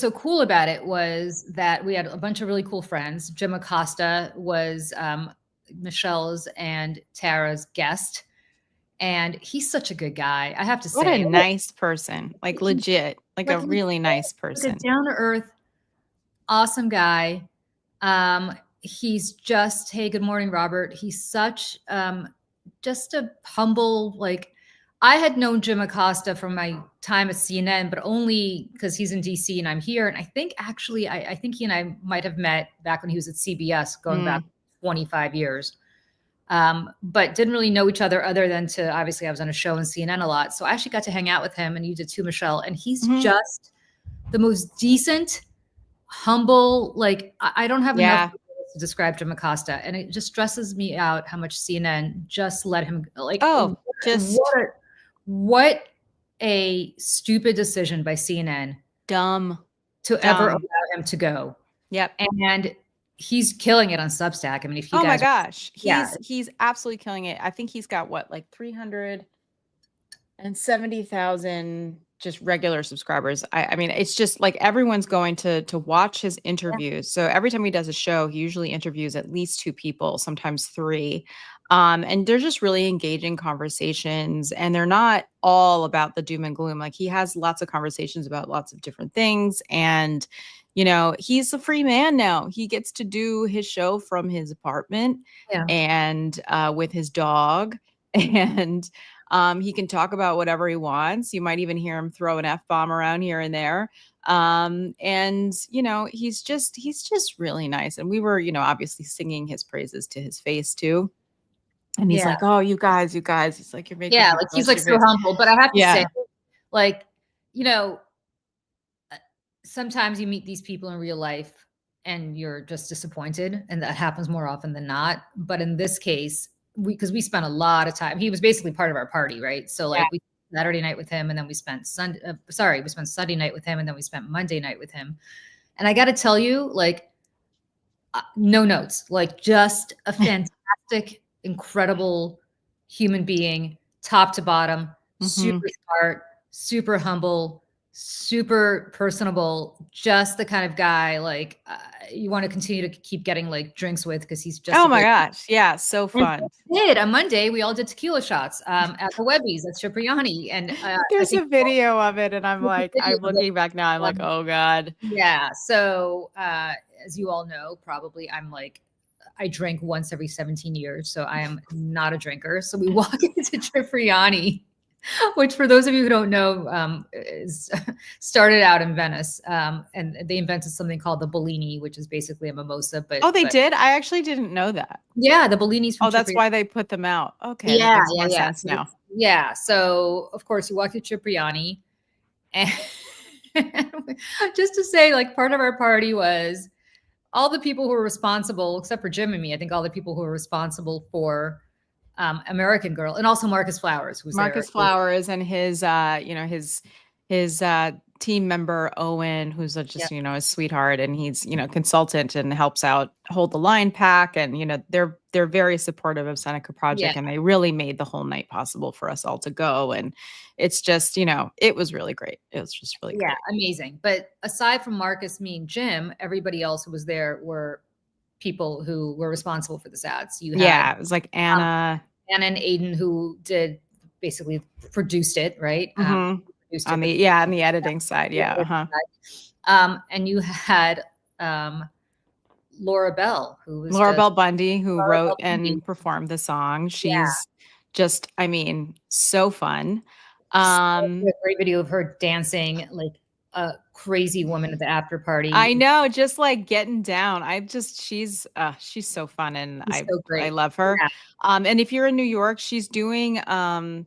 so cool about it was that we had a bunch of really cool friends. Jim Acosta was Michelle's and Tara's guest, and he's such a good guy. I have to What a say, nice person, like he's legit, like a really nice like a person. down to earth, awesome guy. He's just, hey, good morning, Robert. He's such just a humble, like, I had known Jim Acosta from my time at CNN, but only because he's in DC and I'm here. And I think actually, I think he and I might have met back when he was at CBS, going back 25 years. But didn't really know each other than to, obviously I was on a show in CNN a lot. So I actually got to hang out with him, and you did too, Michelle. And he's just the most decent, humble, like I don't have enough to describe Jim Acosta. And it just stresses me out how much CNN just let him, like, what a stupid decision by CNN. Dumb. To ever allow him to go. Yep. And he's killing it on Substack. I mean, if you guys, my gosh, he's absolutely killing it. I think he's got what, like 370,000 just regular subscribers. I mean, it's just like everyone's going to watch his interviews. So every time he does a show, he usually interviews at least 2 people, sometimes 3. And they're just really engaging conversations, and they're not all about the doom and gloom. Like, he has lots of conversations about lots of different things. And, you know, he's a free man now. He gets to do his show from his apartment and with his dog. And he can talk about whatever he wants. You might even hear him throw an F-bomb around here and there. And, you know, he's just really nice. And we were, you know, obviously singing his praises to his face too. And he's like, oh, you guys, he's like, you're making like he's like so humble. But I have to say, like, you know, sometimes you meet these people in real life and you're just disappointed, and that happens more often than not. But in this case, because we spent a lot of time, he was basically part of our party, right? So like we Saturday night with him, and then we spent Sunday night with him, and then we spent Monday night with him. And I got to tell you, like, no notes, like, just a fantastic, incredible human being, top to bottom, super smart, super humble, super personable, just the kind of guy, like, you want to continue to keep getting like drinks with, because he's just, oh my gosh, yeah, so fun. On Monday we all did tequila shots at the Webby's at Cipriani, and there's a video of it, and I'm like, I'm looking back now, I'm like, oh god. Yeah, so as you all know, probably, I'm like, I drink once every 17 years, so I am not a drinker. So we walk into Cipriani, which, for those of you who don't know, is started out in Venice, and they invented something called the Bellini, which is basically a mimosa. But they did? I actually didn't know that. Yeah, the Bellinis from that's why they put them out. Okay, yeah, that makes more sense now. Yeah, so of course you walk to Cipriani, and just to say, like, part of our party was all the people who were responsible, except for Jim and me, I think all the people who were responsible for American Girl, and also Marcus Flowers, who's Marcus Flowers, and his you know, his team member Owen, who's just you know, a sweetheart, and he's, you know, consultant and helps out hold the line pack, and you know, they're very supportive of Seneca Project, and they really made the whole night possible for us all to go. And it's just, you know, it was really great. It was just really great. Amazing. But aside from Marcus, me, and Jim, everybody else who was there were people who were responsible for this ad. So you had, it was like Anna and Aiden, who basically produced it, right? Produced on the on the editing side, and you had Laura Bell, Laura Bell Bundy, who wrote and performed the song. She's just, I mean, so fun. A great video of her dancing like a crazy woman at the after party. I know, just like getting down. She's so fun, and I love her. And if you're in New York, she's doing an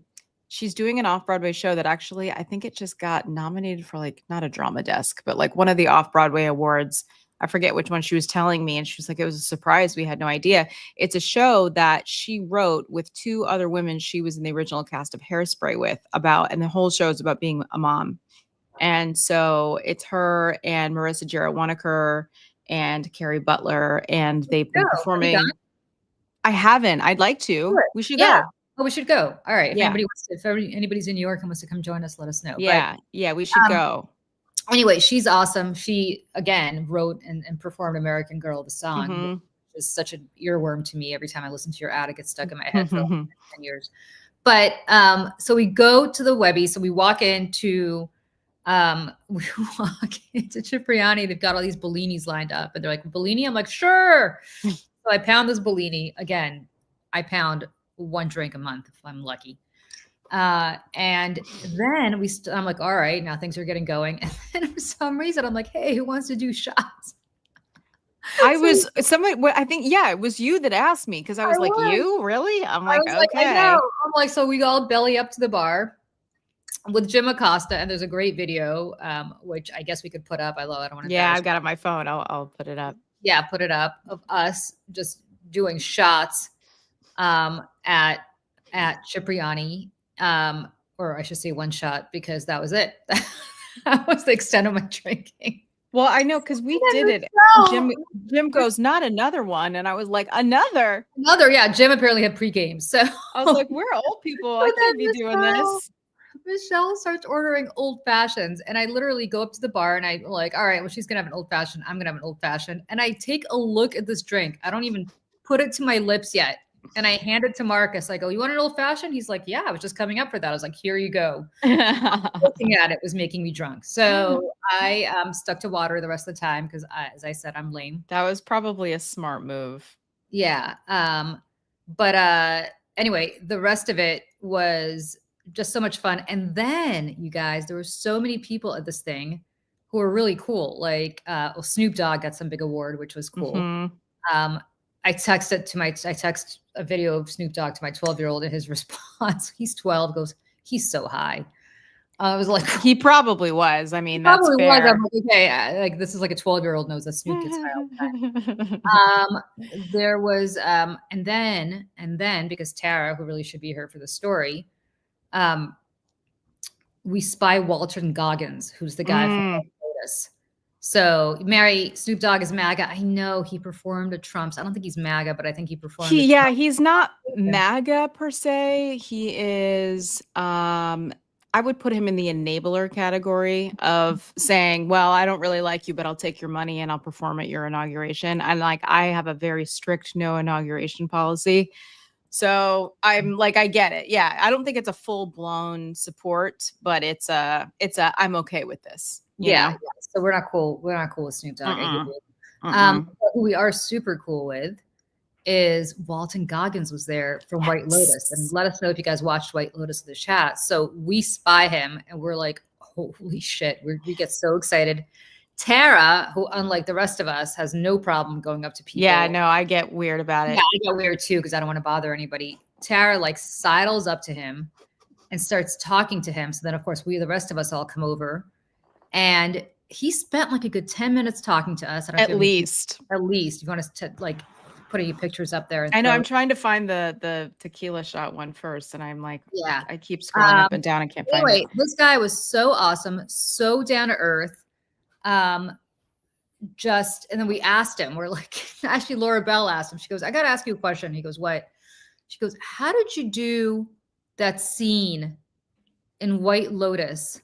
off-Broadway show that actually, I think it just got nominated for, like, not a Drama Desk, but like one of the off-Broadway awards. I forget which one she was telling me, and she was like, it was a surprise. We had no idea. It's a show that she wrote with 2 other women she was in the original cast of Hairspray with, and the whole show is about being a mom. And so it's her and Marissa Jarrett Winokur and Carrie Butler, and they've been performing. I haven't. I'd like to. We should go. Oh, we should go. All right. If anybody's in New York and wants to come join us, let us know. Yeah, we should go. Anyway, she's awesome. She again wrote and performed American Girl, the song, which Mm-hmm. is such an earworm to me. Every time I listen to your ad, it gets stuck in my head for like 10 years. But so we go to the Webby. So we walk into we walk into Cipriani. They've got all these Bellinis lined up, and they're like, Bellini? I'm like, sure. So I pound this Bellini. Again, I pound one drink a month if I'm lucky. And then I'm like, all right, now things are getting going. And then for some reason, I'm like, hey, who wants to do shots? I was somebody. I think it was you that asked me because I was like, "You really?" I'm like, I know. "Okay." I'm like, so we all belly up to the bar with Jim Acosta, and there's a great video, which I guess we could put up. I don't want to. Yeah, I've got it on my phone. I'll put it up. Yeah, put it up of us just doing shots at Cipriani, or I should say one shot because that was it. That was the extent of my drinking. Well, I know because we did it. Jim goes, not another one, and I was like, another. Yeah. Jim apparently had pre-games, so I was like, we're old people. I can't be doing this. Michelle starts ordering old fashions, and I literally go up to the bar and I'm like, all right, well, she's gonna have an old fashioned. I'm gonna have an old fashioned, and I take a look at this drink. I don't even put it to my lips yet. And I hand it to Marcus. I go, you want an old fashioned? He's like, yeah, I was just coming up for that. I was like, here you go. Looking at it was making me drunk. So I stuck to water the rest of the time because, as I said, I'm lame. That was probably a smart move. Yeah. But anyway, the rest of it was just so much fun. And then, you guys, there were so many people at this thing who were really cool. Like, Snoop Dogg got some big award, which was cool. Mm-hmm. I text a video of Snoop Dogg to my 12-year-old, and his response, he's 12, goes, he's so high. I was like, he probably was. I mean, that's fair. Was. I'm like, okay, like this is like a 12-year-old knows that Snoop gets high all the time. There was, and then because Tara, who really should be here for the story, we spy Walton Goggins, who's the guy from Lotus. So Mary, Snoop Dogg is MAGA. I know he performed at Trump's. I don't think he's MAGA, but I think he performed. He's not MAGA per se. He is, I would put him in the enabler category of saying, well, I don't really like you, but I'll take your money and I'll perform at your inauguration. And like, I have a very strict no inauguration policy. So I'm like, I get it. Yeah. I don't think it's a full blown support, but it's a, I'm okay with this. Yeah. So we're not cool. We're not cool with Snoop Dogg. Who we are super cool with is Walton Goggins was there from White Lotus, and let us know if you guys watched White Lotus in the chat. So we spy him, and we're like, holy shit! We get so excited. Tara, who unlike the rest of us has no problem going up to people. Yeah, no, I get weird about it. Yeah, I get weird too because I don't want to bother anybody. Tara like sidles up to him and starts talking to him. So then, of course, the rest of us all come over. And he spent like a good 10 minutes talking to us. At least. You want us to like put any pictures up there. I know. I'm trying to find the tequila shot one first. And I'm like, yeah, I keep scrolling up and down and can't find it. This guy was so awesome, so down to earth. And then we asked him, we're like, actually, Laura Bell asked him, she goes, I got to ask you a question. He goes, what? She goes, how did you do that scene in White Lotus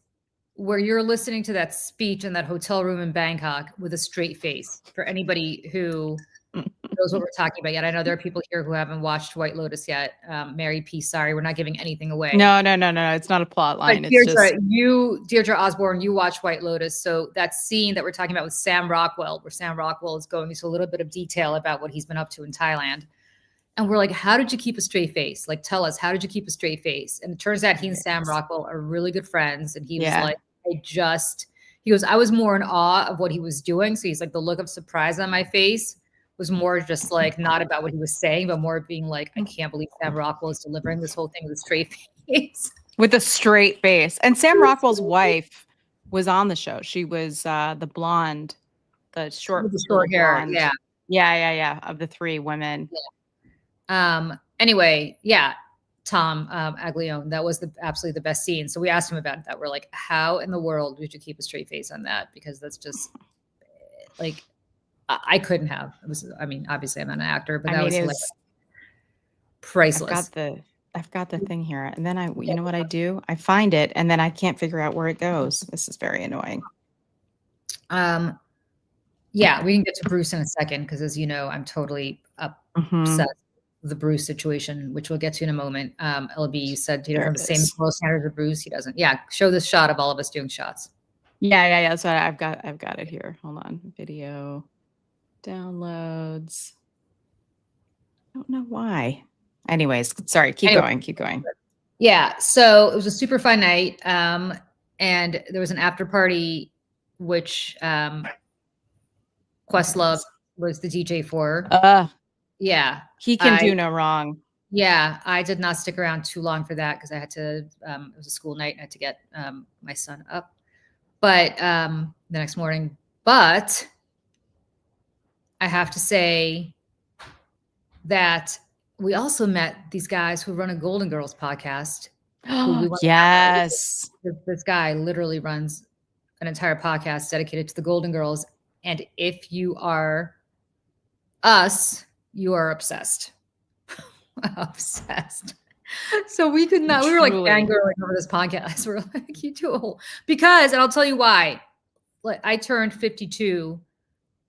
where you're listening to that speech in that hotel room in Bangkok with a straight face? For anybody who knows what we're talking about yet. I know there are people here who haven't watched White Lotus yet. Mary P, sorry, we're not giving anything away. No. It's not a plot line. Deirdre Osborne, you watch White Lotus. So that scene that we're talking about with Sam Rockwell, where Sam Rockwell is going into a little bit of detail about what he's been up to in Thailand. And we're like, how did you keep a straight face? Like, tell us, how did you keep a straight face? And it turns out he and Sam Rockwell are really good friends. And he was like, he goes, I was more in awe of what he was doing. So he's like, the look of surprise on my face was more just like, not about what he was saying, but more being like, I can't believe Sam Rockwell is delivering this whole thing with a straight face. With a straight face. And Sam Rockwell's wife was on the show. She was the blonde, the short hair. Blonde. Yeah. Of the three women. Yeah. Anyway, yeah. Tom Aglione, that was absolutely the best scene. So we asked him about that. We're like, how in the world did you keep a straight face on that? Because that's just like, I couldn't have. Obviously I'm not an actor, but that was like priceless. I've got the thing here, and then you know what I do? I find it, and then I can't figure out where it goes. This is very annoying. Yeah, we can get to Bruce in a second because, as you know, I'm totally Mhm. upset with the Bruce situation, which we'll get to in a moment. LB, you said he doesn't There have it the same is. moral standards as Bruce. He doesn't. Yeah, show this shot of all of us doing shots. Yeah. So I've got it here. Hold on. Video downloads. I don't know why. Anyways, sorry. Keep Anyway, going. Keep going. yeah, so it was a super fun night, and there was an after party, which Questlove was the DJ for. Yeah, He can do no wrong. I did not stick around too long for that because I had to. It was a school night, and I had to get my son up, but the next morning. But I have to say that we also met these guys who run a Golden Girls podcast. Who we want to have on. Yes. This guy literally runs an entire podcast dedicated to the Golden Girls, and if you are us, you are obsessed. Obsessed. So we could not, we were like Truly. fangirling over this podcast. We're like, you do a whole, because, and I'll tell you why. Like, I turned 52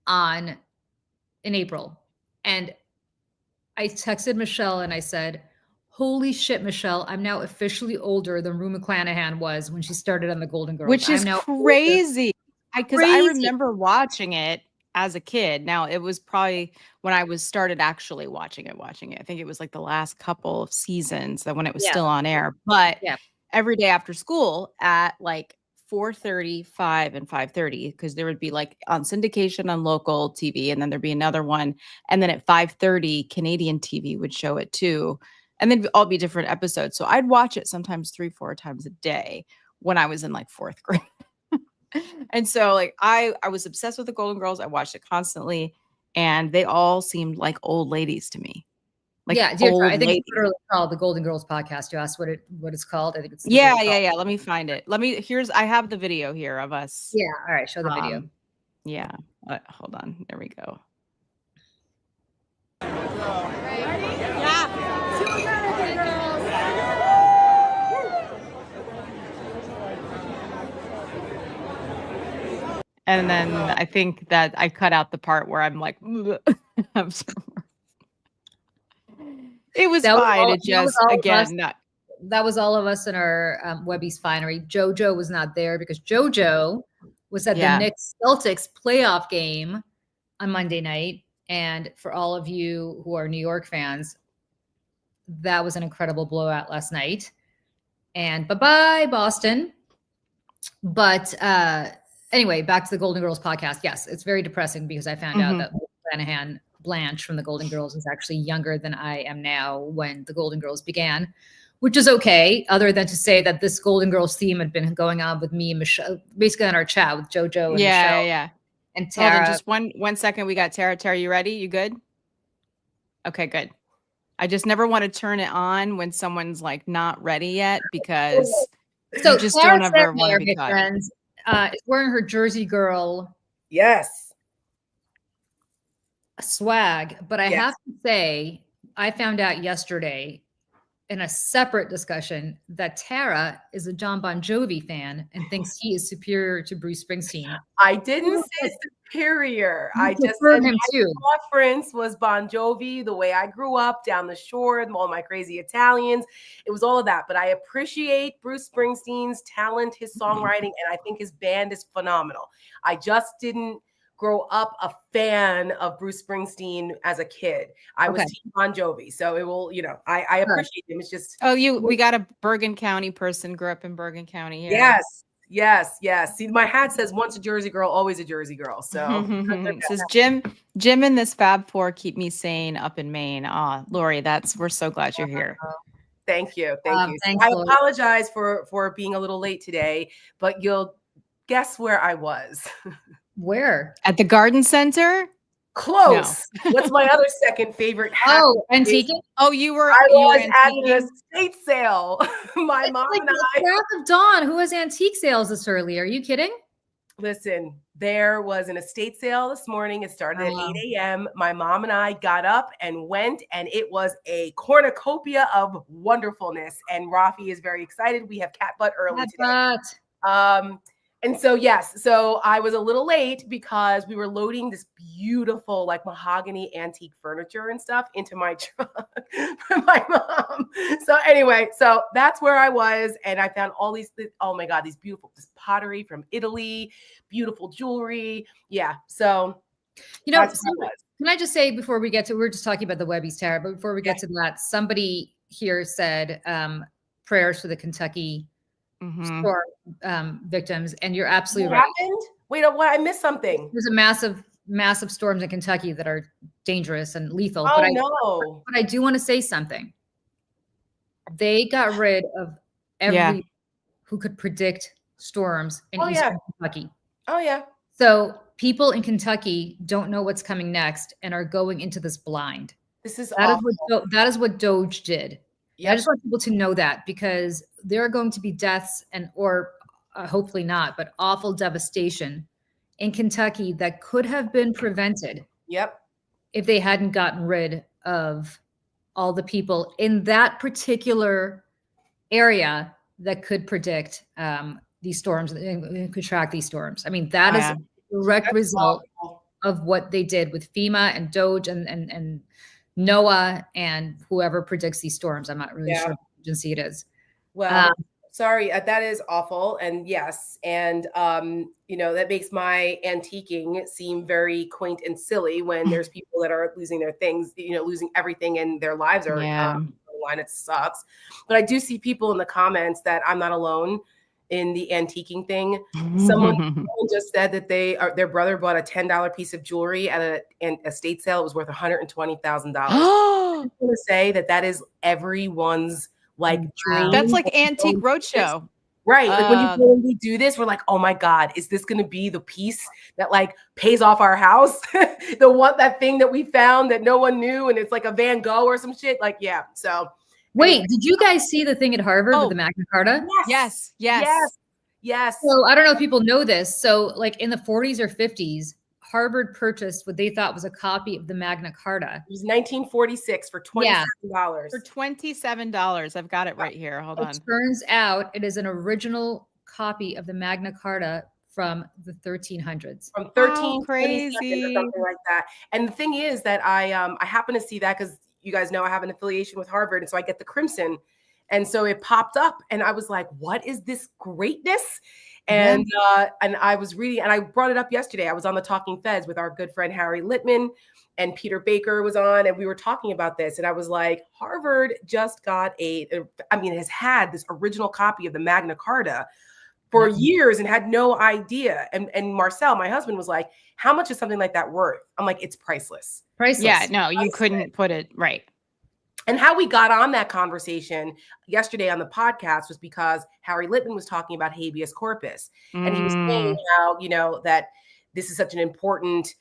in April, and I texted Michelle and I said, holy shit, Michelle, I'm now officially older than Rue McClanahan was when she started on the Golden Girls. Which is I'm now crazy. Because I crazy. remember watching it as a kid. Now it was probably when I was started actually watching it. I think it was like the last couple of seasons that when it was Yeah. still on air. But Yeah. every day after school at like 4:30, 5 and 5:30, because there would be like on syndication on local TV, and then there'd be another one. And then at 5:30, Canadian TV would show it too. And then all be different episodes. So I'd watch it sometimes 3-4 times a day when I was in like 4th grade. And so like I was obsessed with the Golden Girls. I watched it constantly, and they all seemed like old ladies to me. Like yeah, Deirdre, old I think ladies. it's literally called the Golden Girls podcast. You asked what it's called. I think it's Yeah. called. Let me find it. I have the video here of us. Yeah, all right, show the video. Yeah. Hold on. There we go. And then I think that I cut out the part where I'm like, I'm sorry. It was fine. It just, again, that was all of us in our Webby's Finery. JoJo was not there because JoJo was at the Knicks Celtics playoff game on Monday night. And for all of you who are New York fans, that was an incredible blowout last night. And bye-bye, Boston. But anyway, back to the Golden Girls podcast. Yes, it's very depressing because I found out that Flanahan Blanche from the Golden Girls is actually younger than I am now when the Golden Girls began, which is okay, other than to say that this Golden Girls theme had been going on with me and Michelle, basically on our chat with JoJo and Michelle. And Tara. Hold on, just one second. We got Tara. Tara, you ready? You good? Okay, good. I just never want to turn it on when someone's like not ready yet, because you just Tara don't ever want to be caught. Friends, is wearing her Jersey Girl. Yes. Swag, but I have to say, I found out yesterday in a separate discussion that Tara is a John Bon Jovi fan and thinks he is superior to Bruce Springsteen. I didn't say superior. I just said my preference was Bon Jovi, the way I grew up down the shore, all my crazy Italians. It was all of that. But I appreciate Bruce Springsteen's talent, his songwriting, and I think his band is phenomenal. I just didn't grow up a fan of Bruce Springsteen as a kid. I was Team Bon Jovi. So it will, I appreciate him. It's just. Oh, we got a Bergen County person, grew up in Bergen County here. Yes. See, my hat says once a Jersey girl, always a Jersey girl. So it says Jim and this Fab Four keep me sane up in Maine. Lori, we're so glad you're here. Thank you. Thanks, I apologize for being a little late today, but you'll guess where I was. Where? At the Garden Center? Close. No. What's my other second favorite hat? Oh, Antique? Oh, you were. I was at an estate sale. My mom and I. Wrath of Dawn. Who has antique sales this early? Are you kidding? Listen, there was an estate sale this morning. It started at 8 a.m. My mom and I got up and went, and it was a cornucopia of wonderfulness. And Rafi is very excited. We have cat butt early today. And so, yes, so I was a little late because we were loading this beautiful, like mahogany antique furniture and stuff into my truck for my mom. So, anyway, so that's where I was. And I found all these, oh my God, these beautiful, this pottery from Italy, beautiful jewelry. Yeah. So, that's where I was. Can I just say before we get to, we're just talking about the Webbies, Tara, but before we get to that, somebody here said prayers for the Kentucky storm victims, and you're absolutely What right. happened? Wait, what? I missed something. There's a massive storms in Kentucky that are dangerous and lethal. Oh, but no. But I do want to say something. They got rid of every who could predict storms in eastern Kentucky. Oh, yeah. So people in Kentucky don't know what's coming next and are going into this blind. This is that is what Doge did. Yep. I just want people to know that, because there are going to be deaths or hopefully not, but awful devastation in Kentucky that could have been prevented. Yep. If they hadn't gotten rid of all the people in that particular area that could predict these storms and could track these storms. I mean, that is a direct result of what they did with FEMA and Doge and NOAA and whoever predicts these storms. I'm not really sure what agency it is. Well, sorry, that is awful. And yes, and that makes my antiquing seem very quaint and silly when there's people that are losing their things, losing everything and their lives are on the line. It sucks. But I do see people in the comments that I'm not alone in the antiquing thing. Someone just said that their brother bought a $10 piece of jewelry at an estate sale. It was worth $120,000. I just want to say that is everyone's dream. That's like Antique Roadshow. Right. Like when we do this, we're like, oh my God, is this going to be the piece that pays off our house? That thing that we found that no one knew. And it's like a Van Gogh or some shit. So. Wait, did you guys see the thing at Harvard with the Magna Carta? Yes. So I don't know if people know this. So in the 40s or 50s, Harvard purchased what they thought was a copy of the Magna Carta. It was 1946 for $27. For $27. I've got it right here. Hold on. It turns out it is an original copy of the Magna Carta from the 1300s. From 1327 or something like that. And the thing is that I happen to see that because you guys know I have an affiliation with Harvard, and so I get the Crimson. And so it popped up and I was like, what is this greatness? And I was reading, and I brought it up yesterday. I was on the Talking Feds with our good friend Harry Littman, and Peter Baker was on, and we were talking about this. And I was like, Harvard just got has had this original copy of the Magna Carta for years and had no idea. And Marcel, my husband, was like, how much is something like that worth? I'm like, it's priceless. Priceless. Yeah, no, you couldn't put it right. And how we got on that conversation yesterday on the podcast was because Harry Littman was talking about habeas corpus. And he was saying how, that this is such an important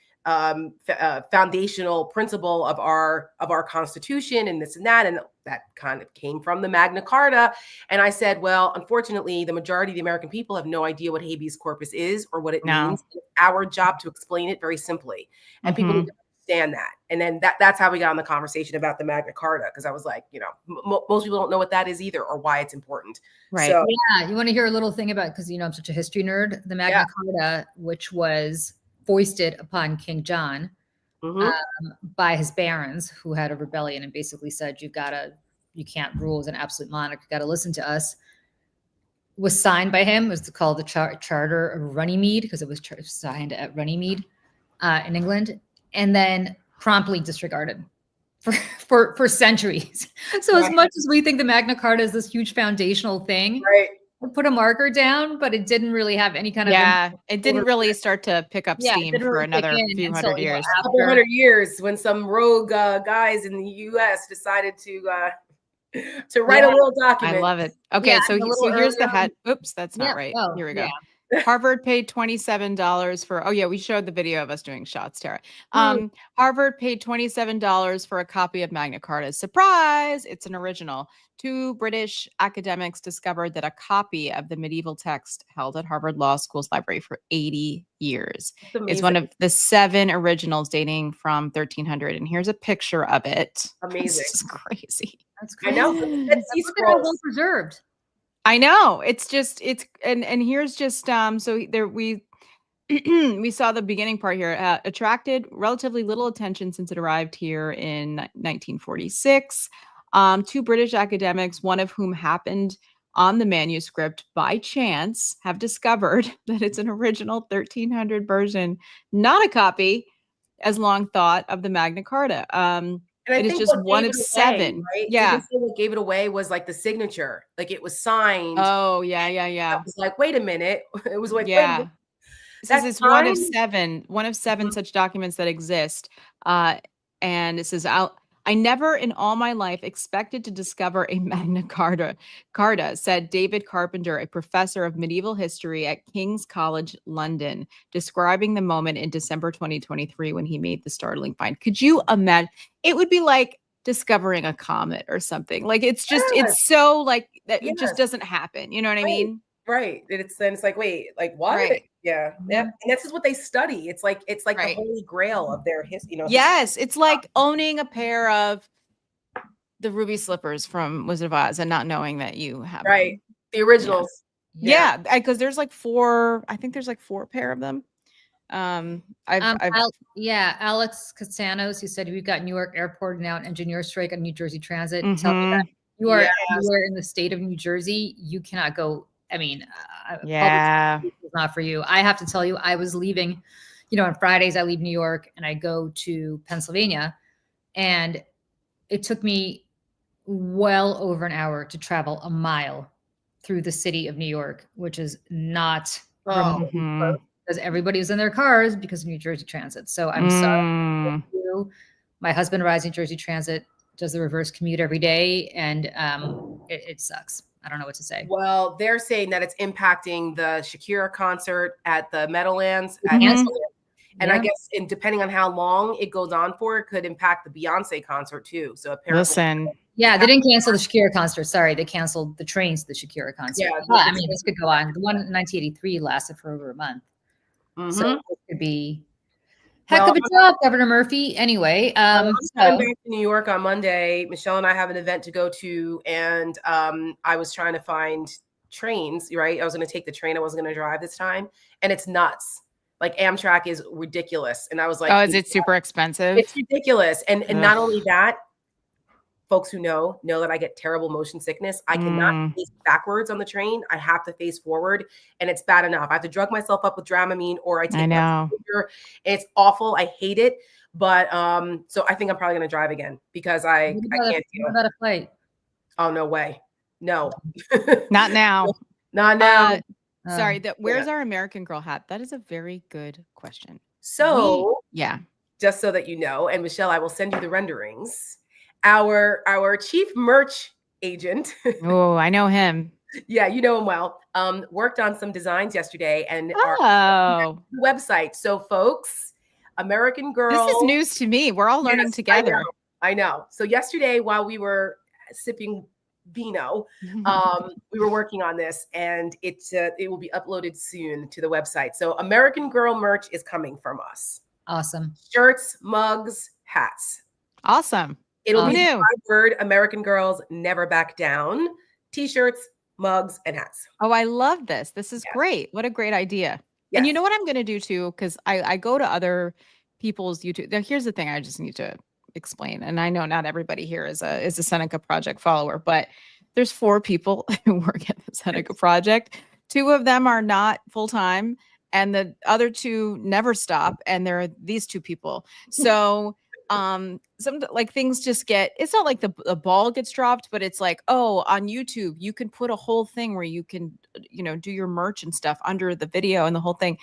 foundational principle of our Constitution and this and that. And that kind of came from the Magna Carta. And I said, well, unfortunately, the majority of the American people have no idea what habeas corpus is or what it means. It's our job to explain it very simply. And people need to understand that. And then that's how we got on the conversation about the Magna Carta, because I was like, most people don't know what that is either or why it's important. Right. So, yeah. You want to hear a little thing about, because I'm such a history nerd, the Magna Carta, which was foisted upon King John by his barons, who had a rebellion and basically said, you can't rule as an absolute monarch. You got to listen to us. Was signed by him. It was called the Charter of Runnymede, because it was signed at Runnymede in England, and then promptly disregarded for centuries. So as much as we think the Magna Carta is this huge foundational thing, put a marker down, but it didn't really have any kind of it didn't really start to pick up steam for another few hundred years. After 100 years, when some rogue guys in the U.S. decided to write a little document. I love it. Okay, so here's the head. Oops, that's not right. Here we go. Harvard paid $27 for, we showed the video of us doing shots, Tara. Harvard paid $27 for a copy of Magna Carta. Surprise! It's an original. 2 British academics discovered that a copy of the medieval text held at Harvard Law School's library for 80 years is one of the 7 originals dating from 1300. And here's a picture of it. Amazing. This is crazy. That's crazy. I know. Well preserved. I know. It's just and here's just so there we we saw the beginning part here. Attracted relatively little attention since it arrived here in 1946. Two British academics, one of whom happened on the manuscript by chance, have discovered that it's an original 1300 version, not a copy, as long thought, of the Magna Carta. And I it is think just what one gave of it away, seven. right? Yeah. Didn't say what gave it away was like the signature, like it was signed. Oh, yeah. I was like, wait a minute. It was like, wait a Yeah. minute. It says That it's one of time- seven Mhm. such documents that exist. And it says, I never in all my life expected to discover a Magna Carta, said David Carpenter, a professor of medieval history at King's College London, describing the moment in December 2023 when he made the startling find. Could you imagine? It would be like discovering a comet or something. Like it's just, Yes, it's so like that it just yes, doesn't happen. You know what I right, mean? right. And it's like, wait, like what? Right. Yeah, yep. Mhm. And this is what they study. It's like the Right. holy grail of their history. Yes, it's like owning a pair of the ruby slippers from Wizard of Oz and not knowing that you have Right. them. The originals. Yeah, because there's like four. I think there's like four pair of them. I've Alex Castanos, who said we've got Newark Airport now an engineer strike on New Jersey Transit. Tell me that you are anywhere in the state of New Jersey, you cannot go. I mean, yeah, it's not for you. I have to tell you, I was leaving, on Fridays, I leave New York and I go to Pennsylvania, and it took me well over an hour to travel a mile through the city of New York, which is not remotely close because everybody was in their cars because of New Jersey Transit. So I'm sorry. My husband rides New Jersey Transit, does the reverse commute every day, and it sucks. I don't know what to say. Well, they're saying that it's impacting the Shakira concert at the Meadowlands. And I guess, depending on how long it goes on for, it could impact the Beyonce concert too. So apparently, yeah, they didn't cancel the Shakira concert. Sorry, they canceled the trains to the Shakira concert. Yeah, I mean, this could go on. The one in 1983 lasted for over a month, so it could be heck of a job, Governor Murphy. Anyway, I'm coming back to New York on Monday. Michelle and I have an event to go to, and I was trying to find trains. Right, I was going to take the train. I wasn't going to drive this time, and it's nuts. Like Amtrak is ridiculous. And I was like, oh, is it super expensive? It's ridiculous. And not only that, folks who know that I get terrible motion sickness. I cannot face backwards on the train. I have to face forward, and it's bad enough. I have to drug myself up with Dramamine, or I take my computer. It's awful. I hate it. But so I think I'm probably going to drive again because I can't deal. What about a flight? Oh, no way. No. Not now. Not now. Sorry, where's our American Girl hat? That is a very good question. So yeah, just so that you know, and Michelle, I will send you the renderings. Our chief merch agent. Oh, I know him. Yeah, you know him well. Worked on some designs yesterday and our website. So folks, American Girl. This is news to me. We're all learning together. I know. So yesterday, while we were sipping vino, we were working on this, and it will be uploaded soon to the website. So American Girl merch is coming from us. Awesome. Shirts, mugs, hats. Awesome. It'll be the word American Girls Never Back Down. T-shirts, mugs, and hats. Oh, I love this. This is great. What a great idea. Yes. And you know what I'm going to do too? Because I go to other people's YouTube. Now, here's the thing I just need to explain. And I know not everybody here is a Seneca Project follower, but there's 4 people who work at the Seneca Project. 2 of them are not full-time, and the other 2 never stop. And there are these 2 people. So some like things just it's not like the ball gets dropped, but it's like, oh, on YouTube, you can put a whole thing where you can, do your merch and stuff under the video and the whole thing.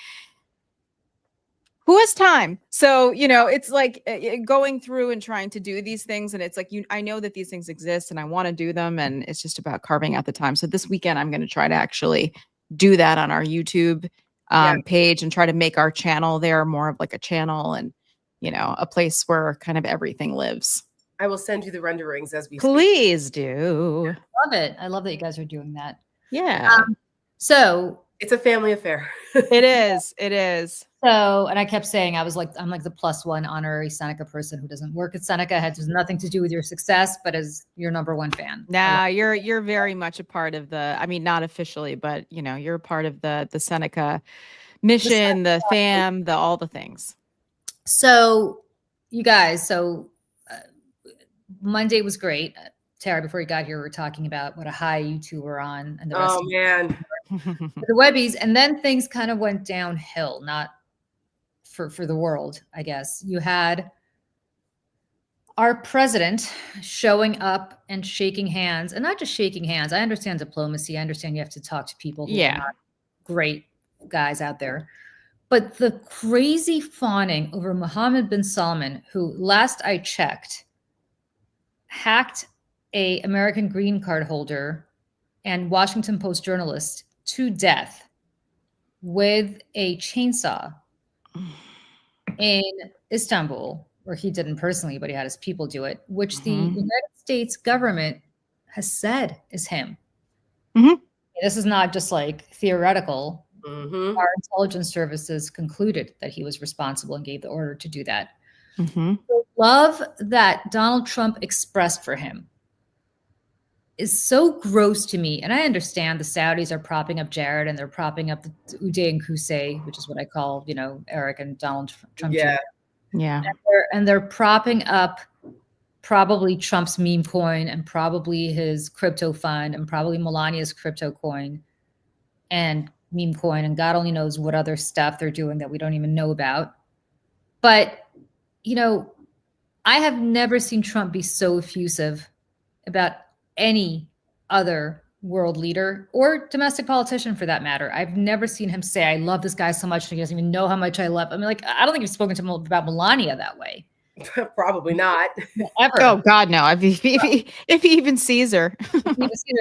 Who has time? So, it's like going through and trying to do these things. And it's like, I know that these things exist and I want to do them. And it's just about carving out the time. So this weekend, I'm going to try to actually do that on our YouTube page and try to make our channel there more of like a channel and, a place where kind of everything lives. I will send you the renderings as we Please do. I love it. I love that you guys are doing that. Yeah. So It's a family affair. It is. It is. So, and I kept saying, I'm like the +1 honorary Seneca person who doesn't work at Seneca. It has nothing to do with your success, but as your #1 fan. Nah, you're very much a part of the, I mean, not officially, but you're a part of the Seneca mission, the fam, all the things. So, you guys, Monday was great. Tara, before you got here, we were talking about what a high you two were on, and the rest of man, the Webbies, and then things kind of went downhill. Not for the world, I guess. You had our president showing up and shaking hands, and not just shaking hands. I understand diplomacy. I understand you have to talk to people who are not great guys out there. But the crazy fawning over Mohammed bin Salman, who last I checked, hacked a American green card holder and Washington Post journalist to death with a chainsaw in Istanbul, where he didn't personally, but he had his people do it, which the United States government has said is him. This is not just like theoretical. Our intelligence services concluded that he was responsible and gave the order to do that. The love that Donald Trump expressed for him is so gross to me. And I understand the Saudis are propping up Jared and they're propping up the Uday and Qusay, which is what I call, Eric and Donald Trump. Yeah. Yeah. And they're propping up probably Trump's meme coin and probably his crypto fund and probably Melania's crypto coin and meme coin. And God only knows what other stuff they're doing that we don't even know about. But, I have never seen Trump be so effusive about any other world leader or domestic politician for that matter. I've never seen him say, I love this guy so much, and he doesn't even know how much I love. I mean, I don't think he's spoken to him about Melania that way. Probably not. Ever. Oh God, no. If he even sees her.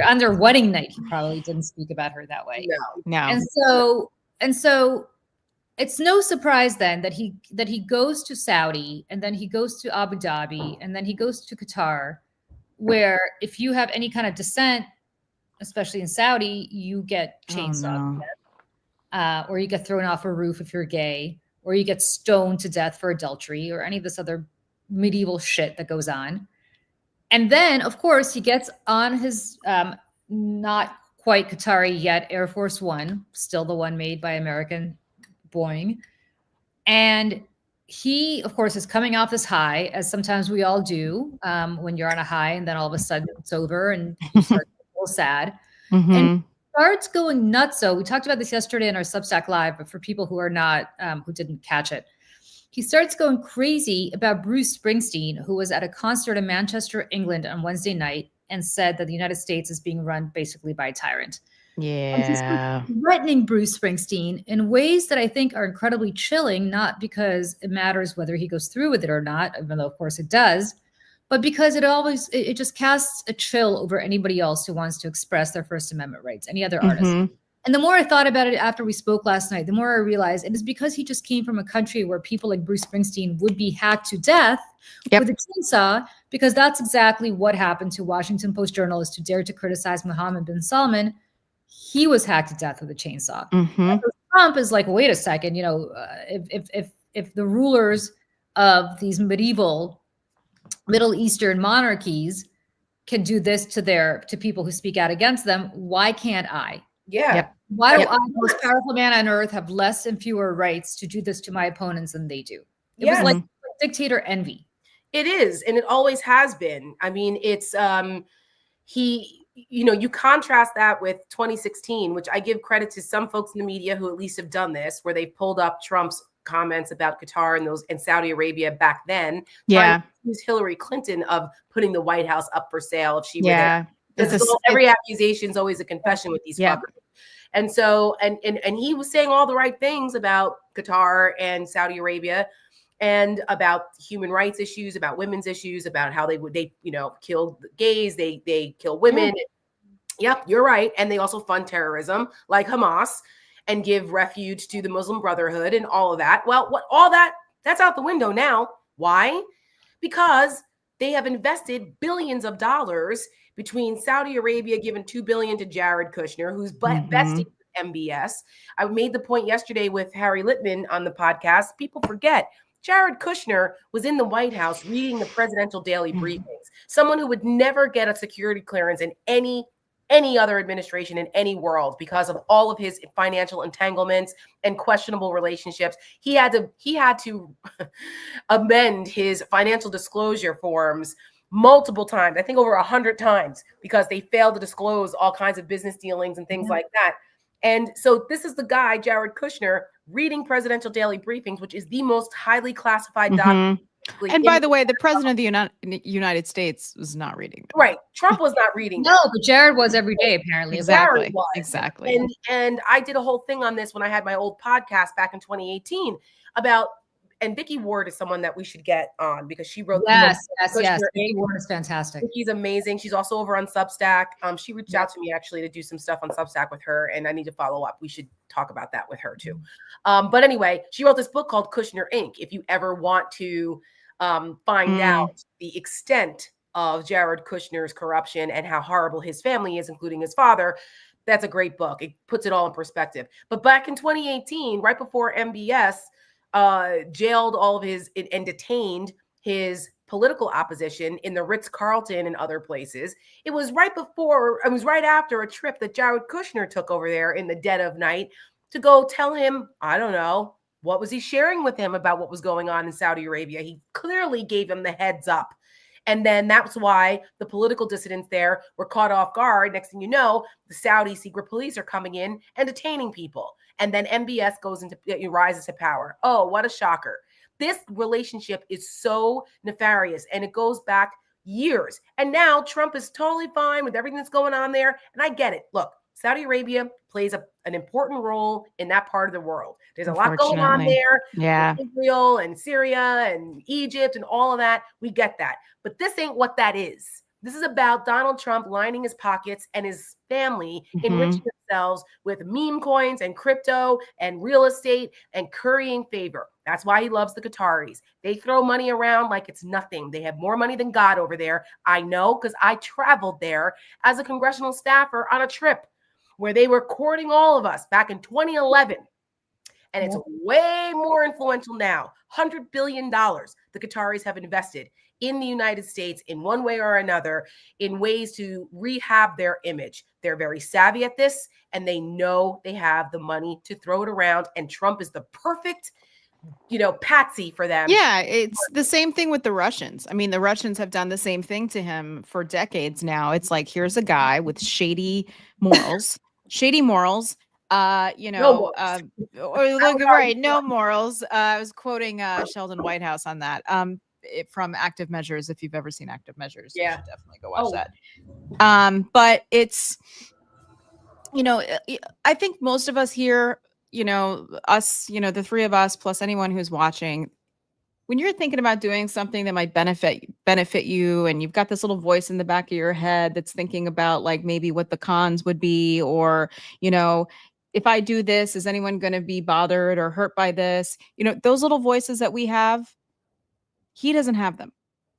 On their wedding night, he probably didn't speak about her that way. No. And so it's no surprise then that he goes to Saudi, and then he goes to Abu Dhabi, and then he goes to Qatar, where if you have any kind of dissent, especially in Saudi, you get chainsawed to death, or you get thrown off a roof if you're gay, or you get stoned to death for adultery, or any of this other medieval shit that goes on. And then, of course, he gets on his not quite Qatari yet Air Force One, still the one made by American Boeing. And he, of course, is coming off this high, as sometimes we all do when you're on a high and then all of a sudden it's over and you start to feel sad. And starts going nuts. So we talked about this yesterday in our Substack Live, but for people who are not, who didn't catch it, he starts going crazy about Bruce Springsteen, who was at a concert in Manchester, England on Wednesday night and said that the United States is being run basically by a tyrant. Yeah. Threatening Bruce Springsteen in ways that I think are incredibly chilling, not because it matters whether he goes through with it or not, even though of course it does, but because it just casts a chill over anybody else who wants to express their First Amendment rights, any other artist. And the more I thought about it after we spoke last night, the more I realized it is because he just came from a country where people like Bruce Springsteen would be hacked to death with a chainsaw, because that's exactly what happened to Washington Post journalist who dared to criticize Mohammed bin Salman. He was hacked to death with a chainsaw. So Trump is like, wait a second, if the rulers of these medieval Middle Eastern monarchies can do this to people who speak out against them, why can't I? Yeah. Why do I, the most powerful man on earth, have less and fewer rights to do this to my opponents than they do? It was like dictator envy. It is, and it always has been. I mean, it's you contrast that with 2016, which I give credit to some folks in the media who at least have done this, where they pulled up Trump's comments about Qatar and Saudi Arabia back then. Yeah. Use Hillary Clinton of putting the White House up for sale if she were there. Every accusation is always a confession with these fuckers. And so, and he was saying all the right things about Qatar and Saudi Arabia, and about human rights issues, about women's issues, about how they kill gays, they kill women. Yep, you're right. And they also fund terrorism like Hamas and give refuge to the Muslim Brotherhood and all of that. Well, that's out the window now. Why? Because they have invested billions of dollars between Saudi Arabia giving $2 billion to Jared Kushner, who's besting MBS. I made the point yesterday with Harry Litman on the podcast. People forget Jared Kushner was in the White House reading the presidential daily briefings. Someone who would never get a security clearance in any other administration in any world because of all of his financial entanglements and questionable relationships. He had to amend his financial disclosure forms multiple times, I think over 100 times, because they failed to disclose all kinds of business dealings and things like that. And so this is the guy, Jared Kushner, reading presidential daily briefings, which is the most highly classified document. And by the way, the president of the United States was not reading them. Right. Trump was not reading No, but Jared was every day, apparently. Exactly. Exactly. And I did a whole thing on this when I had my old podcast back in 2018 about, and Vicky Ward is someone that we should get on because she wrote yes. Vicky Ward is fantastic. She's amazing. She's also over on Substack. She reached out to me actually to do some stuff on Substack with her, and I need to follow up. We should talk about that with her too. But anyway, she wrote this book called Kushner Inc. If you ever want to find out the extent of Jared Kushner's corruption and how horrible his family is, including his father, that's a great book. It puts it all in perspective. But back in 2018, right before MBS jailed all of his and detained his political opposition in the Ritz-Carlton and other places, it was right after a trip that Jared Kushner took over there in the dead of night to go tell him, I don't know, what was he sharing with him about what was going on in Saudi Arabia? He clearly gave him the heads up. And then that's why the political dissidents there were caught off guard. Next thing you know, the Saudi secret police are coming in and detaining people. And then MBS rises to power. Oh, what a shocker. This relationship is so nefarious and it goes back years. And now Trump is totally fine with everything that's going on there. And I get it. Look, Saudi Arabia plays an important role in that part of the world. There's a lot going on there. Yeah. Israel and Syria and Egypt and all of that. We get that. But this ain't what that is. This is about Donald Trump lining his pockets and his family enriching themselves with meme coins and crypto and real estate and currying favor. That's why he loves the Qataris. They throw money around like it's nothing. They have more money than God over there. I know because I traveled there as a congressional staffer on a trip where they were courting all of us back in 2011. And it's way more influential now. $100 billion the Qataris have invested in the United States in one way or another in ways to rehab their image. They're very savvy at this, and they know they have the money to throw it around. And Trump is the perfect, patsy for them. Yeah, it's the same thing with the Russians. I mean, the Russians have done the same thing to him for decades now. It's like, here's a guy with shady morals. No morals. No morals. I was quoting Sheldon Whitehouse on that. From Active Measures. If you've ever seen Active Measures, you should definitely go watch that. But it's, I think most of us here, us, the three of us plus anyone who's watching, when you're thinking about doing something that might benefit you, and you've got this little voice in the back of your head that's thinking about like maybe what the cons would be, or, if I do this, is anyone going to be bothered or hurt by this? Those little voices that we have, he doesn't have them.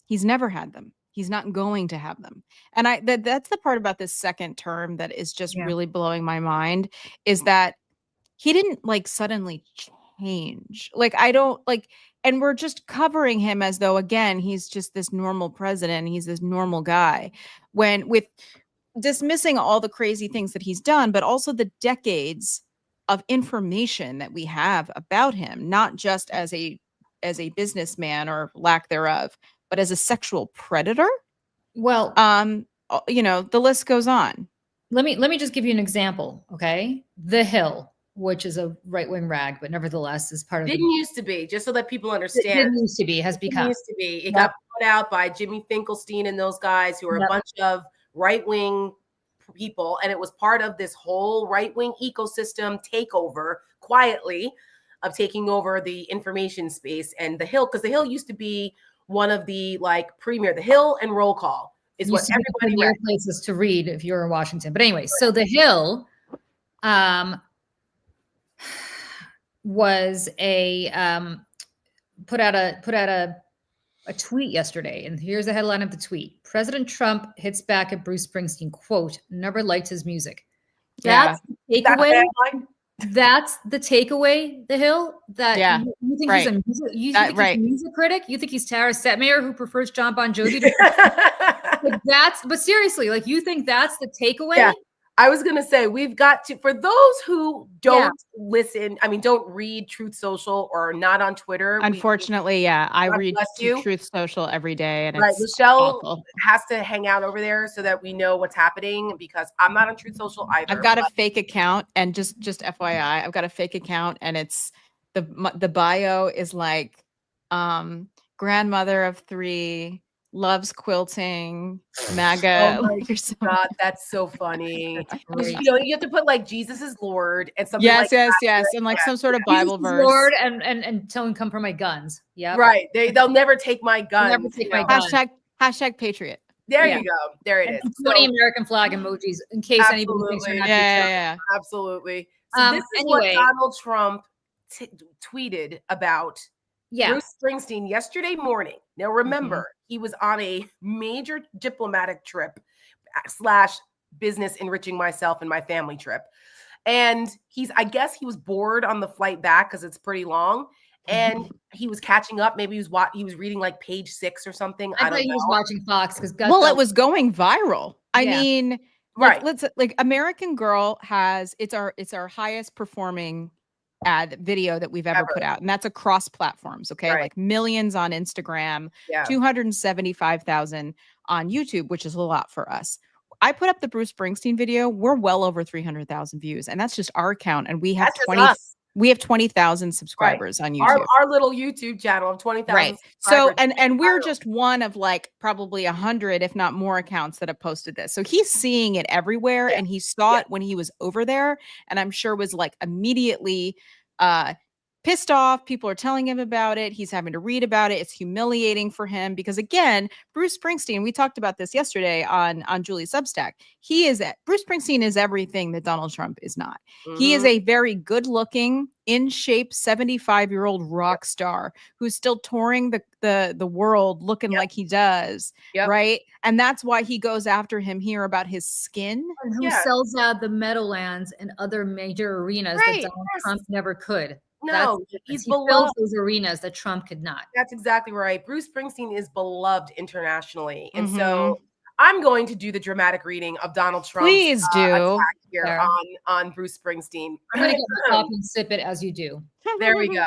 He's never had them. He's not going to have them. And that's the part about this second term that is just really blowing my mind, is that he didn't like suddenly change. Like, I don't like, and we're just covering him as though, again, he's just this normal president. He's this normal guy, when with dismissing all the crazy things that he's done, but also the decades of information that we have about him, not just as a businessman or lack thereof, but as a sexual predator. Well, the list goes on. Let me just give you an example. Okay. The Hill, which is a right-wing rag, but nevertheless is part of Didn't used to be, just so that people understand. Didn't used to be, has become. Used to be. It got put out by Jimmy Finkelstein and those guys who are a bunch of right-wing people. And it was part of this whole right-wing ecosystem takeover quietly of taking over the information space. And The Hill, because The Hill used to be one of the premier, The Hill and Roll Call is what everybody read. Places to read if you're in Washington. But anyway, so The Hill was put out a tweet yesterday, and here's the headline of the tweet: President Trump hits back at Bruce Springsteen, quote, "Never liked his music." Yeah. That's the That's takeaway. the headline? That's the takeaway, The Hill, that Yeah, you think right. you That- think right. he's a music critic? You think he's Tara Setmayer who prefers John Bon Jovi to like but seriously, like you think that's the takeaway? Yeah. I was going to say, we've got to, for those who don't listen, I mean, don't read Truth Social or are not on Twitter. Unfortunately, I God read bless you. Truth Social every day, and Right. it's Michelle awful. has to hang out over there so that we know what's happening, because I'm not on Truth Social either. I've got a fake account, and just FYI, I've got a fake account, and it's the bio is like, grandmother of 3, loves quilting, MAGA. Oh my like, or something. God, that's so funny. Great. You know, you have to put like Jesus is Lord and something Yes, like yes, and like some sort of Bible Jesus is verse. Lord, and tell him come for my guns. Yeah. Right. They'll never take my guns. Never take my know. guns. Hashtag patriot. There Yeah. you go. There it is. And 20 American flag emojis in case anybody thinks you're Absolutely. not Yeah. Absolutely. So this is anyway. what Donald Trump tweeted about Yeah. Bruce Springsteen yesterday morning. Now, remember, he was on a major diplomatic trip / business enriching myself and my family trip. And I guess he was bored on the flight back because it's pretty long. And he was catching up. Maybe he was reading like page 6 or something. I thought don't he know. was watching Fox because Well, it was going viral. I Yeah. mean, Right. like American Girl has it's our highest performing ad video that we've ever put out, and that's across platforms. Okay, Right. like millions on Instagram, Yeah. 275,000 on YouTube, which is a lot for us. I put up the Bruce Springsteen video. We're well over 300,000 views, and that's just our account. And we have That's just 20. us. We have 20,000 subscribers on YouTube. Our little YouTube channel of 20,000. Right. So, subscribers. and we're just one of like probably 100, if not more, accounts that have posted this. So he's seeing it everywhere, and he saw it when he was over there, and I'm sure was like immediately pissed off. People are telling him about it. He's having to read about it. It's humiliating for him because, again, Bruce Springsteen, we talked about this yesterday on Julie Substack. Bruce Springsteen is everything that Donald Trump is not. He is a very good looking, in shape 75-year-old rock star who's still touring the world looking like he does. Right. And that's why he goes after him here about his skin. And who sells out the Meadowlands and other major arenas that Donald Trump never could. No, he fills those arenas that Trump could not. That's exactly right. Bruce Springsteen is beloved internationally. And so I'm going to do the dramatic reading of Donald Trump's Please do attack here on Bruce Springsteen. I'm going to get my coffee and sip it as you do. There we go.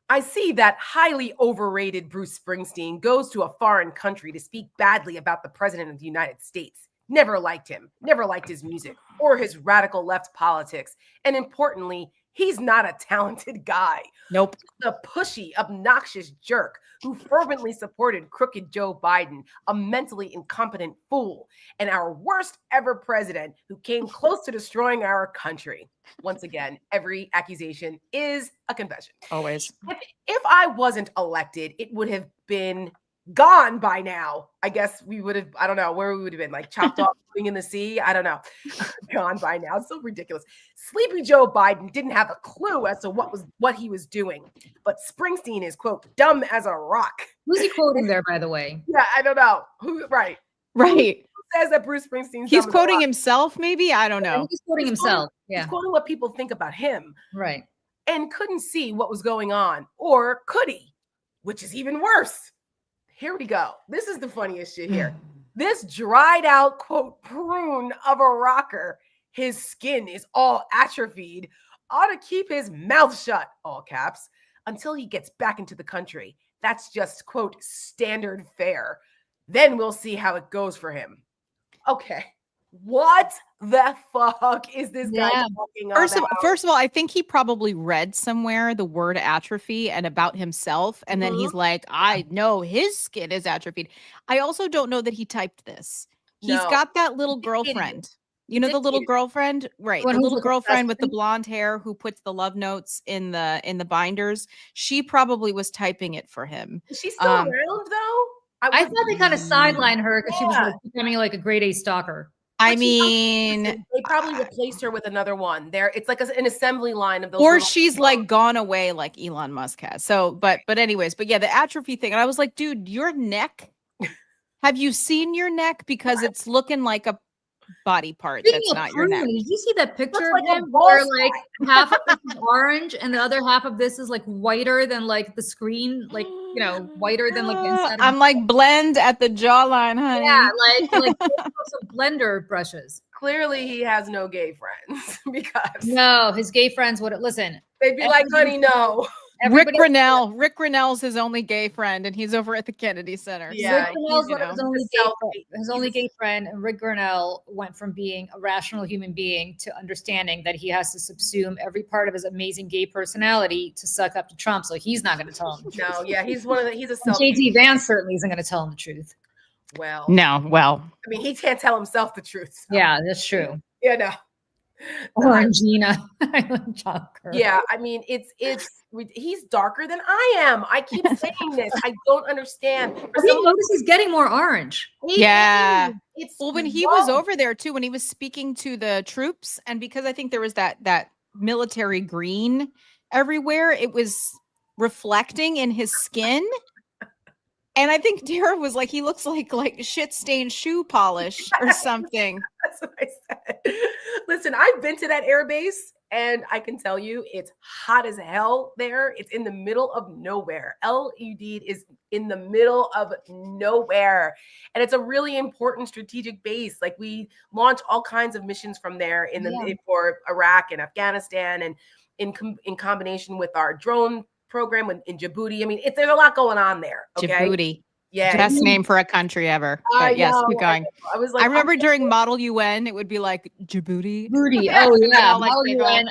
I see that highly overrated Bruce Springsteen goes to a foreign country to speak badly about the president of the United States. Never liked him, never liked his music or his radical left politics. And importantly, he's not a talented guy. Nope. The pushy, obnoxious jerk who fervently supported crooked Joe Biden, a mentally incompetent fool, and our worst ever president who came close to destroying our country. Once again, every accusation is a confession. Always. If I wasn't elected, it would have been gone by now. I guess we would have, I don't know where we would have been, like chopped off, putting in the sea. I don't know. Gone by now. It's so ridiculous. Sleepy Joe Biden didn't have a clue as to what he was doing. But Springsteen is, quote, dumb as a rock. Who's he quoting there, by the way? Yeah, I don't know. Right. Who says that Bruce Springsteen? He's quoting himself, maybe? I don't know. He's quoting himself. He's quoting what people think about him. Right. And couldn't see what was going on. Or could he? Which is even worse. Here we go. This is the funniest shit here. This dried out, quote, prune of a rocker, his skin is all atrophied, ought to keep his mouth shut, all caps, until he gets back into the country. That's just, quote, standard fare. Then we'll see how it goes for him. Okay. What the fuck is this guy talking about? First of all, I think he probably read somewhere the word atrophy and about himself. And then he's like, I know his skin is atrophied. I also don't know that he typed this. He's got that little girlfriend. You know, the little girlfriend, right? The little girlfriend with the blonde hair who puts the love notes in the binders. She probably was typing it for him. Is she still around though? I thought they kind of sidelined her because she was like becoming like a grade A stalker. I mean, they probably replaced her with another one. It's like an assembly line of those. Or she's like gone away like Elon Musk has. So, but anyways, but yeah, the atrophy thing. And I was like, dude, your neck. Have you seen your neck? Because it's looking like body part Speaking that's of not your prune, neck. did you see that picture Looks of like a him ball where sack. like half of this is orange and the other half of this is like whiter than like the screen, like whiter than like the inside of I'm like blend at the jawline, honey. like some blender brushes. Clearly, he has no gay friends because No, his gay friends would listen. they'd be like, "Honey, no." Rick Everybody, Grinnell's his only gay friend, and he's over at the Kennedy Center. Yeah, Rick Grinnell's you one of his know. only He's gay a friend, selfie. his He's only a- gay friend, and Rick Grinnell went from being a rational human being to understanding that he has to subsume every part of his amazing gay personality to suck up to Trump. So he's not going to tell him the truth. No, yeah, he's one of the. He's a And self. JD Vance certainly isn't going to tell him the truth. Well, No, well, I mean, he can't tell himself the truth. So. Yeah, that's true. Yeah, no. Or Gina. Yeah, I mean, he's darker than I am. I keep saying this. I don't understand. For Have you someone- noticed he's getting more orange? he Yeah. is. It's well, when he was wrong. over there too, when he was speaking to the troops, and because I think there was that military green everywhere, it was reflecting in his skin. And I think Tara was like, he looks like shit stained shoe polish or something. That's what I said. Listen, I've been to that air base and I can tell you it's hot as hell there. It's in the middle of nowhere. LUD is in the middle of nowhere. And it's a really important strategic base. Like we launch all kinds of missions from there in the for Iraq and Afghanistan and in combination with our drone program in Djibouti. I mean, there's a lot going on there. Okay? Djibouti. Yeah. Best name for a country ever. But yes, keep going. I was like, I remember during Model UN, it would be like Djibouti. Booty. Oh And then yeah. I'll, like, Model take off. UN.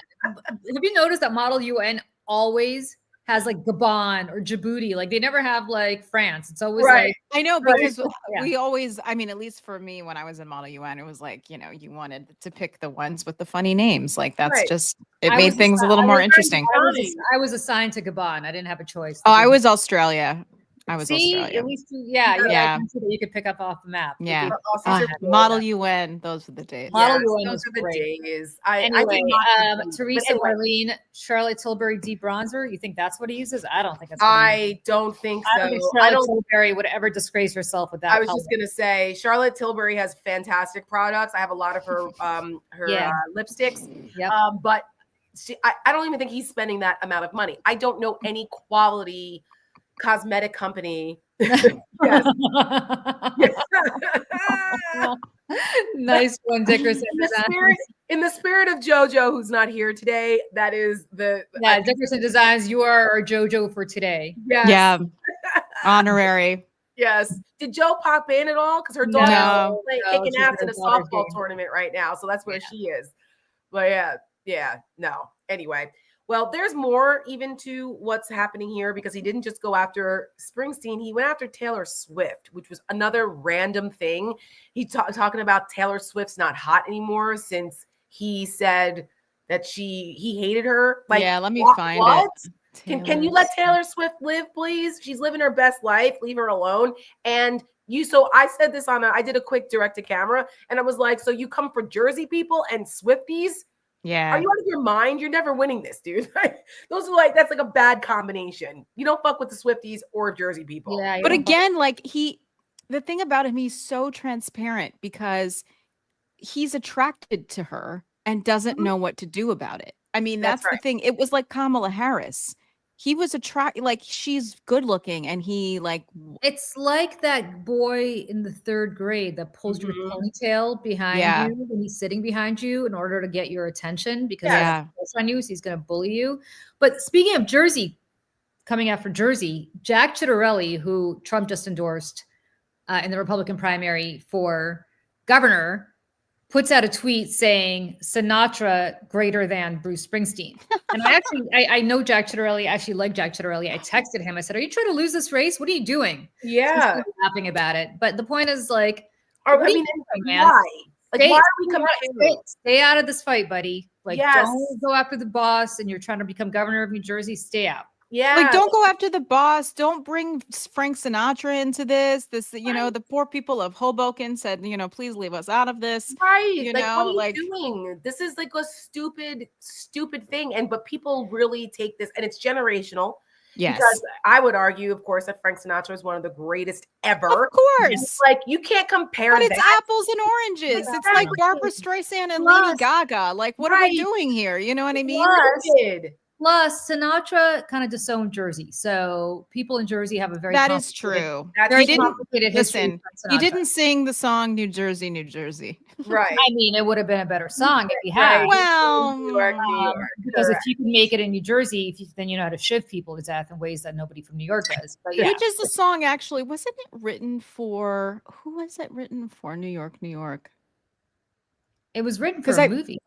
Have you noticed that Model UN always has like Gabon or Djibouti? Like they never have like France. It's always Right. like I know Right. because Yeah. we always, I mean, at least for me, when I was in Model UN, it was like, you wanted to pick the ones with the funny names. Like that's Right. just, it I made was things a assi- little I more was- interesting. I was assigned to Gabon. I didn't have a choice. Oh, I was Australia. I was See, Australia. at least you had Yeah. a country that you could pick up off the map. You Yeah. could- Model UN, those were the days. Model Yes, UN those was are the great. days. Anyway, But Teresa anyway, Marlene, Charlotte Tilbury deep bronzer. You think that's what he uses? I don't think that's what he uses. I don't think I so. don't think I Charlotte don't. Tilbury would ever disgrace herself with that. I was color. just gonna say Charlotte Tilbury has fantastic products. I have a lot of her Yeah. lipsticks. Yep. But I don't even think he's spending that amount of money. I don't know any quality cosmetic company. Yes. Nice one, Dickerson. In the spirit of JoJo, who's not here today, that is Yeah, Dickerson Designs. You are our JoJo for today. yes, Yeah. Honorary. yes. Did Joe pop in at all? Because her No. daughter is No, taking she's naps at in a her daughter's softball game. tournament right now, so that's where she is. But no. Anyway, well, there's more even to what's happening here because he didn't just go after Springsteen; he went after Taylor Swift, which was another random thing. He talking about Taylor Swift's not hot anymore since he said that he hated her. Like, yeah, let me find what? it. Can you let Taylor Swift live, please? She's living her best life. Leave her alone. And so I said this I did a quick direct to camera, and I was like, so you come for Jersey people and Swifties? Yeah. Are you out of your mind? You're never winning this, dude. Those are that's like a bad combination. You don't fuck with the Swifties or Jersey people. Yeah, But again, like the thing about him, he's so transparent because he's attracted to her and doesn't know what to do about it. I mean, that's the right. thing. It was like Kamala Harris. He was like she's good looking and he like it's like that boy in the 3rd grade that pulls your ponytail behind you when he's sitting behind you in order to get your attention because he has a crush on you, so he's going to bully you. But speaking of Jersey, coming after Jersey, Jack Ciattarelli, who Trump just endorsed in the Republican primary for governor, puts out a tweet saying Sinatra greater than Bruce Springsteen. And I know Jack Ciattarelli. I actually like Jack Ciattarelli. I texted him. I said, "Are you trying to lose this race? What are you doing?" Yeah. So he's laughing about it. But the point is, like, Or, what I are you mean, doing, man? why? Like, why are we comparing? Stay out of this fight, buddy. Like, Yes. don't go after the boss and you're trying to become governor of New Jersey. Stay out. Yeah. like don't go after the boss. Don't bring Frank Sinatra into this. The poor people of Hoboken said, please leave us out of this. Right. What are you doing? This is like a stupid thing. But people really take this, and it's generational. Yes. Because I would argue, of course, that Frank Sinatra is one of the greatest ever. Of course. It's like you can't compare But it's that. apples and oranges. It's like Exactly. Barbara Streisand and Plus- Lady Gaga. Like, what are we Right. doing here? You know what I mean? Plus, Plus, Sinatra kind of disowned Jersey, so people in Jersey have a very That is complicated- true. That's very He didn't- complicated history. Listen, with he Sinatra. didn't sing the song New Jersey, New Jersey. Right. I mean, it would have been a better song if he Right. had. Well, New York, New York. Because Correct. if you can make it in New Jersey, then you know how to shiv people to death in ways that nobody from New York does. But yeah, which is the song actually, wasn't it written for, who was it written for? New York, New York. it was written for 'Cause a movie.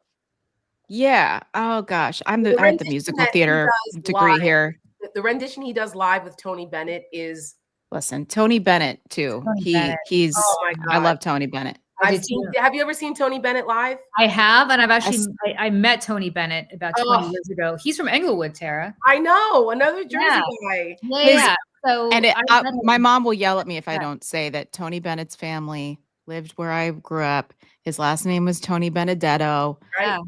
Yeah. Oh gosh. I have the rendition musical that he theater does degree live. here. The rendition he does live with Tony Bennett is Listen, Tony Bennett too. Tony Bennett. He's Oh my I God. love Tony Bennett. I I've did seen, too. have you ever seen Tony Bennett live? I have, and I've actually s- I met Tony Bennett about 20 Oh. years ago. He's from Englewood, Tara. I know, another Jersey Yeah. guy. Yeah, His- yeah. So And I met my him. mom will yell at me if I Yeah. don't say that Tony Bennett's family lived where I grew up. His last name was Tony Benedetto, Right? Yeah.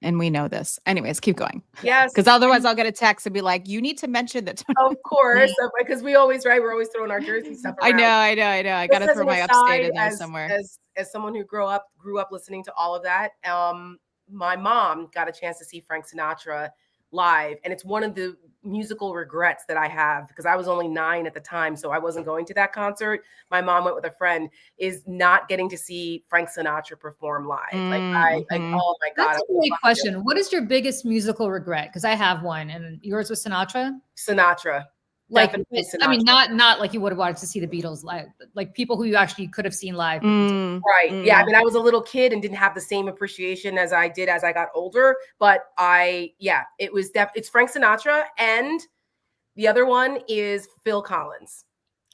and we know this. Anyways, keep going. Yes. Because otherwise I'll get a text and be like, you need to mention that Tony. Of course, because we always we're always throwing our Jersey stuff around. I know. I gotta Just as throw an my aside, upstate in there as, somewhere. As someone who grew up listening to all of that, my mom got a chance to see Frank Sinatra live, and it's one of the musical regrets that I have because I was only 9 at the time, so I wasn't going to that concert. My mom went with a friend. Is not getting to see Frank Sinatra perform live. Mhm. Oh my God, That's a great question. What is your biggest musical regret? Because I have one, and yours was Sinatra. Sinatra. Like, Definitely I mean, Sinatra. not like you would have wanted to see the Beatles live, like people who you actually could have seen live. Right. Yeah. I mean, I was a little kid and didn't have the same appreciation as I did as I got older. But it was it's Frank Sinatra, and the other one is Phil Collins.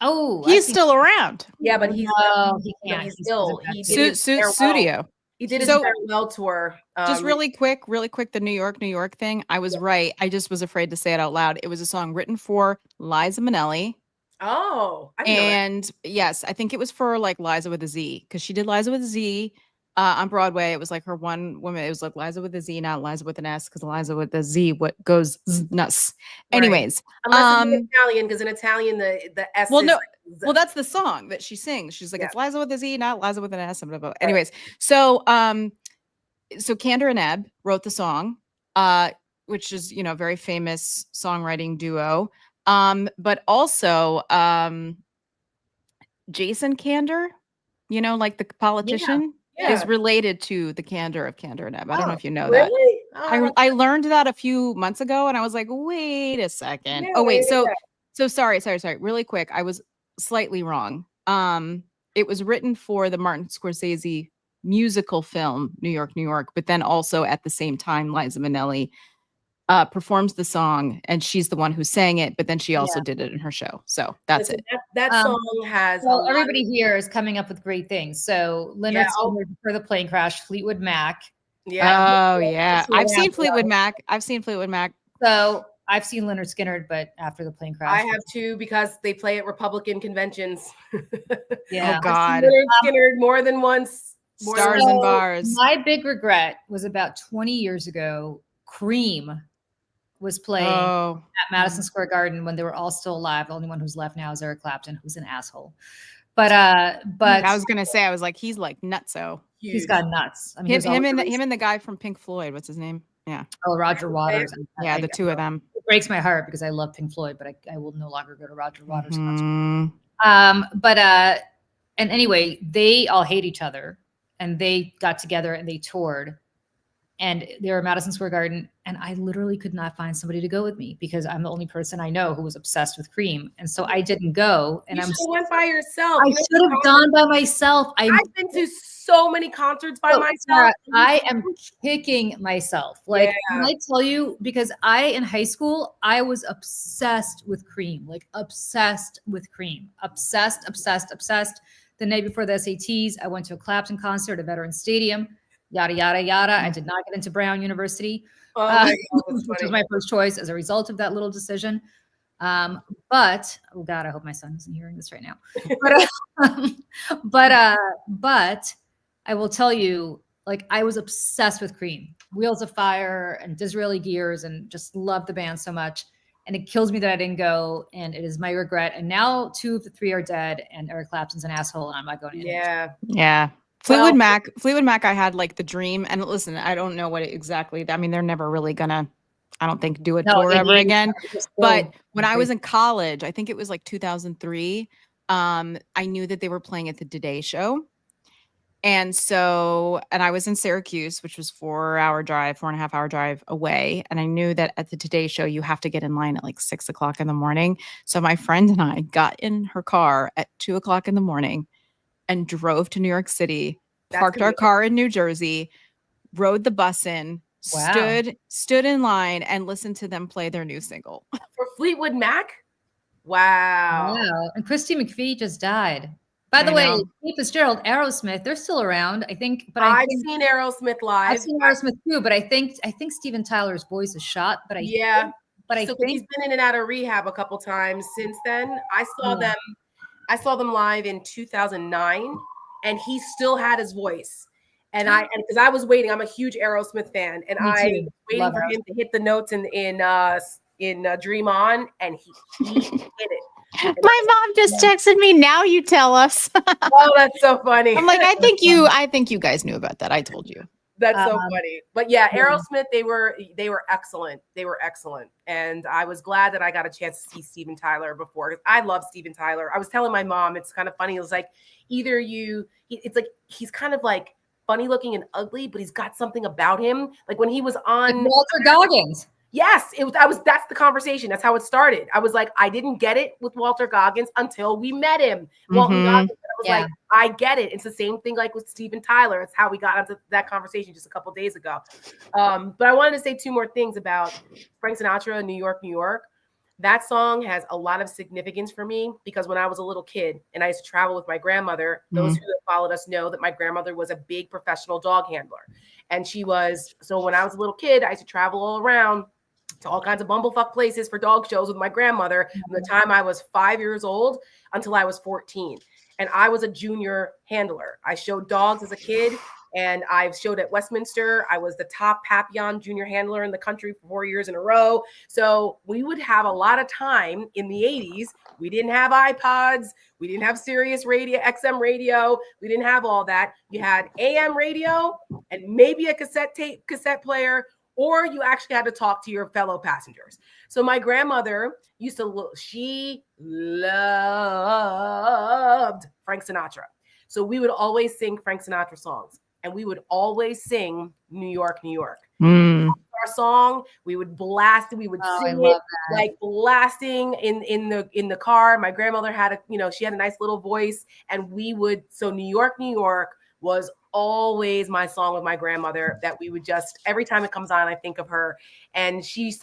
Oh, He's still around. Yeah, but he's no, he no, can't. he's He's ill. infected. He did his farewell. Studio. He did his So- farewell tour. Just really quick, the New York thing. I was right. I just was afraid to say it out loud. It was a song written for Liza Minnelli. Oh, I didn't know that. And yes, I think it was for like Liza with a Z, because she did Liza with a Z on Broadway. It was like her one woman. It was like Liza with a Z, not Liza with an S, because Liza with a Z what goes nuts. Right. Anyways, Unless it's in Italian, because in Italian the S well, is no, like Z. well, that's the song that she sings. She's like, Yeah. it's Liza with a Z, not Liza with an S. Blah, blah, blah. Anyways, so Kander and Ebb wrote the song, which is, you know, very famous songwriting duo. But also Jason Kander, you know, like the politician, Yeah. is related to the Kander of Kander and Ebb. I don't know Oh, if you know that. Really? Oh, I learned that a few months ago, and I was like, wait a second. Yeah, Oh, wait. yeah, So sorry. Really quick. I was slightly wrong. It was written for the Martin Scorsese musical film, New York, New York, but then also at the same time, Liza Minnelli performs the song, and she's the one who sang it, but then she also did it in her show. So that's Listen, it. That song has a Well, lot everybody here is coming up with great things. So Leonard Skinner for the plane crash, Fleetwood Mac. Yeah. Oh yeah. So I've seen yeah, Fleetwood Mac. So I've seen Leonard Skinner, but after the plane crash. I have too, because they play at Republican conventions. Yeah. Oh God. Leonard Skinner more than once. More than Stars once. and bars. My big regret was about 20 years ago. Cream was playing Oh. at Madison Square Garden when they were all still alive. The only one who's left now is Eric Clapton, who's an asshole. But I was gonna say, I was like, he's like nutso. he's got nuts. I mean, Him and the guy from Pink Floyd. What's his name? Yeah. oh, Roger Waters. Yeah, I- the two of them. It breaks my heart because I love Pink Floyd, but I will no longer go to Roger Waters. concert. Mhm. And anyway, they all hate each other, and they got together and they toured, and they were at Madison Square Garden, and I literally could not find somebody to go with me because I'm the only person I know who was obsessed with Cream, and so I didn't go. And You I'm should have went by yourself. I You know, should have gone by myself. I've been to so many concerts by So, myself. Sarah, I am kicking myself. Like, Yeah. when I tell you, because in high school, I was obsessed with Cream, like obsessed with Cream, obsessed. The night before the SATs, I went to a Clapton concert at Veterans Stadium, yada, yada, yada. I did not get into Brown University, Oh my God, that's which was funny. my first choice as a result of that little decision. But oh God, I hope my son isn't hearing this right now. But I will tell you, like, I was obsessed with Cream, Wheels of Fire, and Disraeli Gears, and just loved the band so much. and it kills me that I didn't go, and it is my regret. And now 2 of the 3 are dead, and Eric Clapton's an asshole, and I'm not going to. Yeah. Yeah. Well- Fleetwood Mac, I had like the dream. And listen, I don't know what exactly. I mean, they're never really gonna, I don't think, do a tour ever again. But when I was in college, I think it was like 2003, I knew that they were playing at the Today Show. And so, and I was in Syracuse, which was 4.5-hour drive away. And I knew that at the Today Show, you have to get in line at like 6 o'clock in the morning. So my friend and I got in her car at 2 o'clock in the morning and drove to New York City, parked our car in New Jersey, rode the bus in, Wow. stood in line and listened to them play their new single. For Fleetwood Mac? Wow. Wow. And Christy McVie just died. By the I way, know. Keith Fitzgerald, Aerosmith, they're still around, I think. But I've seen Aerosmith live. I've seen Aerosmith too, but I think Steven Tyler's voice is shot. But I Yeah. but I So think he's been in and out of rehab a couple times since then. I saw them live in 2009, and he still had his voice. And because I was waiting, I'm a huge Aerosmith fan, and Me I too. was waiting Love for him to hit the notes in Dream On, and he hit it. My mom just texted me. Now you tell us. Oh, that's so funny. I'm like, I think you guys knew about that. I told you. That's so funny. But yeah, yeah. Aerosmith, they were excellent. They were excellent. And I was glad that I got a chance to see Steven Tyler before. I love Steven Tyler. I was telling my mom, it's kind of funny. It was like it's like he's kind of like funny looking and ugly, but he's got something about him. Like when he was on Walter Goggins. Yes, that's the conversation. That's how it started. I was like, I didn't get it with Walter Goggins until we met him. Walter Goggins, I was like, I get it. It's the same thing like with Steven Tyler. It's how we got into that conversation just a couple days ago. But I wanted to say 2 more things about Frank Sinatra, New York, New York. That song has a lot of significance for me because when I was a little kid and I used to travel with my grandmother, those who have followed us know that my grandmother was a big professional dog handler. And so when I was a little kid, I used to travel all around to all kinds of bumblefuck places for dog shows with my grandmother from the time I was 5 years old until I was 14. And I was a junior handler. I showed dogs as a kid, and I've showed at Westminster. I was the top Papillon junior handler in the country for 4 years in a row. So we would have a lot of time in the 80s. We didn't have iPods. We didn't have Sirius radio, XM radio. We didn't have all that. You had AM radio and maybe a cassette player, or you actually had to talk to your fellow passengers. So my grandmother she loved Frank Sinatra. So we would always sing Frank Sinatra songs, and we would always sing New York, New York. Our song, we would blast it. We would sing it like blasting in the car. My grandmother had she had a nice little voice, and so New York, New York was always my song with my grandmother that we would just, every time it comes on, I think of her. And she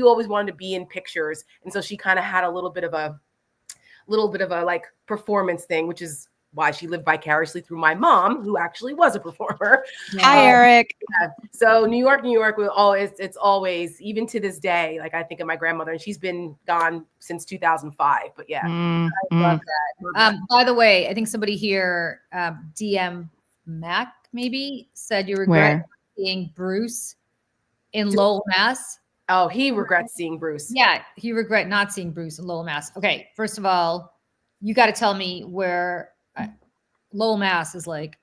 always wanted to be in pictures. And so she kind of had a little bit of a like performance thing, which is why she lived vicariously through my mom, who actually was a performer. Hi, Eric. Yeah. So New York, New York it's always, even to this day, like I think of my grandmother, and she's been gone since 2005. But yeah. I love that. By the way, I think somebody here, DM Mac maybe said you regret seeing Bruce in Lowell, Mass. Oh, he regrets seeing Bruce. Yeah, he regret not seeing Bruce in Lowell, Mass. Okay, first of all, you got to tell me where Lowell, Mass is like.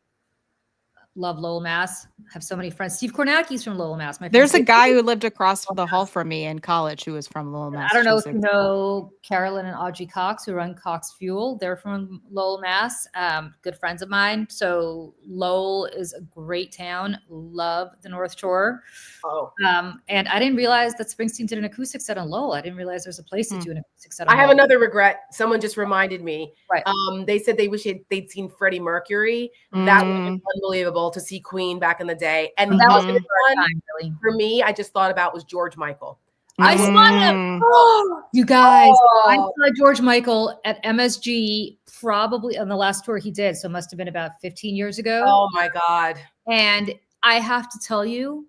Love Lowell, Mass. Have so many friends. Steve Kornacki's from Lowell, Mass. There's a guy who lived across the hall from me in college who was from Lowell, Mass. I don't know if you know Carolyn and Audrey Cox, who run Cox Fuel. They're from Lowell, Mass. Good friends of mine. So Lowell is a great town. Love the North Shore. Oh. And I didn't realize that Springsteen did an acoustic set on Lowell. I didn't realize there's a place to do an acoustic set on I have Lowell. another regret. Someone just reminded me. Right. They said they wish they'd seen Freddie Mercury. That would have been unbelievable to see Queen back in the day. And that was a good one time, really. for me, I just thought about was George Michael. I saw him. You guys, I saw George Michael at MSG probably on the last tour he did. So it must have been about 15 years ago. Oh my God. And I have to tell you,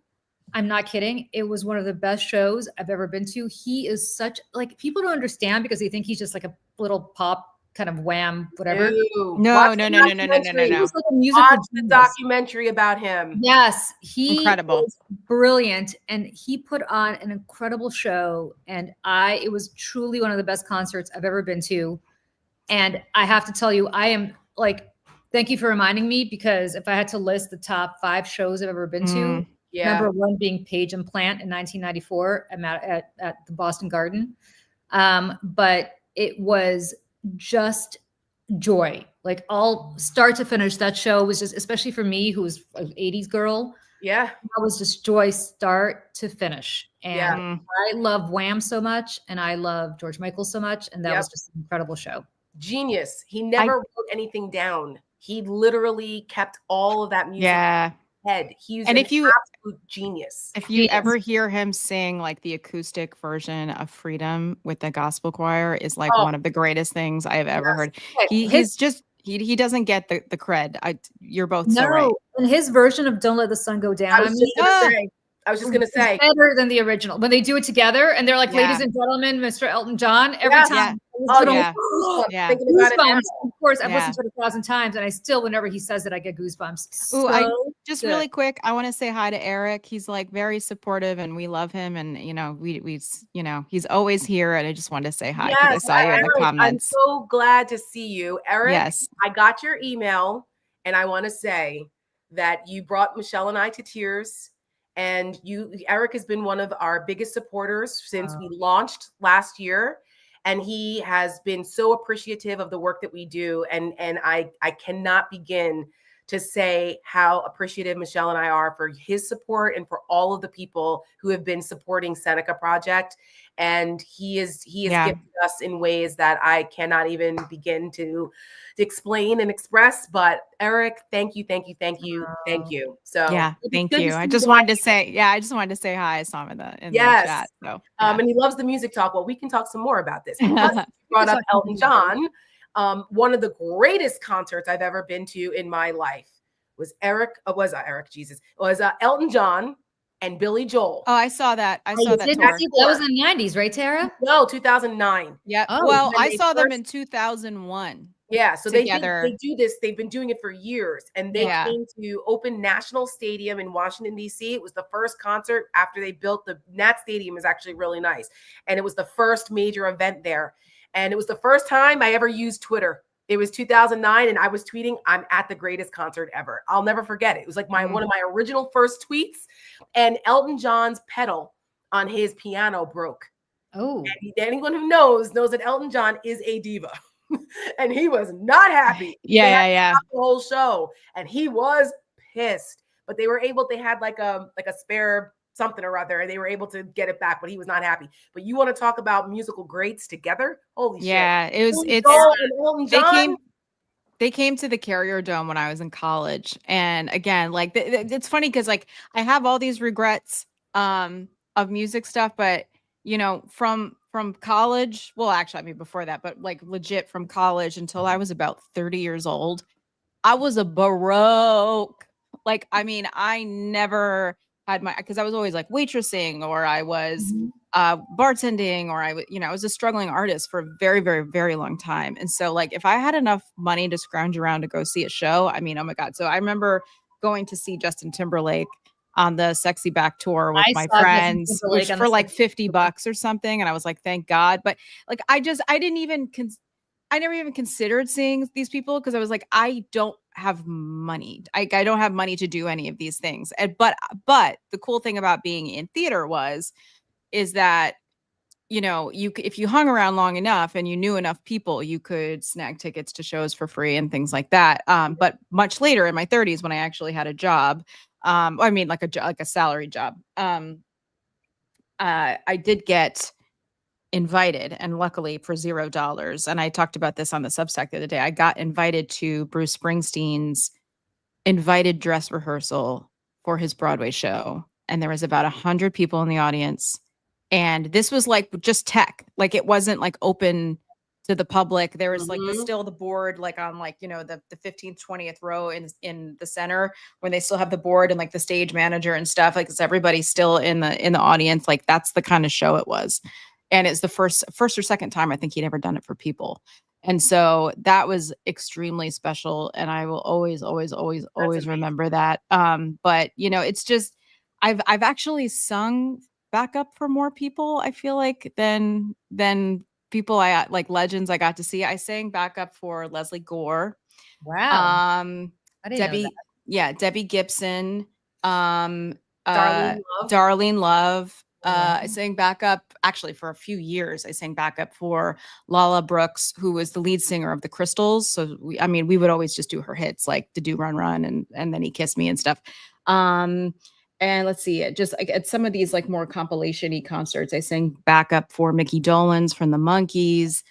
I'm not kidding. It was one of the best shows I've ever been to. He is such, like, people don't understand because they think he's just like a little pop kind of Wham, whatever. Ew. No, Watch no, the no, no, no, no, no, no, documentary. no. He was like a musical Watch the genius. documentary about him. Yes, he Incredible. is brilliant, and he put on an incredible show. And it was truly one of the best concerts I've ever been to. And I have to tell you, I am like, thank you for reminding me, because if I had to list the top 5 shows I've ever been to, Yeah. number 1 being Page and Plant in 1994 at the Boston Garden. But it was just joy, like all start to finish. That show was just, especially for me, who was an 80s girl, Yeah. that was just joy start to finish. And Yeah. I love Wham so much, and I love George Michael so much, and that Yep. was just an incredible show. Genius. He never wrote anything down. He literally kept all of that music Yeah. in his head. He's And an if you absolute genius. if you ever hear him sing like the acoustic version of Freedom with the gospel choir is like one of the greatest things I have ever heard. He doesn't get the cred. You're both so right. And his version of Don't Let the Sun Go Down, I was just gonna say better than the original. When they do it together and they're like, ladies and gentlemen, Mr. Elton John, every time. Yeah. Thinking about it now. Of course, I've listened to it 1,000 times, and I still, whenever he says it, I get goosebumps. Really quick, I want to say hi to Eric. He's like very supportive, and we love him. And he's always here. And I just wanted to say hi because I saw you in the comments. I'm so glad to see you, Eric. Yes, I got your email, and I want to say that you brought Michelle and I to tears. And Eric has been one of our biggest supporters since we launched last year. And he has been so appreciative of the work that we do. And I cannot begin to say how appreciative Michelle and I are for his support and for all of the people who have been supporting Seneca Project. And he has given us in ways that I cannot even begin to explain and express. But Eric, thank you. So thank you. I just wanted to say hi. I saw him in the chat. So and he loves the music talk. Well, we can talk some more about this. Brought up Elton John. One of the greatest concerts I've ever been to in my life was Elton John and Billy Joel. Oh, I saw that. I saw that tour. That was in the 90s, right, Tara? No, 2009. Yeah. Well, I saw them in 2001. Yeah, so together. They do this. They've been doing it for years, and they came to Open National Stadium in Washington, D.C. It was the first concert after they built the Nat Stadium. Is actually really nice, and it was the first major event there. And it was the first time I ever used Twitter. It was 2009, and I was tweeting, "I'm at the greatest concert ever." I'll never forget it. It was like one of my original first tweets. And Elton John's pedal on his piano broke. Oh, and anyone who knows that Elton John is a diva. And he was not happy. Yeah. The whole show, and he was pissed. But they had like a spare something or other, and they were able to get it back. But he was not happy. But you want to talk about musical greats together? Holy shit! Yeah, They came to the Carrier Dome when I was in college, and again, like it's funny because like I have all these regrets of music stuff, but from college, well, actually, I mean, before that, but like legit from college until I was about 30 years old, I was a baroque. Like, I mean, I never had because I was always like waitressing, or I was bartending, or I was a struggling artist for a very, very, very long time. And so like, if I had enough money to scrounge around to go see a show, I mean, oh my God. So I remember going to see Justin Timberlake on the Sexy Back tour with my friends, which for like $50 or something. And I was like, thank God. But like, I never even considered seeing these people because I was like, I don't have money. I don't have money to do any of these things. But the cool thing about being in theater is that, if you hung around long enough and you knew enough people, you could snag tickets to shows for free and things like that. But much later in my 30s, when I actually had a job, I mean, like a salary job. I did get invited, and luckily for $0. And I talked about this on the Substack the other day. I got invited to Bruce Springsteen's invited dress rehearsal for his Broadway show, and there was about 100 people in the audience. And this was like just tech, like it wasn't like open to the public. There was like still the board, like on like, the 15th, 20th row in the center, when they still have the board and like the stage manager and stuff, like it's everybody still in the audience. Like that's the kind of show it was. And it's the first or second time I think he'd ever done it for people. And so that was extremely special. And I will always, always, always, always amazing. remember that. But you know, it's just I've actually sung backup for more people, I feel like, than people I like legends I got to see. I sang backup for Leslie Gore, Wow. I didn't know that. Debbie, yeah, Debbie Gibson, um, Darlene Love. Darlene Love. I Mhm. sang backup actually for a few years. I sang backup for Lala Brooks, who was the lead singer of the Crystals. So I mean, we would always just do her hits like "To Do Run Run" and then "He Kissed Me" and stuff. And let's see, just like at some of these like more compilation-y concerts, I sang backup for Mickey Dolenz from the Monkees.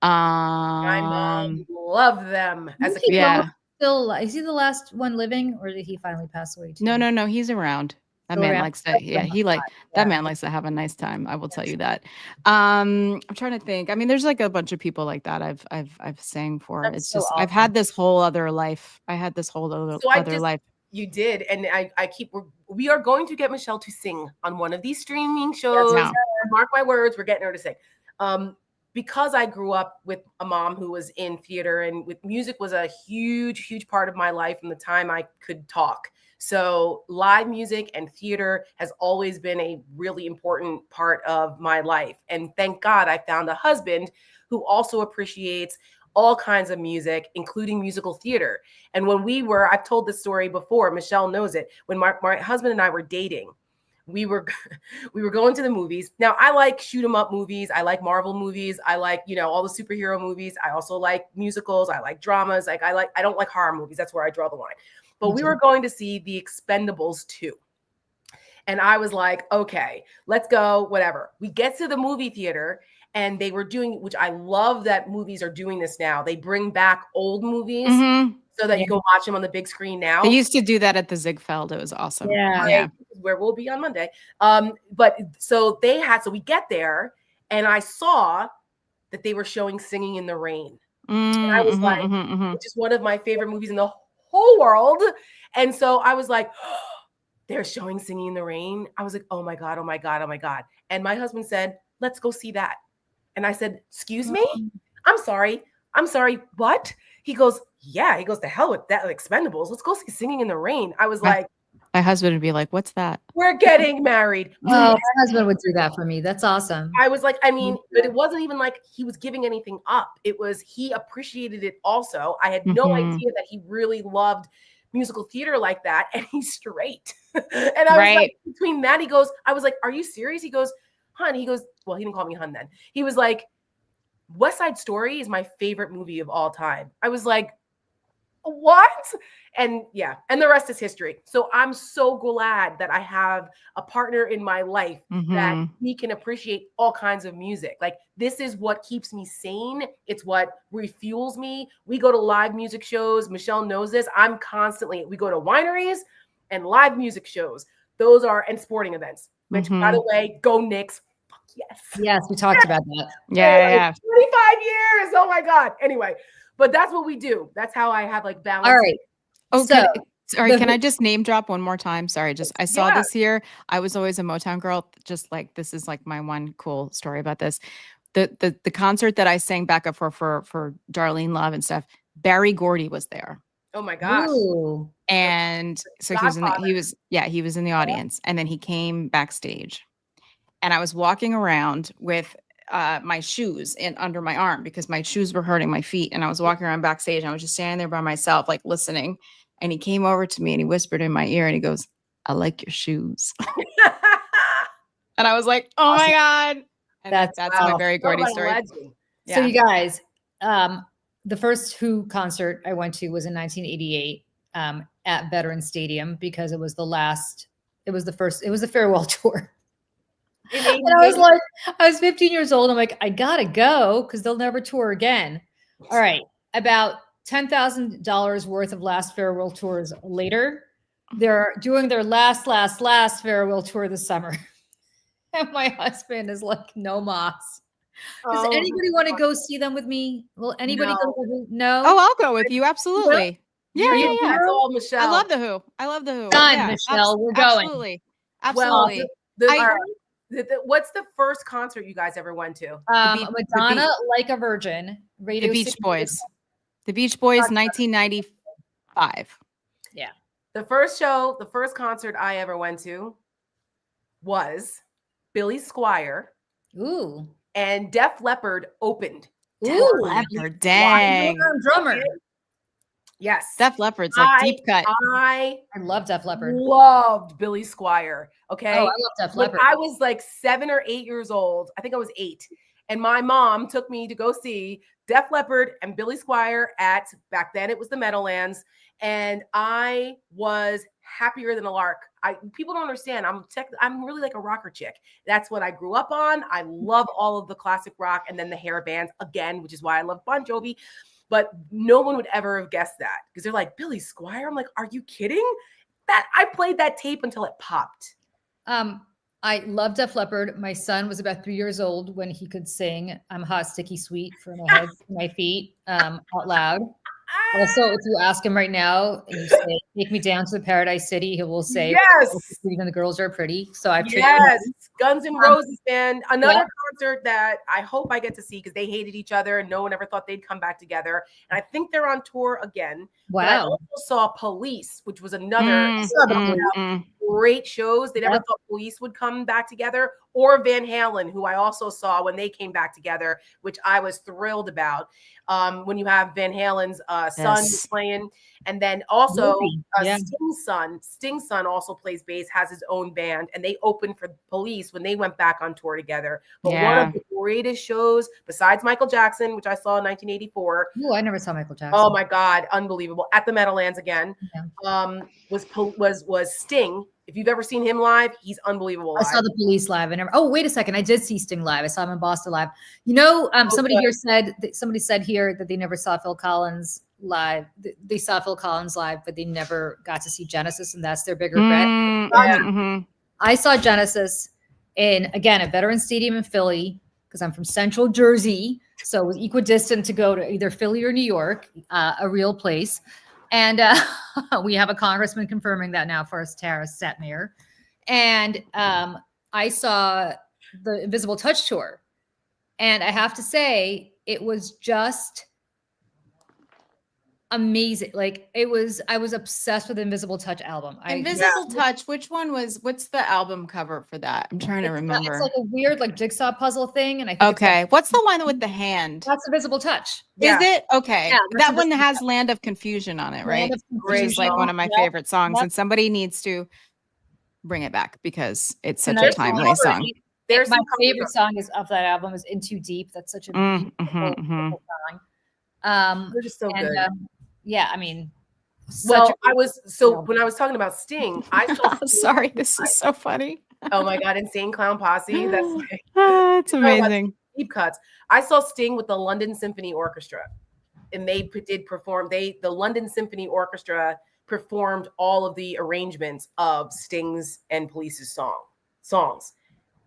My mom loved them as a Mickey kid. Yeah. Still, is he the last one living, or did he finally pass away too? No, he's around. That Still man around? likes to, That's yeah, what he I like thought, that yeah. man likes to have a nice time. I will tell you that. I'm trying to think. I mean, there's like a bunch of people like that I've sang for. That's It's so just I've awesome. had this whole other life. I had this whole So I other just life. you did, and we are going to get Michelle to sing on one of these streaming shows. Yeah. Mark my words, we're getting her to sing. Because I grew up with a mom who was in theater, and with music was a huge, huge part of my life from the time I could talk. So live music and theater has always been a really important part of my life. And thank God I found a husband who also appreciates all kinds of music, including musical theater. And when I've told this story before, Michelle knows it. When my husband and I were dating, we were going to the movies. Now I like shoot 'em up movies. I like Marvel movies. I like, all the superhero movies. I also like musicals. I like dramas. I don't like horror movies. That's where I draw the line. But we were going to see The Expendables 2. And I was like, okay, let's go, whatever. We get to the movie theater, and they were doing, which I love that movies are doing this now. They bring back old movies so that you can watch them on the big screen now. They used to do that at the Ziegfeld. It was awesome. Yeah. Where we'll be on Monday. But so we get there, and I saw that they were showing Singing in the Rain. And I was like, which is one of my favorite movies in the whole world. And so I was like, oh, they're showing Singing in the Rain. I was like, oh my God, oh my God, oh my God. And my husband said, let's go see that. And I said, excuse me? I'm sorry, what? He goes, yeah. He goes, to hell with that, Expendables. Let's go see Singing in the Rain. I was like, my husband would be like, what's that? We're getting married. Oh, my husband would do that for me. That's awesome. I was like, but it wasn't even like he was giving anything up. It was, he appreciated it also. I had no idea that he really loved musical theater like that. And he's straight. And I was like, between that, I was like, are you serious? He goes, hun, he goes, well, he didn't call me hun then. He was like, West Side Story is my favorite movie of all time. I was like, what? And yeah, and the rest is history. So I'm so glad that I have a partner in my life that we can appreciate all kinds of music. Like, this is what keeps me sane. It's what refuels me. We go to live music shows. Michelle knows this. We go to wineries and live music shows. Those are, and sporting events, which by the way, go Knicks. Fuck yes. Yes, we talked about that. Yeah. 25 years. Oh my God. Anyway, but that's what we do. That's how I have like balance. All right. Okay. Sorry, can I just name drop one more time? Sorry, I saw this here. I was always a Motown girl. Just like, this is like my one cool story about this. The concert that I sang backup for Darlene Love and stuff, Barry Gordy was there. Oh my gosh. Ooh. And so he was in the audience, and then he came backstage, and I was walking around with my shoes under my arm because my shoes were hurting my feet. And I was walking around backstage, and I was just standing there by myself, like listening. And he came over to me and he whispered in my ear and he goes, I like your shoes. And I was like, oh my God. And that's my Barry Gordy story. Yeah. So you guys, the first Who concert I went to was in 1988 at Veterans Stadium, because it was the farewell tour. And I was 15 years old. I'm like, I gotta go because they'll never tour again. All right. About $10,000 worth of last farewell tours later, they're doing their last farewell tour this summer. And my husband is like, no mas. Does anybody want to go see them with me? Will anybody go? No. Oh, I'll go with you. Absolutely. Yeah. That's all, Michelle. I love the Who. Done, Michelle. We're going. Absolutely. What's the first concert you guys ever went to? Madonna, Like a Virgin. Radio The Beach City. Boys. The Beach Boys, 1995. Yeah. The first concert I ever went to was Billy Squier, Ooh. and Def Leppard opened. Ooh. Leppard, dang. Drummer. Yes. Def Leppard's like deep cut. I love Def Leppard. loved Billy Squier. Okay. Oh, I love Def When Leppard. I was like 7 or 8 years old, I think I was 8, and my mom took me to go see Def Leppard and Billy Squier at, back then it was the Meadowlands, and I was happier than a lark. People don't understand. I'm really like a rocker chick. That's what I grew up on. I love all of the classic rock, and then the hair bands again, which is why I love Bon Jovi. But no one would ever have guessed that, because they're like, Billy Squier. I'm like, are you kidding? That I played that tape until it popped. I love Def Leppard. My son was about 3 years old when he could sing "I'm Hot, Sticky, Sweet" from my head to my feet out loud. Also, if you ask him right now and you say, "Take me down to the Paradise City," he will say, Yes. "Even the girls are pretty." So I've Yes, Guns N' Roses, man. Another Yeah. concert that I hope I get to see, because they hated each other and no one ever thought they'd come back together. And I think they're on tour again. But I Wow. also saw Police, which was another great shows. They never thought Police would come back together, or Van Halen, who I also saw when they came back together, which I was thrilled about. When you have Van Halen's son playing, and then also Sting's son also plays bass, has his own band, and they opened for Police when they went back on tour together. But one of the greatest shows, besides Michael Jackson, which I saw in 1984. Oh, I never saw Michael Jackson. Oh my God, unbelievable! At the Meadowlands again, was Sting. If you've ever seen him live, he's unbelievable live. I saw the Police live. Oh, wait a second. I did see Sting live. I saw him in Boston live. You know, somebody said here that they never saw Phil Collins live. They saw Phil Collins live, but they never got to see Genesis, and that's their big regret. I saw Genesis in, again, a Veterans Stadium in Philly, because I'm from Central Jersey, so it was equidistant to go to either Philly or New York, a real place. And we have a congressman confirming that now for us, Tara Setmayer. And I saw the Invisible Touch tour. And I have to say, it was just amazing. Like I was obsessed with the Invisible Touch album. Invisible Touch, what's the album cover for that? I'm trying to remember. It's like a weird like jigsaw puzzle thing. And I think what's the one with the hand? That's Invisible Touch. Is it? Okay. Yeah, that one has Land of Confusion on it, right? Which is like one of my favorite songs. And somebody needs to bring it back, because it's such a timely song. My favorite song of that album is In Too Deep. That's such a beautiful song. They're just so good. Yeah, I mean, when I was talking about Sting, I saw. Sorry, this is so funny. Oh my God, Insane Clown Posse. That's amazing. Deep cuts. I saw Sting with the London Symphony Orchestra, and they did perform. The London Symphony Orchestra performed all of the arrangements of Sting's and Police's songs.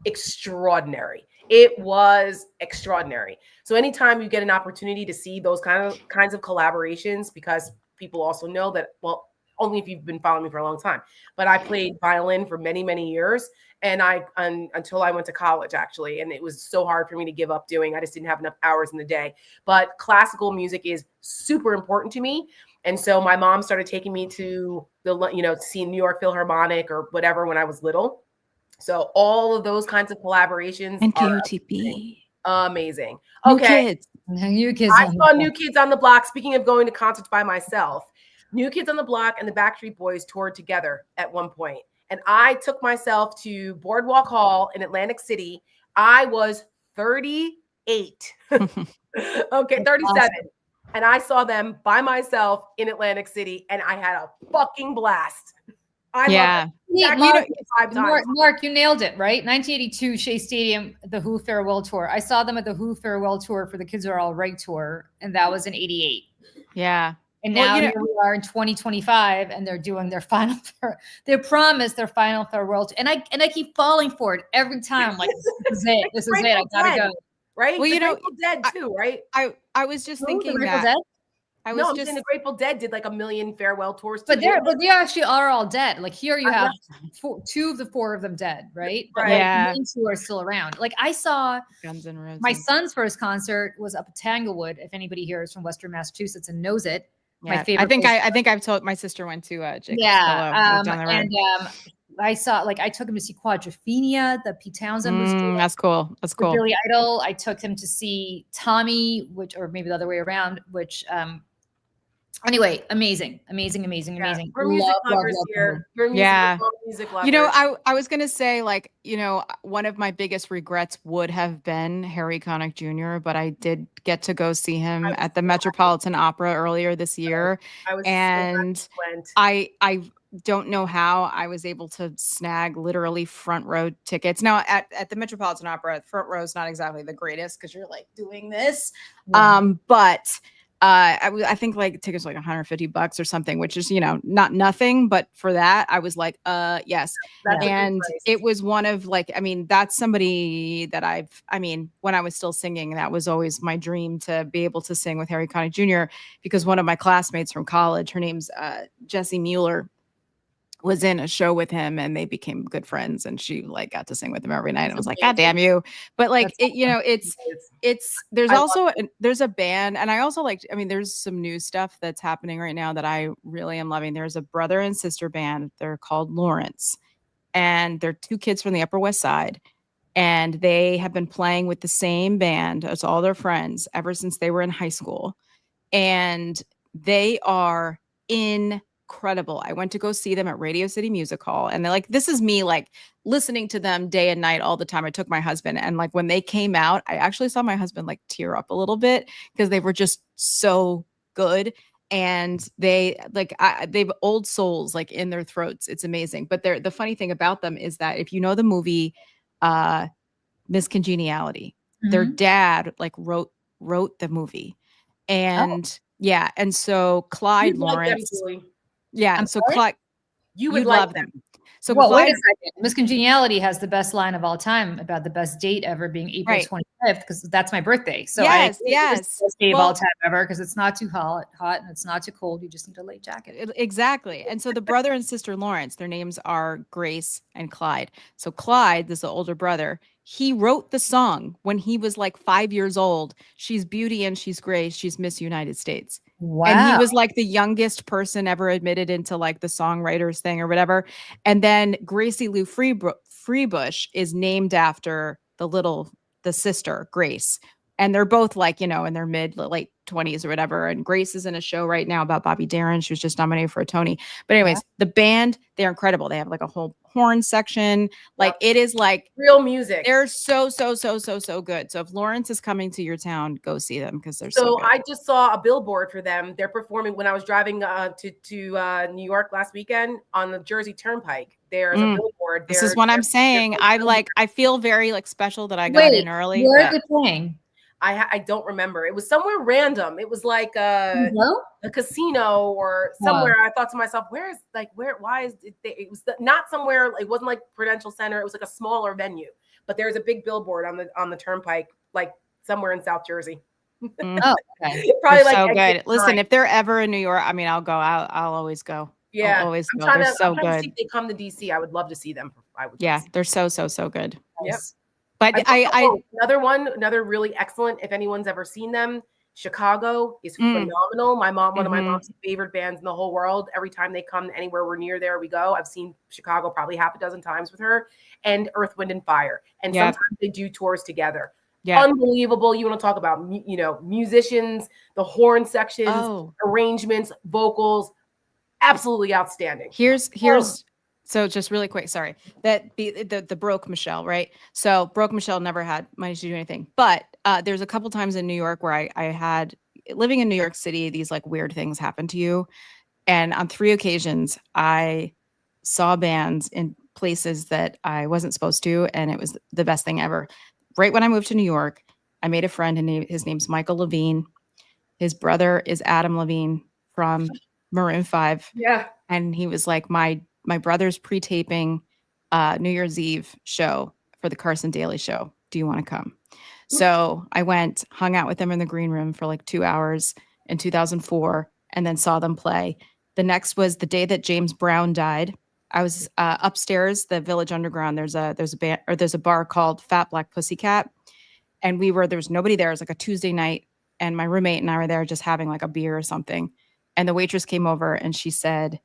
Extraordinary. It was extraordinary. So anytime you get an opportunity to see those kinds of collaborations, because people also know that, well, only if you've been following me for a long time, but I played violin for many, many years, and until I went to college, actually, and it was so hard for me to give up doing. I just didn't have enough hours in the day. But classical music is super important to me. And so my mom started taking me to to see New York Philharmonic or whatever when I was little. So all of those kinds of collaborations and KOTP. Amazing. Okay. New Kids. I saw New Kids on the Block. Speaking of going to concerts by myself, New Kids on the Block and the Backstreet Boys toured together at one point. And I took myself to Boardwalk Hall in Atlantic City. I was 38. Okay, 37. Awesome. And I saw them by myself in Atlantic City, and I had a fucking blast. Mark, you nailed it, right? 1982 Shea Stadium, the Who Farewell Tour. I saw them at the Who Farewell Tour for the Kids Are All Right tour, and that was in 88. Yeah. And now here we are in 2025, and they're doing their final farewell. And I keep falling for it every time. Like, this is it. This is it. I gotta go. Right? Well, Dead too, right? I was just thinking that. I No, was I'm just saying the Grateful Dead did like a million farewell tours too. But they actually are all dead. Like here you I have know. 2 of the 4 of them dead, right? But Right. like Yeah. the main 2 are still around. Like I saw Guns N' Roses. my son's first concert was up at Tanglewood. If anybody here is from Western Massachusetts and knows it, my Yeah, favorite. I think I've told my sister went to Jacob's Yeah, Pillow down the road. and I saw like I took him to see Quadrophenia, the Pete Townsend was doing That's cool. That's with cool. Billy Idol. I took him to see Tommy, which or maybe the other way around, which anyway, amazing. Yeah, Love, we're music love, lovers love here. her. We're music, Yeah. we're all music lovers. You know, I was gonna say, like, you know, one of my biggest regrets would have been Harry Connick Jr., but I did get to go see him was at the so Metropolitan Opera earlier this year. I was And so glad you went. I don't know how I was able to snag literally front row tickets. Now at the Metropolitan Opera, front row is not exactly the greatest because you're like doing this. Yeah. But I think like tickets were like $150 or something, which is, you know, not nothing, but for that I was like, yes. That's a good And price. it was one of like, I mean, that's somebody that when I was still singing, that was always my dream to be able to sing with Harry Connick Jr. because one of my classmates from college, her name's Jessie Mueller, was in a show with him and they became good friends and she like got to sing with him every night. And I was like, God damn you. But like, That's it, you know, there's I also, there's a band. And I also like, I mean, there's some new stuff that's happening right now that I really am loving. There's a brother and sister band. They're called Lawrence and they're 2 kids from the Upper West Side. And they have been playing with the same band as all their friends ever since they were in high school. And they are incredible. I went to go see them at Radio City Music Hall and they're like, this is me like listening to them day and night all the time. I took my husband and like when they came out, I actually saw my husband like tear up a little bit because they were just so good. And they've old souls like in their throats. It's amazing. But the funny thing about them is that if you know the movie Miss Congeniality, their dad like wrote the movie. And yeah, and so Clyde You'd like them, Lawrence. Julie. Yeah, I'm so sorry? Clyde, You would you'd like love them. them. So Well, wait Clyde, a second. Miss Congeniality has the best line of all time about the best date ever being April Right. 25th because that's my birthday. So Yes, I agree, yes. it's the best date of Well- all time ever because it's not too hot and it's not too cold. You just need a light jacket. exactly. And so the brother and sister Lawrence, their names are Grace and Clyde. So Clyde, this is the older brother, he wrote the song when he was like 5 years old. She's beauty and she's Grace. She's Miss United States. Wow. And he was like the youngest person ever admitted into like the songwriters thing or whatever. And then Gracie Lou Freebush is named after the sister, Grace. And they're both like, you know, in their late 20s or whatever. And Grace is in a show right now about Bobby Darin. She was just nominated for a Tony. But anyways, the band, they're incredible. They have like a whole horn section. Like it is like real music. they're so good. So if Lawrence is coming to your town, go see them because they're so good. I just saw a billboard for them. They're performing when I was driving to New York last weekend on the Jersey Turnpike. There's a billboard. This is what I'm saying. I feel very like special that I got Wait, in early. where are they playing? I don't remember. It was somewhere random. It was like a casino or somewhere. I thought to myself, why is it? It was not somewhere. It wasn't like Prudential Center. It was like a smaller venue. But there's a big billboard on the Turnpike, like somewhere in South Jersey. Oh, okay. Probably they're like so good. Listen, 9. if they're ever in New York, I mean, I'll go. I'll always go. Yeah, I'll always go. I'm They're so trying to good. see if they come to DC. I would love to see them. Yeah, they're so good. Yep. But another really excellent. If anyone's ever seen them, Chicago is phenomenal. One of my mom's favorite bands in the whole world. Every time they come anywhere we're near there, we go. I've seen Chicago probably half a dozen times with her. And Earth, Wind, and Fire. And sometimes they do tours together. Yeah. Unbelievable. You want to talk about musicians, the horn sections, arrangements, vocals, absolutely outstanding. Here's so just really quick, sorry, that the Broke Michelle, right? So Broke Michelle never had money to do anything, but there's a couple times in New York where I had, living in New York City, these like weird things happen to you. And on 3 occasions, I saw bands in places that I wasn't supposed to, and it was the best thing ever. Right when I moved to New York, I made a friend, and his name's Michael Levine. His brother is Adam Levine from Maroon 5. Yeah. And he was like, my brother's pre-taping New Year's Eve show for the Carson Daly Show. Do you want to come? So I went, hung out with them in the green room for like 2 hours, in 2004 and then saw them play. The next was the day that James Brown died. I was upstairs, the Village Underground. There's a bar called Fat Black Pussycat, and there was nobody there. It was like a Tuesday night, and my roommate and I were there just having like a beer or something. And the waitress came over and she said,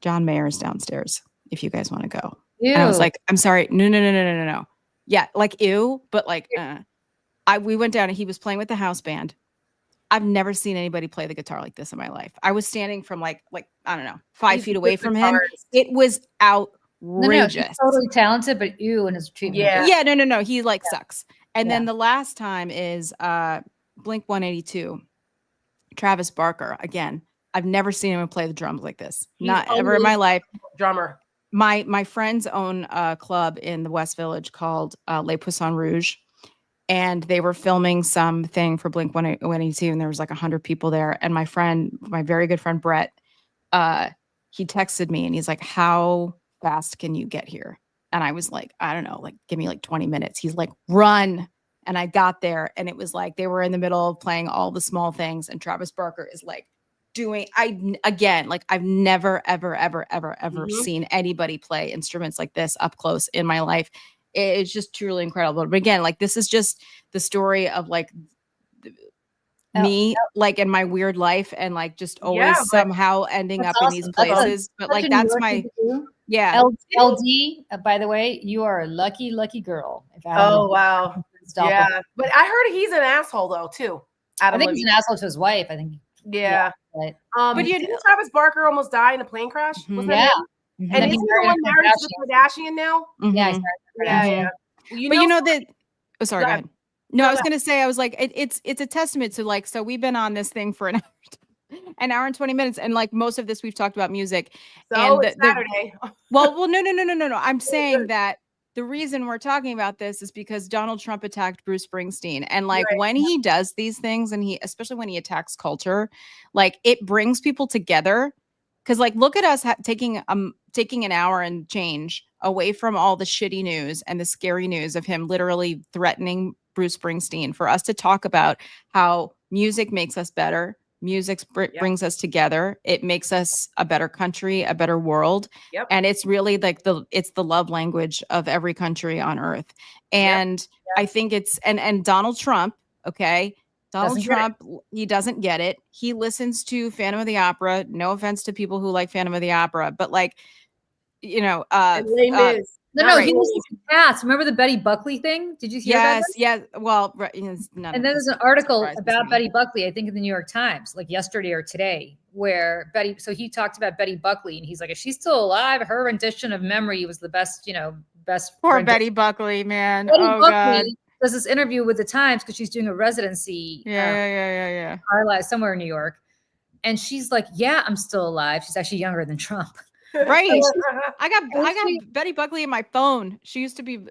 "John Mayer's downstairs if you guys want to go." Ew. And I was like, "I'm sorry, no. Yeah, like ew, but like we went down and he was playing with the house band. I've never seen anybody play the guitar like this in my life. I was standing from like I don't know, 5 feet away from him. It was outrageous. He's totally talented, but ew, and his treatment. Yeah. No. He like sucks. And then the last time is Blink 182. Travis Barker. Again, I've never seen him play the drums like this. Not ever in my life. Drummer. My friends own a club in the West Village called Les Poissons Rouges. And they were filming something for Blink 182, and there was like 100 people there. And my very good friend Brett, he texted me and he's like, "How fast can you get here?" And I was like, "I don't know, like give me like 20 minutes." He's like, "Run." And I got there, and it was like they were in the middle of playing All the Small Things, and Travis Barker is like I've never ever seen anybody play instruments like this up close in my life. It's just truly incredible. But again, like this is just the story of like me, like in my weird life, and like just always somehow ending up in these places. But like that's my LD. By the way, you are a lucky girl. Oh wow, yeah. But I heard he's an asshole though too. I think he's an asshole to his wife. I think. Yeah. But didn't Travis Barker almost die in a plane crash? Was that him? And he's the one married to the Kardashian now. Yeah. Yeah. Oh, sorry. Go ahead. No, I was going to say, I was like, it's a testament to like, so we've been on this thing for an hour and 20 minutes. And like most of this, we've talked about music. So it's Saturday. Well, no. I'm saying that the reason we're talking about this is because Donald Trump attacked Bruce Springsteen. And like when he does these things, and especially when he attacks culture, like it brings people together. Cause like, look at us taking an hour and change away from all the shitty news and the scary news of him literally threatening Bruce Springsteen, for us to talk about how music makes us better. Music brings us together. It makes us a better country, a better world. Yep. And it's really like it's the love language of every country on earth. And I think it's, and Donald Trump, okay. Donald Trump, he doesn't get it. He listens to Phantom of the Opera. No offense to people who like Phantom of the Opera, but like, you know, he listens to Cats. Remember the Betty Buckley thing? Did you hear that? Yes. Well, and then there's an article about Betty Buckley, I think in the New York Times, like yesterday or today, where so he talked about Betty Buckley, and he's like, if she's still alive, her rendition of Memory was the best, best. Poor Betty Buckley, man. Betty Buckley does this interview with the Times because she's doing a residency. Yeah. Carlisle, somewhere in New York. And she's like, yeah, I'm still alive. She's actually younger than Trump. Right. I got Betty Buckley in my phone. She used to be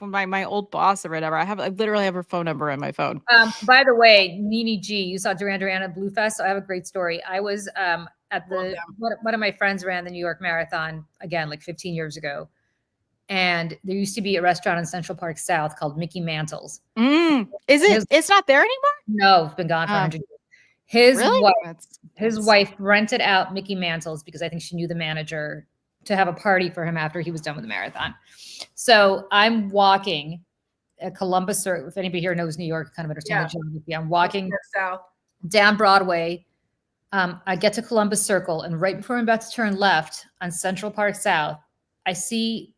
my old boss or whatever. I literally have her phone number in my phone. By the way, Nene G, you saw Duran Duran at Blue Fest. So I have a great story. I was at one of my friends ran the New York Marathon again, like 15 years ago. And there used to be a restaurant in Central Park South called Mickey Mantle's. Is it? It's not there anymore? No, it's been gone for 100 years. His wife rented out Mickey Mantle's because I think she knew the manager, to have a party for him after he was done with the marathon. So I'm walking at Columbus Circle. If anybody here knows New York, kind of understand the geography. I'm walking down Broadway. I get to Columbus Circle, and right before I'm about to turn left on Central Park South, I see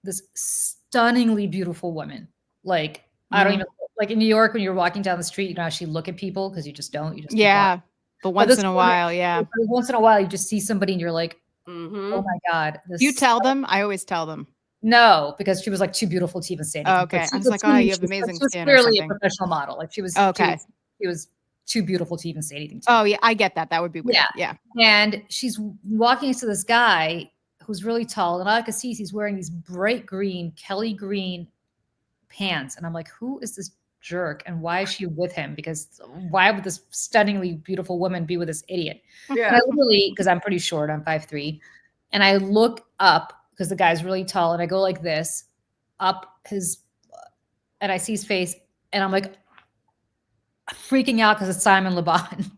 this stunningly beautiful woman. Like, I don't even, like in New York, when you're walking down the street, you don't actually look at people because you just don't. You just but once in a while, once in a while, you just see somebody and you're like, oh my God. You tell them? I always tell them. No, because she was like too beautiful to even say anything. Oh, okay. I was like, oh, you have amazing skin. She was clearly a professional model. Like she was, she was too beautiful to even say anything to me. Yeah, I get that. That would be weird. Yeah. And she's walking into this guy who's really tall, and all I could see is he's wearing these bright green, Kelly green pants. And I'm like, who is this jerk? And why is she with him? Because why would this stunningly beautiful woman be with this idiot? Yeah. And I literally, because I'm pretty short, I'm 5'3", and I look up because the guy's really tall, and I go like this up his, and I see his face, and I'm like freaking out because it's Simon Le Bon.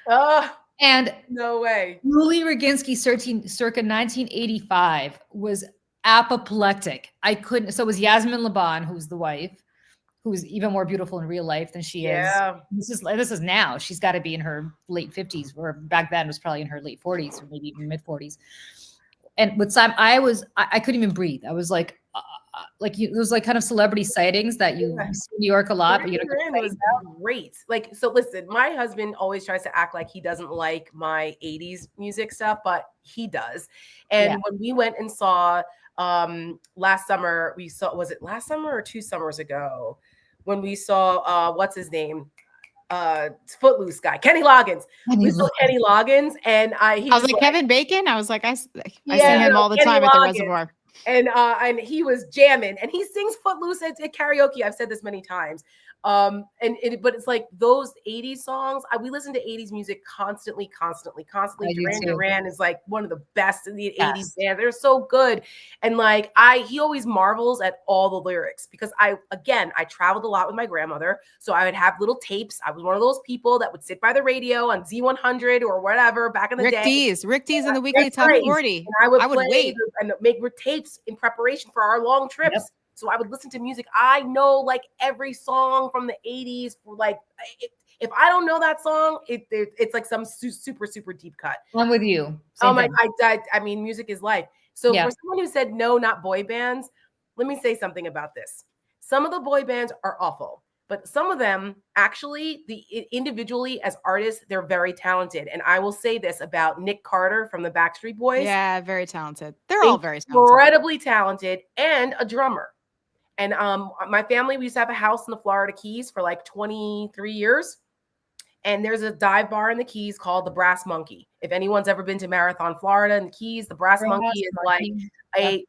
Oh, And no way. Julie Roginski, circa 1985, was apoplectic. I couldn't. So it was Yasmin Laban, who's the wife, who's even more beautiful in real life than she is. Yeah. This is now. She's got to be in her late 50s, or back then was probably in her late 40s, or maybe even mid 40s. And with Simon, I couldn't even breathe. I was like it was like kind of celebrity sightings that you see in New York a lot, but you Duran don't. was great. Like, so listen, my husband always tries to act like he doesn't like my 80s music stuff, but he does. And when we went and saw last summer, was it last summer or 2 summers ago, when we saw what's his name? Footloose guy, Kenny Loggins. We saw Kenny Loggins, and I was like Kevin Bacon. I was like, I see him all the Kenny time at the Loggins. Reservoir. And he was jamming, and he sings Footloose at karaoke. I've said this many times. But it's like those 80s songs. We listen to 80s music constantly. Duran is like one of the best in the 80s band. They're so good. And like he always marvels at all the lyrics, because I traveled a lot with my grandmother. So I would have little tapes. I was one of those people that would sit by the radio on Z100 or whatever back in the day. Rick D's in the weekly top 40. And I would wait and make tapes in preparation for our long trips. Yep. So I would listen to music. I know like every song from the 80s. Like if I don't know that song, it's like some super, super deep cut. I'm with you. I mean, music is life. So for someone who said no, not boy bands, let me say something about this. Some of the boy bands are awful, but some of them actually, individually as artists, they're very talented. And I will say this about Nick Carter from the Backstreet Boys. Yeah, very talented. They're all very talented. Incredibly talented, and a drummer. And my family, we used to have a house in the Florida Keys for like 23 years. And there's a dive bar in the Keys called the Brass Monkey. If anyone's ever been to Marathon, Florida, and the Keys, the Brass Monkey is like it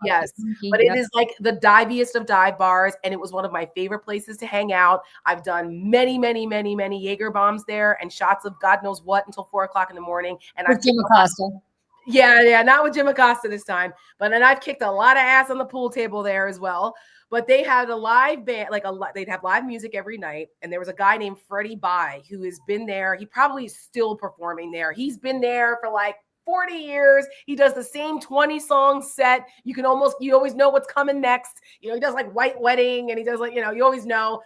is like the diviest of dive bars. And it was one of my favorite places to hang out. I've done many, many, many, many Jaeger bombs there, and shots of God knows what until 4 o'clock in the morning. And with Jim Acosta. Yeah, not with Jim Acosta this time. Then I've kicked a lot of ass on the pool table there as well. But they had a live band, they'd have live music every night. And there was a guy named Freddie Bai who has been there. He probably is still performing there. He's been there for like 40 years. He does the same 20 song set. You always know what's coming next. He does like White Wedding, and he does like, you always know.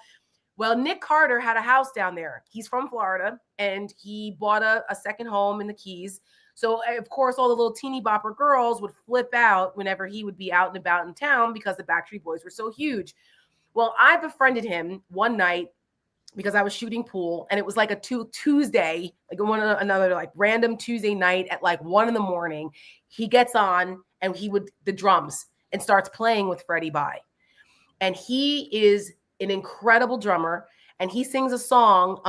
Well, Nick Carter had a house down there. He's from Florida, and he bought a second home in the Keys. So, of course, all the little teeny bopper girls would flip out whenever he would be out and about in town, because the Backstreet Boys were so huge. Well, I befriended him one night because I was shooting pool, and it was like a Tuesday, like another like random Tuesday night at like 1 a.m. He gets on, and the drums, and starts playing with Freddie Bai. And he is an incredible drummer, and he sings a song,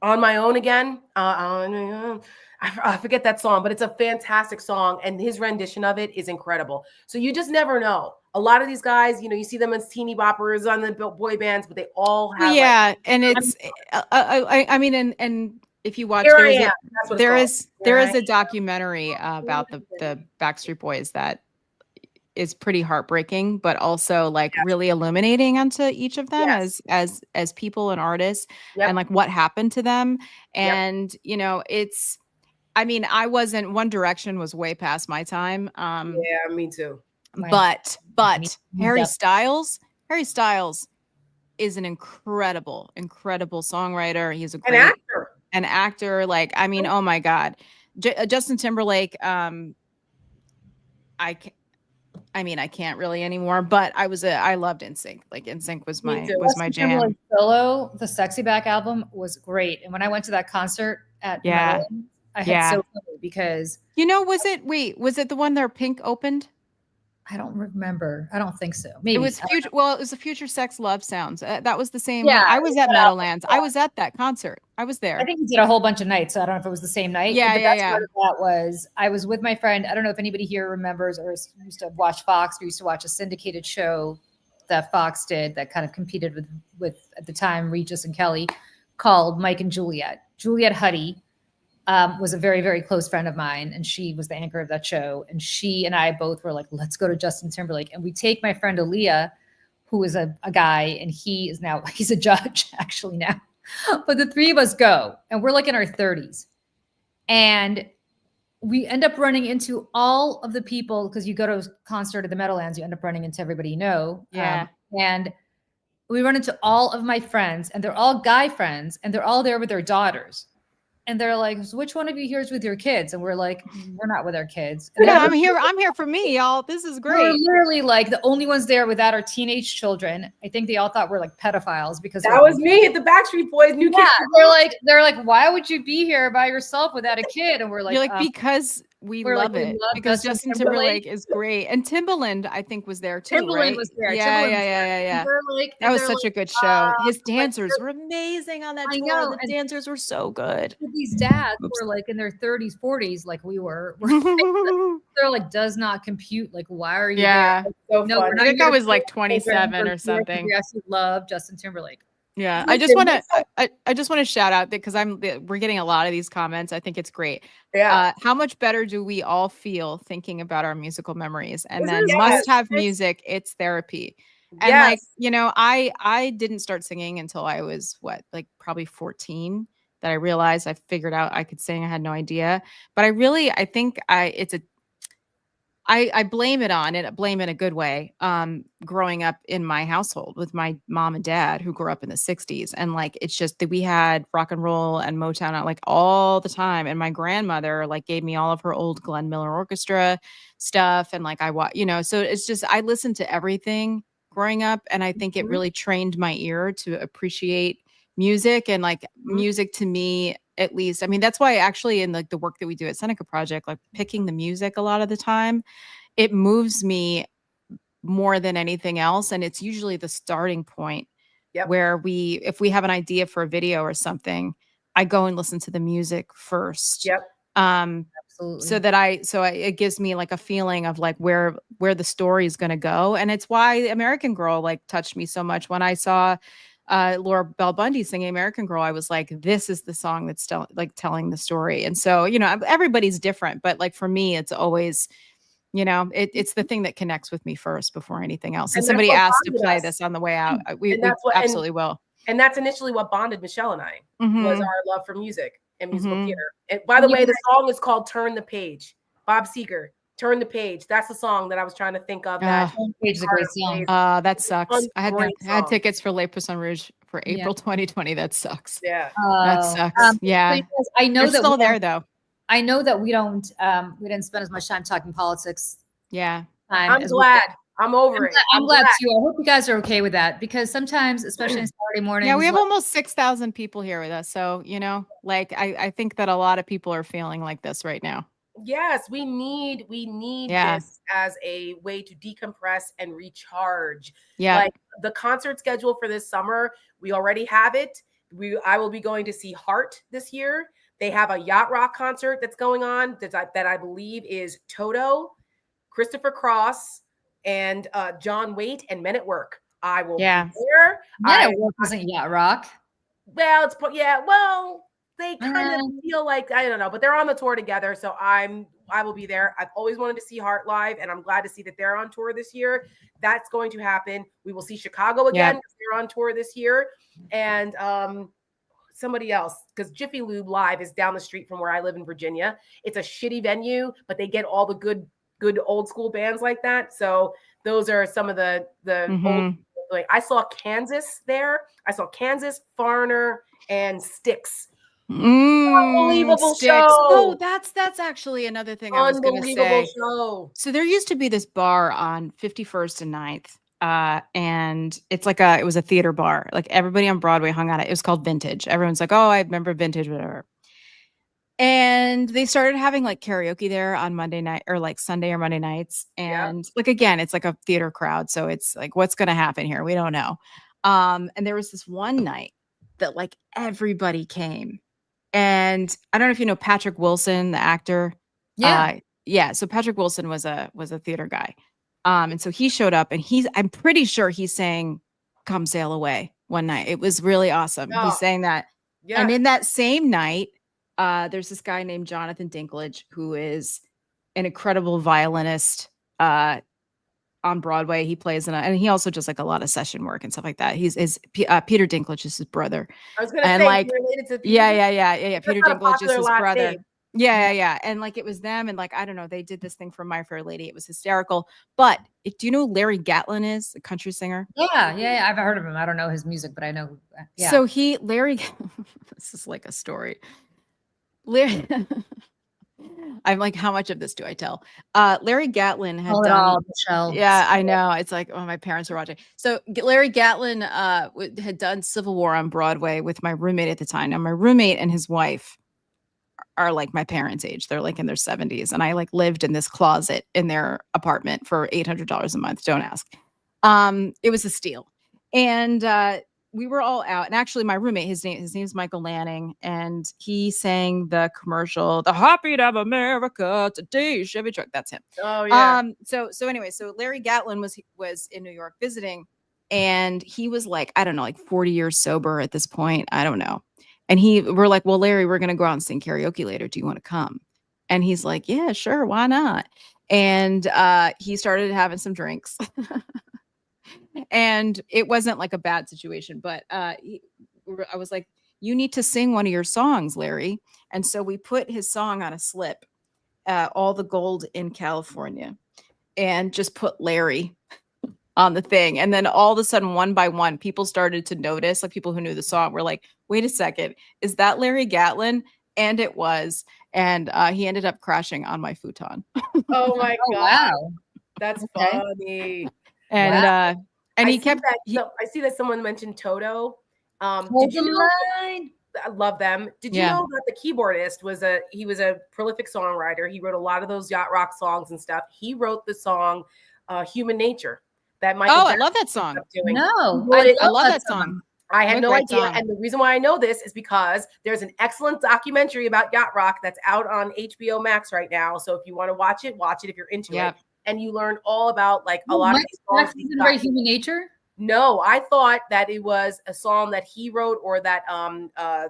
On My Own Again. I forget that song, but it's a fantastic song, and his rendition of it is incredible. So you just never know. A lot of these guys, you see them as teeny boppers on the boy bands, but they all have. Yeah, and it's. I mean, and if you watch, there is a documentary about the Backstreet Boys that is pretty heartbreaking, but also like really illuminating onto each of them as people and artists, and like what happened to them. And it's, I mean, One Direction was way past my time. Yeah, me too. But Harry Styles is an incredible songwriter. He's a great actor. Like, I mean, oh my God, Justin Timberlake. I can't really anymore, but I loved NSYNC. Like NSYNC was my jam. Solo, the Sexy Back album was great. And when I went to that concert at Maryland, I had so funny because was it the one there Pink opened? I don't remember. I don't think so. Maybe it was Future. Well, it was the Future Sex Love Sounds. That was the same. Yeah, I was at Meadowlands. I was at that concert. I was there. I think he did a whole bunch of nights. So I don't know if it was the same night. Yeah. That was, I was with my friend. I don't know if anybody here remembers or used to watch Fox. We used to watch a syndicated show that Fox did that kind of competed with at the time Regis and Kelly, called Mike and Juliet. Juliet Huddy was a very, very close friend of mine, and she was the anchor of that show. And she and I both were like, let's go to Justin Timberlake. And we take my friend Aaliyah, who is a guy, and he's a judge actually now. But the three of us go, and we're like in our 30s. And we end up running into all of the people, because you go to a concert at the Meadowlands, you end up running into everybody you know. Yeah. And we run into all of my friends, and they're all guy friends, and they're all there with their daughters. And they're like, so which one of you here is with your kids? And we're like, we're not with our kids. And no, I'm here for me, y'all. This is great. We're literally like the only ones there without our teenage children. I think they all thought we're like pedophiles because that was me at the Backstreet Boys new yeah, kids. they're like, why would you be here by yourself without a kid? And we're like, you're like, because we love it. Because Justin Timberlake is great. And Timbaland, I think, was there too. Timbaland right? was there. Yeah. That was such a good show. His dancers were amazing on that tour. Know. The dancers were so good. These dads were like in their 30s, 40s, like we were. They're like, does not compute. Like, why are you there? So no, fun. I think I was like 27 or something. We actually love Justin Timberlake. Yeah, I just want to shout out because we're getting a lot of these comments. I think it's great. Yeah. How much better do we all feel thinking about our musical memories? And then must have music. It's therapy. And like, you know, I didn't start singing until I was probably 14, that I realized I figured out I could sing. I had no idea, but I think I blame it in a good way. Growing up in my household with my mom and dad who grew up in the 60s. And like, it's just that we had rock and roll and Motown out like all the time. And my grandmother like gave me all of her old Glenn Miller Orchestra stuff. And like, so it's just, I listened to everything growing up. And I think it really trained my ear to appreciate music, and like music to me, at least. I mean, that's why actually in like the work that we do at Seneca Project, like picking the music a lot of the time, it moves me more than anything else. And it's usually the starting point where if we have an idea for a video or something, I go and listen to the music first. Absolutely. So it gives me like a feeling of like where the story is going to go. And it's why American Girl like touched me so much. When I saw Laura Bell Bundy singing American Girl, I was like, this is the song that's telling the story. And so, you know, everybody's different, but like for me, it's always, you know, it's the thing that connects with me first before anything else. And somebody asked to play this on the way out. We absolutely will. And that's initially what bonded Michelle and I, was our love for music and musical theater. And by the way, the song is called Turn the Page. Bob Seger, Turn the Page. That's the song that I was trying to think of. That Page is a great song. That sucks. I had tickets for Les Poissons Rouge for April 2020. That sucks. Yeah. That sucks. Yeah. I know they're that still there though. I know that we didn't spend as much time talking politics. Yeah. I'm glad. I'm over it. I'm glad too. I hope you guys are okay with that, because sometimes, especially on Saturday morning. Yeah, we have almost 6,000 people here with us. So, you know, like I think that a lot of people are feeling like this right now. Yes, we need this as a way to decompress and recharge. Yeah. Like the concert schedule for this summer, we already have it. I will be going to see Heart this year. They have a yacht rock concert that's going on that I believe is Toto, Christopher Cross, and John Waite and Men at Work. I will be there. Men at Work wasn't yacht rock. Well, they kind of feel like, I don't know, but they're on the tour together. So I will be there. I've always wanted to see Heart live, and I'm glad to see that they're on tour this year. That's going to happen. We will see Chicago again because they're on tour this year. And somebody else, because Jiffy Lube Live is down the street from where I live in Virginia. It's a shitty venue, but they get all the good old school bands like that. So those are some of the old, like I saw Kansas there. I saw Kansas, Foreigner, and Styx. Unbelievable show. Oh, that's actually another thing I was going to say. Show. So there used to be this bar on 51st and 9th. And it was a theater bar. Like everybody on Broadway hung out. It was called Vintage. Everyone's like, oh, I remember Vintage, whatever. And they started having like karaoke there on Monday night or like Sunday or Monday nights. And like, again, it's like a theater crowd. So it's like, what's going to happen here? We don't know. And there was this one night that like everybody came. And I don't know if you know Patrick Wilson, the actor. Yeah. So Patrick Wilson was a theater guy. And so he showed up, and I'm pretty sure he sang Come Sail Away one night. It was really awesome. He sang that. Yeah. And in that same night, there's this guy named Jonathan Dinklage, who is an incredible violinist. on Broadway. He plays and he also does like a lot of session work and stuff like that. Peter Dinklage is his brother. I was gonna And say, like, you related to yeah. Peter not a Dinklage is popular his last brother. name. Yeah. And like, it was them. And like, I don't know, they did this thing for My Fair Lady. It was hysterical. But do you know who Larry Gatlin is, a country singer? Yeah. I've heard of him. I don't know his music, but I know. Yeah. So Larry, this is like a story. Larry, I'm like, how much of this do I tell? Larry Gatlin had Tell it done. all, Michelle. Yeah, I know. It's like, oh, my parents are watching. So Larry Gatlin had done Civil War on Broadway with my roommate at the time. Now my roommate and his wife are like my parents' age. They're like in their 70s. And I like lived in this closet in their apartment for $800 a month. Don't ask. It was a steal. And we were all out. And actually my roommate, his name is Michael Lanning, and he sang the commercial, "The Heartbeat of America Today, Chevy Truck." That's him. Oh yeah. So anyway, so Larry Gatlin was in New York visiting, and he was like, I don't know, like 40 years sober at this point. I don't know. And we're like, "Well, Larry, we're going to go out and sing karaoke later. Do you want to come?" And he's like, "Yeah, sure. Why not?" And he started having some drinks. And it wasn't like a bad situation, but I was like, "You need to sing one of your songs, Larry." And so we put his song on a slip, "All the Gold in California," and just put Larry on the thing. And then all of a sudden, one by one, people started to notice, like people who knew the song were like, "Wait a second, is that Larry Gatlin?" And it was. And he ended up crashing on my futon. Oh my Oh, God. wow. That's Okay. funny. And Wow. and I he see kept that, I see that someone mentioned Toto. Hold Did you the know? line. I love them. Did you Yeah. know that the keyboardist was a prolific songwriter? He wrote a lot of those yacht rock songs and stuff. He wrote the song "Human Nature" that Michael I Jackson love that ended song. up doing. No, He wrote it- I love that song. I had What a no great idea. song. And the reason why I know this is because there's an excellent documentary about yacht rock that's out on HBO Max right now. So if you want to watch it if you're into Yep. it. And you learn all about like a lot of these songs. Jackson didn't write Human Nature. No, I thought that it was a song that he wrote, or that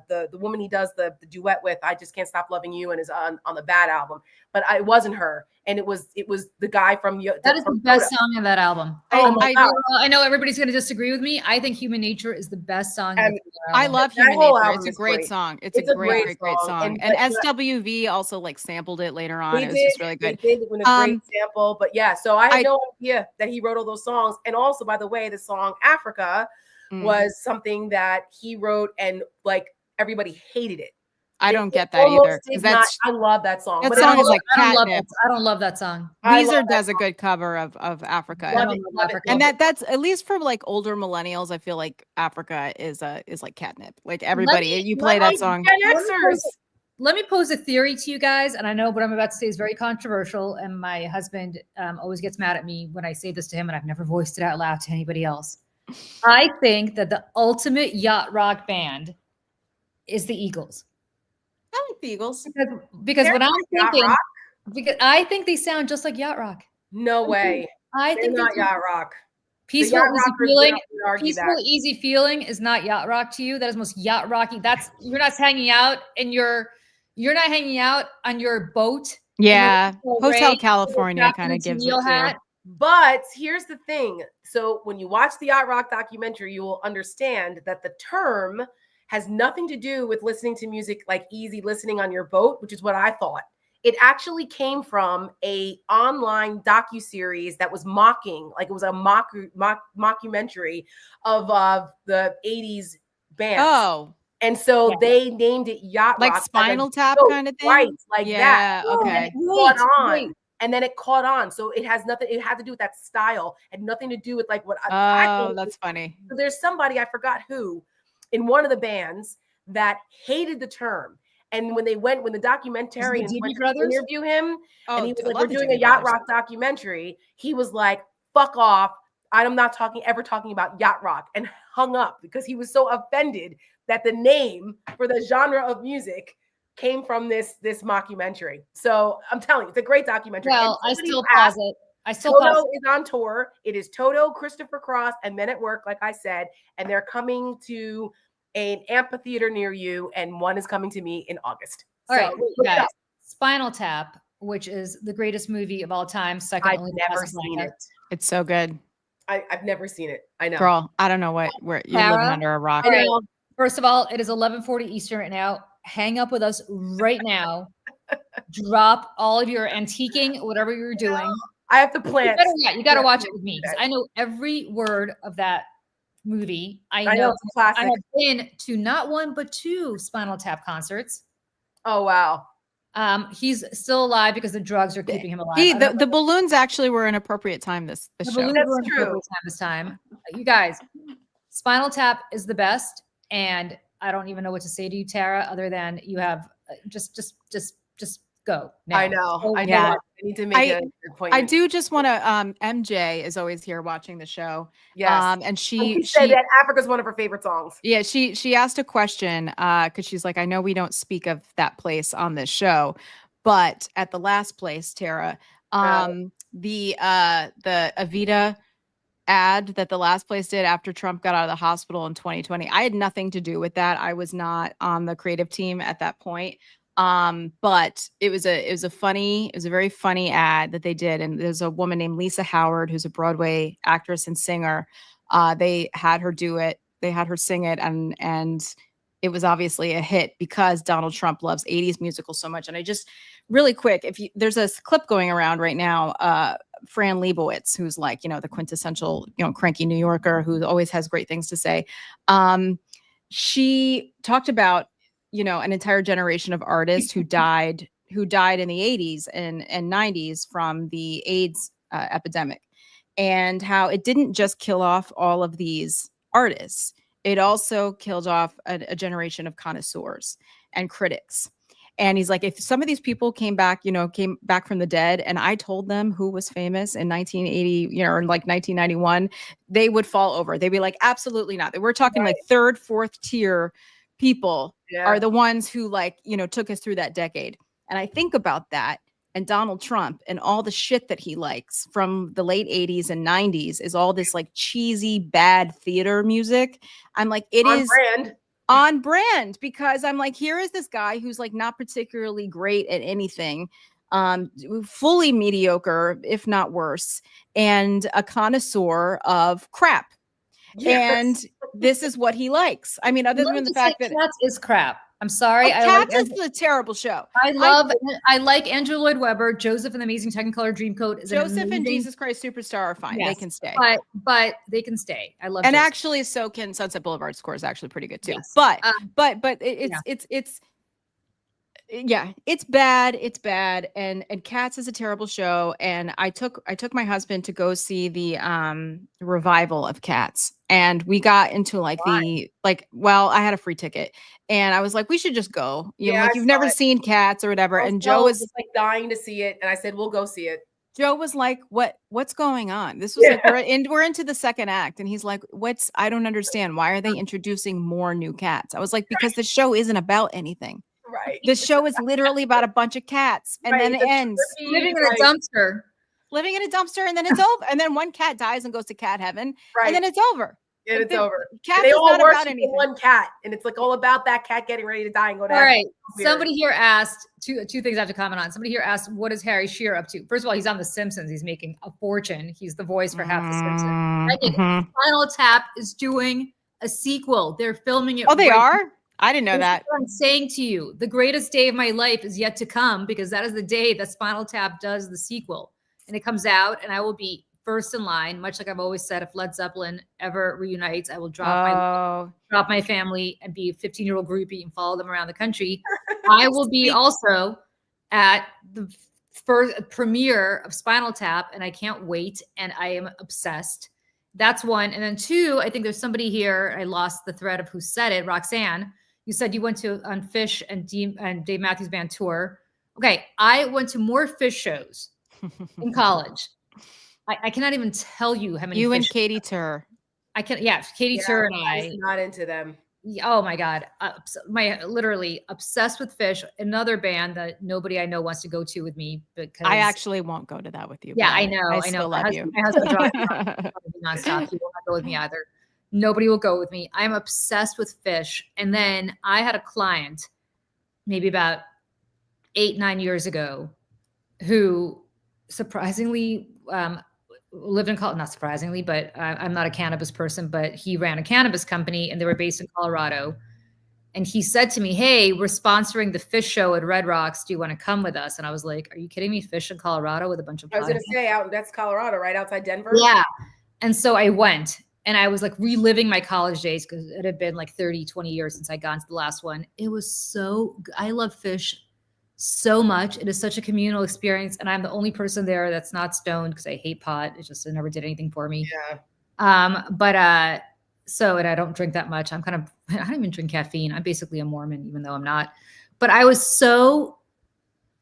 the woman he does the duet with, "I Just Can't Stop Loving You," and is on the Bad album. But it wasn't her, and it was the guy from That is the best song in that album. Oh my God. I know everybody's going to disagree with me. I think Human Nature is the best song. And I love That Human whole Nature. album It's a is great great. song. It's a great song. And SWV also like sampled it later on. It was just really good. They did with a great sample. But yeah, so I had no idea that he wrote all those songs. And also, by the way, the song "Africa" was something that he wrote, and like everybody hated it. I don't get that either. I love that song. That song is like catnip. I don't love that song. Weezer does a good cover of Africa. And that's at least for like older millennials. I feel like Africa is like catnip. Like everybody, you play that song. Let me pose a theory to you guys, and I know what I'm about to say is very controversial, and my husband always gets mad at me when I say this to him, and I've never voiced it out loud to anybody else. I think that the ultimate yacht rock band is the Eagles. I like the Eagles because when I'm thinking, because I think they sound just like yacht rock. No way. I think not yacht rock. Peaceful, easy feeling. Peaceful, easy feeling is not yacht rock to you. That is most yacht rocky. You're not hanging out in you're not hanging out on your boat. Yeah, Hotel California kind of gives it too. But here's the thing. So when you watch the yacht rock documentary, you will understand that the term has nothing to do with listening to music like easy listening on your boat, which is what I thought. It actually came from a online docuseries that was mocking, like it was a mockumentary of the 80s bands. Oh. And so they named it yacht rock. Like Spinal Tap kind of thing? Right, like that. Okay. And then it caught on. So it has nothing, it had to do with that style and nothing to do with like what I that's funny. So there's somebody, I forgot who, in one of the bands that hated the term. And when the documentarians went to interview him, and he was like, "We're doing a yacht rock documentary," he was like, "Fuck off. I'm not ever talking about yacht rock," and hung up because he was so offended that the name for the genre of music came from this mockumentary. So I'm telling you, it's a great documentary. Well, I still pause it. Toto is on tour. It is Toto, Christopher Cross, and Men at Work, like I said, and they're coming to an amphitheater near you, and one is coming to me in August. All right, guys. Spinal Tap, which is the greatest movie of all time. Second, I've never seen it. It's so good. I've never seen it. I know. Girl, I don't know where you're living Tara? under a rock. All right. First of all, it is 11:40 Eastern right now. Hang up with us right now. Drop all of your antiquing, whatever you're doing. I have to plant. You got to watch it with me because I know every word of that movie. I know it's a classic. I have been to not one but two Spinal Tap concerts. Oh wow. He's still alive because the drugs are keeping him alive. The balloons actually were an appropriate time this show. That's true. This time. You guys, Spinal Tap is the best, and I don't even know what to say to you, Tara, other than you have just go. Now. I know. I know. Yeah. I need to make an appointment. I do just want to. MJ is always here watching the show. Yes. And she said that Africa's one of her favorite songs. Yeah, she asked a question because she's like, I know we don't speak of that place on this show, but at the last place, Tara, the Avita ad that the last place did after Trump got out of the hospital in 2020. I had nothing to do with that. I was not on the creative team at that point. But it was a very funny ad that they did. And there's a woman named Lisa Howard, who's a Broadway actress and singer. They had her do it. They had her sing it. And it was obviously a hit because Donald Trump loves 80s musicals so much. And I just really quick, there's a clip going around right now, Fran Lebowitz, who's like, the quintessential, cranky New Yorker who always has great things to say. She talked about, an entire generation of artists who died in the 80s and 90s from the AIDS epidemic, and how it didn't just kill off all of these artists. It also killed off a generation of connoisseurs and critics. And he's like, if some of these people came back from the dead, and I told them who was famous in 1980, or like 1991, they would fall over. They'd be like, absolutely not. We're talking like third, fourth tier people are the ones who took us through that decade. And I think about that, and Donald Trump and all the shit that he likes from the late 80s and 90s is all this like cheesy, bad theater music. I'm like, it is on brand, because I'm like, here is this guy who's like not particularly great at anything, fully mediocre, if not worse, and a connoisseur of crap. Yes. And this is what he likes. I mean, other than the fact that Cats is crap. I'm sorry. Cats is a terrible show. I like Andrew Lloyd Webber. Joseph and the Amazing Technicolor Dreamcoat is Joseph and Jesus Christ Superstar are fine. Yes, they can stay. But they can stay. I love. And Joseph. Actually, so can Sunset Boulevard Score is actually pretty good too. Yes. But it's bad. And Cats is a terrible show. And I took my husband to go see the revival of Cats, and we got into I had a free ticket, and I was like, we should just go. You've never seen Cats or whatever. And Joe was like dying to see it, and I said, we'll go see it. Joe was like, what's going on? This was like, we're into the second act. And he's like, I don't understand. Why are they introducing more new cats? I was like, because the show isn't about anything. Right. The show is literally about a bunch of cats, and then it ends living in a dumpster. And then it's over. And then one cat dies and goes to cat heaven, and then it's over. And it's over. Cats they is all not worship about anything. one cat, and it's like all about that cat getting ready to die and go to heaven. All right. Weird. Somebody here asked two things I have to comment on. Somebody here asked, what is Harry Shearer up to? First of all, he's on The Simpsons. He's making a fortune. He's the voice for half The Simpsons. I think Spinal Tap is doing a sequel. They're filming it. Oh, they are? I didn't know that. I'm saying to you, the greatest day of my life is yet to come, because that is the day that Spinal Tap does the sequel, and it comes out, and I will be first in line, much like I've always said. If Led Zeppelin ever reunites, I will drop my family and be a 15-year-old groupie and follow them around the country. I will be also at the first premiere of Spinal Tap, and I can't wait, and I am obsessed. That's one. And then two, I think there's somebody here, I lost the thread of who said it, Roxanne. You said you went on Phish and Dave Matthews Band tour. Okay, I went to more Phish shows in college. I cannot even tell you how many. You and Katie Tur. Katie Tur and I. Not into them. Oh my God, literally obsessed with Phish. Another band that nobody I know wants to go to with me, because I actually won't go to that with you. Yeah, I know. I still love you. My husband drives nonstop. He will not go with me either. Nobody will go with me. I'm obsessed with Phish. And then I had a client maybe about 8-9 years ago who surprisingly lived in Colorado, not surprisingly, but I'm not a cannabis person, but he ran a cannabis company and they were based in Colorado. And he said to me, hey, we're sponsoring the fish show at Red Rocks. Do you want to come with us? And I was like, are you kidding me? Fish in Colorado with a bunch of I was going podcasts? to say, that's Colorado, right outside Denver. Yeah. And so I went and I was like reliving my college days because it had been like 30, 20 years since I'd gone to the last one. It was I love fish so much. It is such a communal experience. And I'm the only person there that's not stoned because I hate pot. It never did anything for me. Yeah. And I don't drink that much. I don't even drink caffeine. I'm basically a Mormon, even though I'm not. But I was so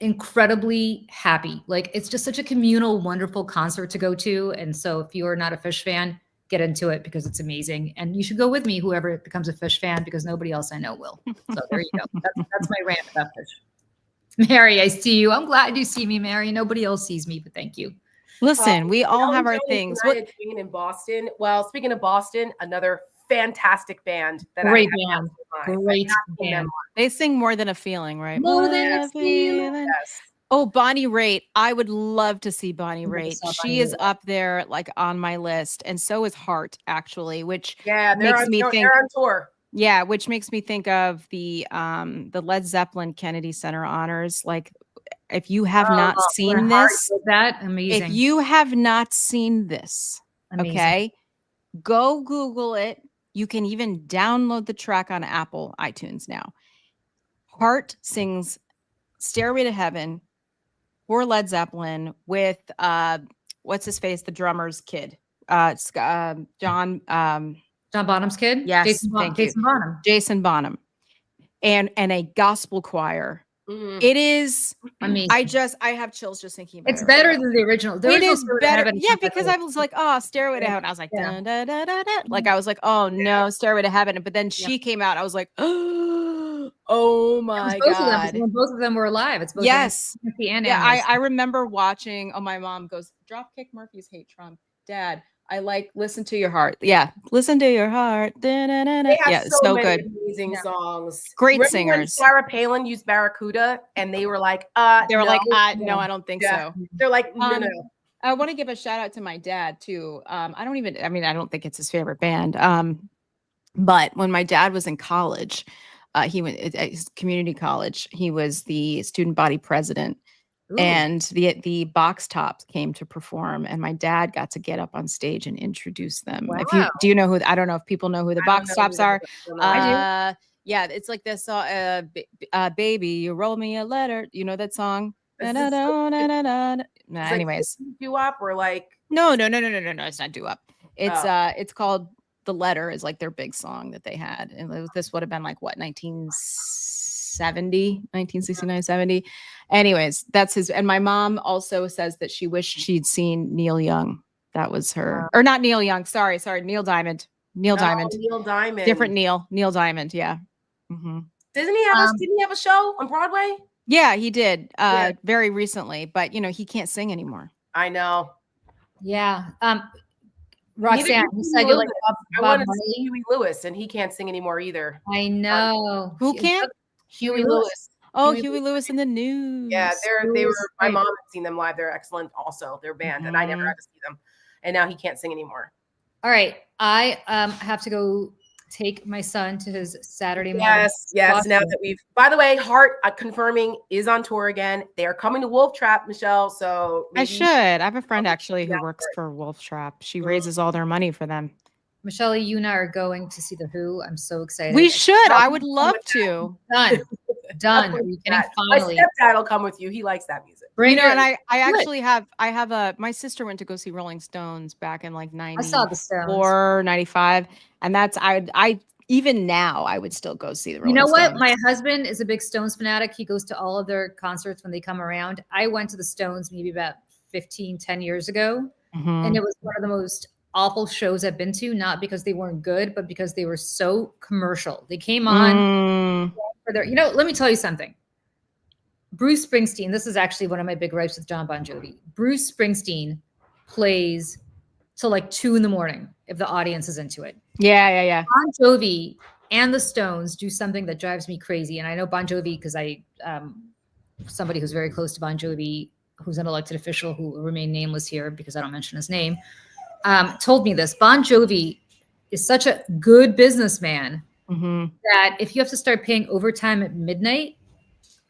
incredibly happy. Like, it's just such a communal, wonderful concert to go to. And so if you're not a Fish fan, get into it because it's amazing. And you should go with me, whoever becomes a Fish fan, because nobody else I know will. So there you go. That's my rant about Fish. Mary, I see you. I'm glad you see me, Mary. Nobody else sees me, but thank you. Listen, we all have our Jones things. United Train in Boston. Well, speaking of Boston, another fantastic band that Great I have band. Great band. They sing More Than a Feeling, right? More Than a Feeling. Yes. Oh, Bonnie Raitt. I would love to see Bonnie I never Raitt. saw She Bonnie is Raitt. up there like on my list. And so is Heart, actually, which Yeah, makes me think they're on tour. yeah, which makes me think of the Led Zeppelin Kennedy Center honors. Like, if you have not seen this, that amazing. if you have not seen this, Amazing. okay, go Google it. You can even download the track on Apple iTunes now. Heart sings Stairway to Heaven for Led Zeppelin with what's his face, the drummer's kid, John Bonham's kid. Yes, Jason thank you. Jason Bonham. Jason Bonham, and a gospel choir. Mhm. It is Amazing. I have chills just thinking about it. It's better than the original. The It original is Stairway to better. Heaven is Yeah, not that because good. I was like, oh, Stairway to Heaven. I was like, Yeah. dun, da, da, da, da. Like, I was like, oh no, Stairway to Heaven. But then she came out. I was like, oh my God. Both of them were alive. It's both Yes. Timothy and Yeah, Anne. I remember watching. Oh, my mom goes, Dropkick Murphys hate Trump. Dad, I like Listen to Your Heart. Yeah, Listen to Your Heart. Da, da, da, da. They have Yeah, so so many good. amazing Yeah. songs. Great Remember when singers. Sarah Palin used Barracuda, and they were like, They were no. like, no, I don't think Yeah. so. They're like, no. I want to give a shout out to my dad too. I don't think it's his favorite band. But when my dad was in college, he went at his community college. He was the student body president, and the Box Tops came to perform, and my dad got to get up on stage and introduce them. Wow. Do you know who? I don't know if people know who the Box Tops are. I Yeah, it's like this song, "Baby, You Roll Me a Letter." You know that song? Is this so Anyways, doo-wop or like no, it's not doo-wop. It's called The Letter, is like their big song that they had. And this would have been like what, 1969, 70. Anyways, that's his. And my mom also says that she wished she'd seen Neil Young. That was her. Or not Neil Young. Sorry, Neil Diamond. Neil Diamond. Neil Diamond. Different Neil Diamond, yeah. Mm-hmm. Didn't he have a show on Broadway? Yeah, he did very recently, but he can't sing anymore. I know. Yeah. Roxanne, you said you like I wanted to see Huey Lewis, and he can't sing anymore either. I know. Who can't? Huey Lewis. Oh, Huey Lewis and the News. Yeah, they were. My mom had seen them live. They're excellent. Also, their band, and I never got to see them. And now he can't sing anymore. All right, I have to go take my son to his Saturday morning. Yes. Now that by the way, Heart confirming is on tour again. They are coming to Wolf Trap, Michelle. So I should. I have a friend actually who works for Wolf Trap. She raises all their money for them. Michelle, you and I are going to see The Who. I'm so excited. We should. I would love to. Done. Are you kidding? Finally. My stepdad will come with you. He likes that music. And I actually have my sister went to go see Rolling Stones back in like 94, 95. And that's I even now I would still go see the Rolling Stones. You know what? My husband is a big Stones fanatic. He goes to all of their concerts when they come around. I went to the Stones maybe about 10 years ago. Mm-hmm. And it was one of the most awful shows I've been to, not because they weren't good, but because they were so commercial. They came on for their, let me tell you something. Bruce Springsteen, this is actually one of my big gripes with John Bon Jovi. Bruce Springsteen plays till like 2 a.m. if the audience is into it. Yeah. Bon Jovi and the Stones do something that drives me crazy. And I know Bon Jovi because somebody who's very close to Bon Jovi who's an elected official who will remain nameless here because I don't mention his name, told me this. Bon Jovi is such a good businessman that if you have to start paying overtime at midnight,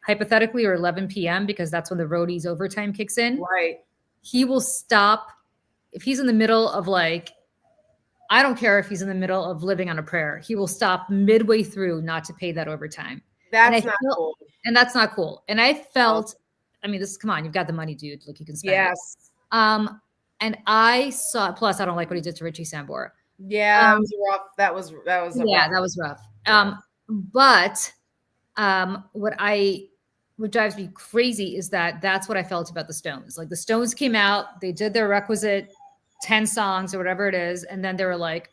hypothetically, or 11 p.m., because that's when the roadies overtime kicks in, Right. he will stop if he's in the middle of like, I don't care if he's in the middle of living on a prayer, he will stop midway through not to pay that overtime. That's not cool. And that's not cool. And I felt, I mean, come on, you've got the money, dude. Like you can spend it. And I saw, plus I don't like what he did to Richie Sambora. Yeah, that was rough. That was that was rough. But what drives me crazy is that that's what I felt about the Stones. Like the Stones came out, they did their requisite 10 songs or whatever it is, and then they were like,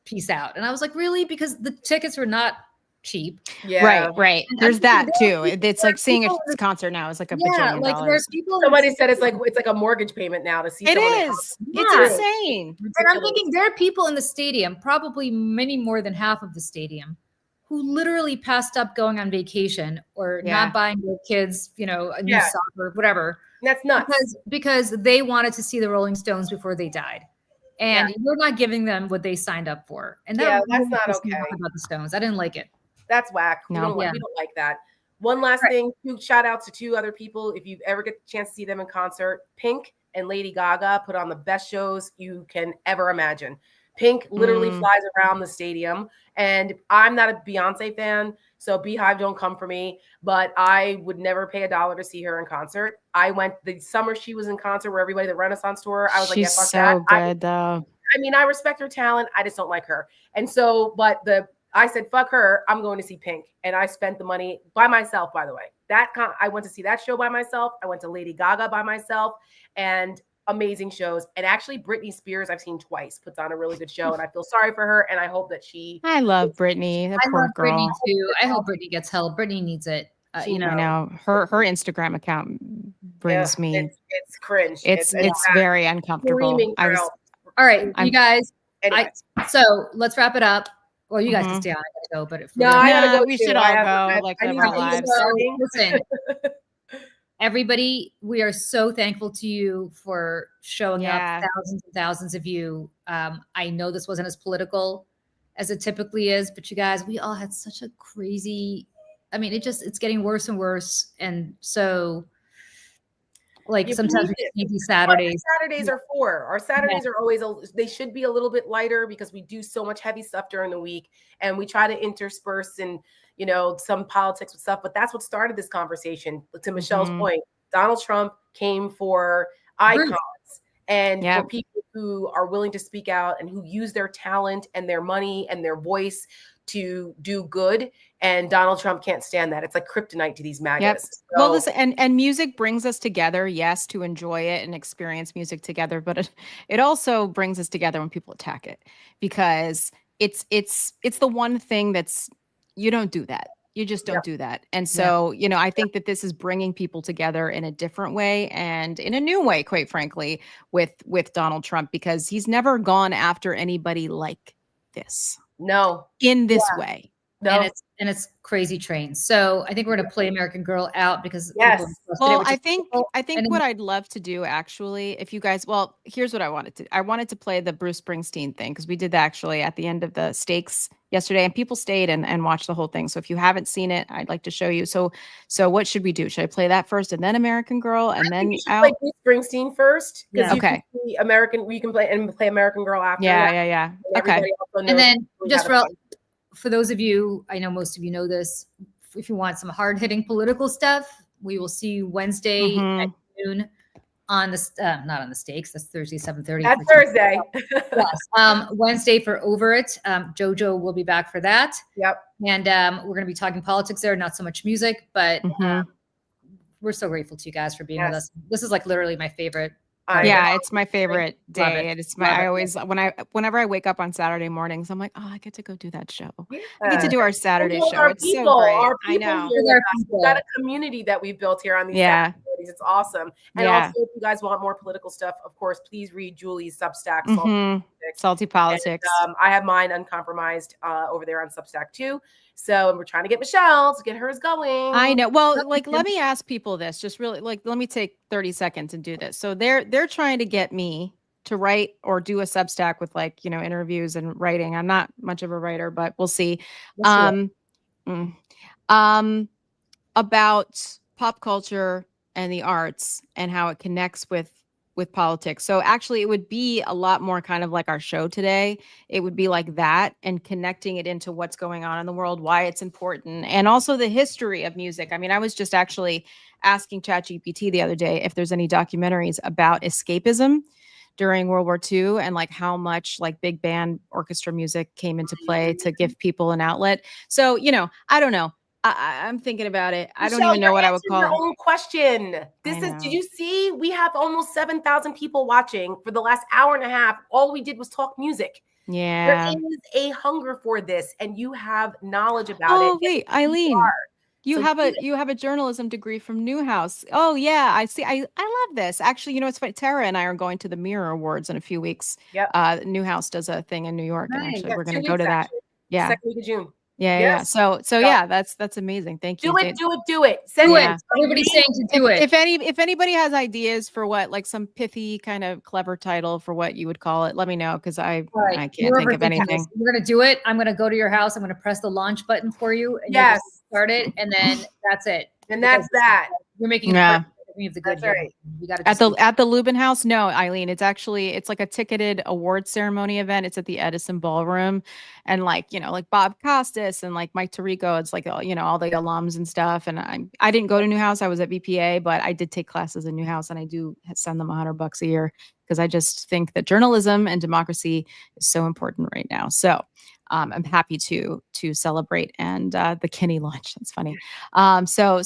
peace out. And I was like, really? Because the tickets were not cheap. Yeah. Right. And there's that too. It's like seeing a concert now is like a bajillion like dollars. there's people. Somebody said it's like a mortgage payment now to see. It is. It's insane. And I'm thinking there are people in the stadium, probably many more than half of the stadium, who literally passed up going on vacation or not buying their kids, a new sock or whatever. That's nuts. Because they wanted to see the Rolling Stones before they died. And you're not giving them what they signed up for. And that's not okay. About the Stones. I didn't like it. That's whack. No. We don't like that. One last thing, shout out to two other people. If you ever get the chance to see them in concert, Pink and Lady Gaga put on the best shows you can ever imagine. Pink literally flies around the stadium. And I'm not a Beyonce fan, so Beehive don't come for me, but I would never pay $1 to see her in concert. I went the summer she was in concert where everybody, the Renaissance tour, I was like, yeah, fuck that. Good though. I mean, I respect her talent. I just don't like her. And so, I said, fuck her. I'm going to see Pink. And I spent the money by myself, by the way. I went to see that show by myself. I went to Lady Gaga by myself, and amazing shows. And actually Britney Spears, I've seen twice, puts on a really good show, and I feel sorry for her. And I hope that I love Britney. That poor girl. Britney too. I hope Britney gets help. Britney needs it. I know her Instagram account brings me. It's cringe. It's very uncomfortable. All right, you guys. Anyways. So let's wrap it up. Well, you guys can stay on. I gotta go, but I gotta go. We should all go. Like live our lives. Listen, everybody, we are so thankful to you for showing up. Thousands and thousands of you. I know this wasn't as political as it typically is, but you guys, we all had such a crazy. I mean, it's getting worse and worse, and so. Like sometimes we just need these Saturdays. Saturdays are for. Our Saturdays are always, they should be a little bit lighter because we do so much heavy stuff during the week, and we try to intersperse and, some politics with stuff. But that's what started this conversation. To Michelle's point, Donald Trump came for icons and for people who are willing to speak out and who use their talent and their money and their voice to do good. And Donald Trump can't stand that. It's like kryptonite to these MAGAs. Yep. So, well, listen, and music brings us together, yes, to enjoy it and experience music together, but it also brings us together when people attack it, because it's the one thing that's, you don't do that. You just don't do that. And so, I think that this is bringing people together in a different way and in a new way, quite frankly, with Donald Trump, because he's never gone after anybody like this. No. In this way. No. And it's Crazy Train. So I think we're going to play American Girl out because well, I think what I'd love to do actually, if you guys, well, here's what I wanted to play the Bruce Springsteen thing, because we did that actually at the end of the Stakes yesterday, and people stayed and watched the whole thing. So if you haven't seen it, I'd like to show you. So what should we do? Should I play that first and then American Girl and then play Bruce Springsteen first? Okay. We can play American Girl after. Yeah. Okay. And then just for those of you, I know most of you know this, if you want some hard-hitting political stuff, we will see you Wednesday at noon on the not on the Stakes. That's Thursday, 7:30. That's Thursday. Yes. Wednesday for Over It. JoJo will be back for that. Yep. And we're going to be talking politics there, not so much music, but we're so grateful to you guys for being with us. This is like literally my favorite. It's my favorite day. And it's I always, whenever I wake up on Saturday mornings, I'm like, oh, I get to go do that show. I get to do our Saturday show. It's so great. I know. We've got a community that we've built here on these Saturdays. possibilities. It's awesome. And also, if you guys want more political stuff, of course, please read Julie's Substack, Salty Politics. And, I have mine Uncompromised over there on Substack too. So, and we're trying to get Michelle to get hers going. I know. Well, like, let me ask people this, just really, like, let me take 30 seconds and do this. So they're trying to get me to write or do a Substack with, like, you know, interviews and writing. I'm not much of a writer, but we'll see. About pop culture and the arts and how it connects with politics. So actually it would be a lot more kind of like our show today. It would be like that, and connecting it into what's going on in the world, why it's important, and also the history of music. I mean, I was just actually asking ChatGPT the other day if there's any documentaries about escapism during World War II, and like how much like big band orchestra music came into play to give people an outlet. So, you know, I don't know. I'm thinking about it. I don't even know what I would call your it. own question. Did you see? We have almost 7,000 people watching for the last hour and a half. All we did was talk music. Yeah. There is a hunger for this, and you have knowledge about it. Oh, wait, Eileen. You have a journalism degree from Newhouse. Oh yeah, I see. I love this. Actually, you know, it's funny. Tara and I are going to the Mirror Awards in a few weeks. Yep. Newhouse does a thing in New York, and actually we're going to go to that. Actually. Yeah. Second week of June. Yeah. So yeah, that's amazing. Thank you. Do it. Send it. Everybody's saying to do it. If anybody has ideas for what, like, some pithy kind of clever title for what you would call it, let me know, because I can't think of anything. We're gonna do it. I'm gonna go to your house. I'm gonna press the launch button for you. And yes. Start it, and then that's it. And that's that. You're making the good. Right. We got at the Lubin House. No, Eileen, it's like a ticketed award ceremony event. It's at the Edison Ballroom, and like, you know, like Bob Costas and like Mike Tirico. It's like, you know, all the alums and stuff. And I didn't go to Newhouse. I was at VPA, but I did take classes in Newhouse, and I do send them $100 a year, because I just think that journalism and democracy is so important right now. So I'm happy to celebrate, and the Kinney launch. That's funny. So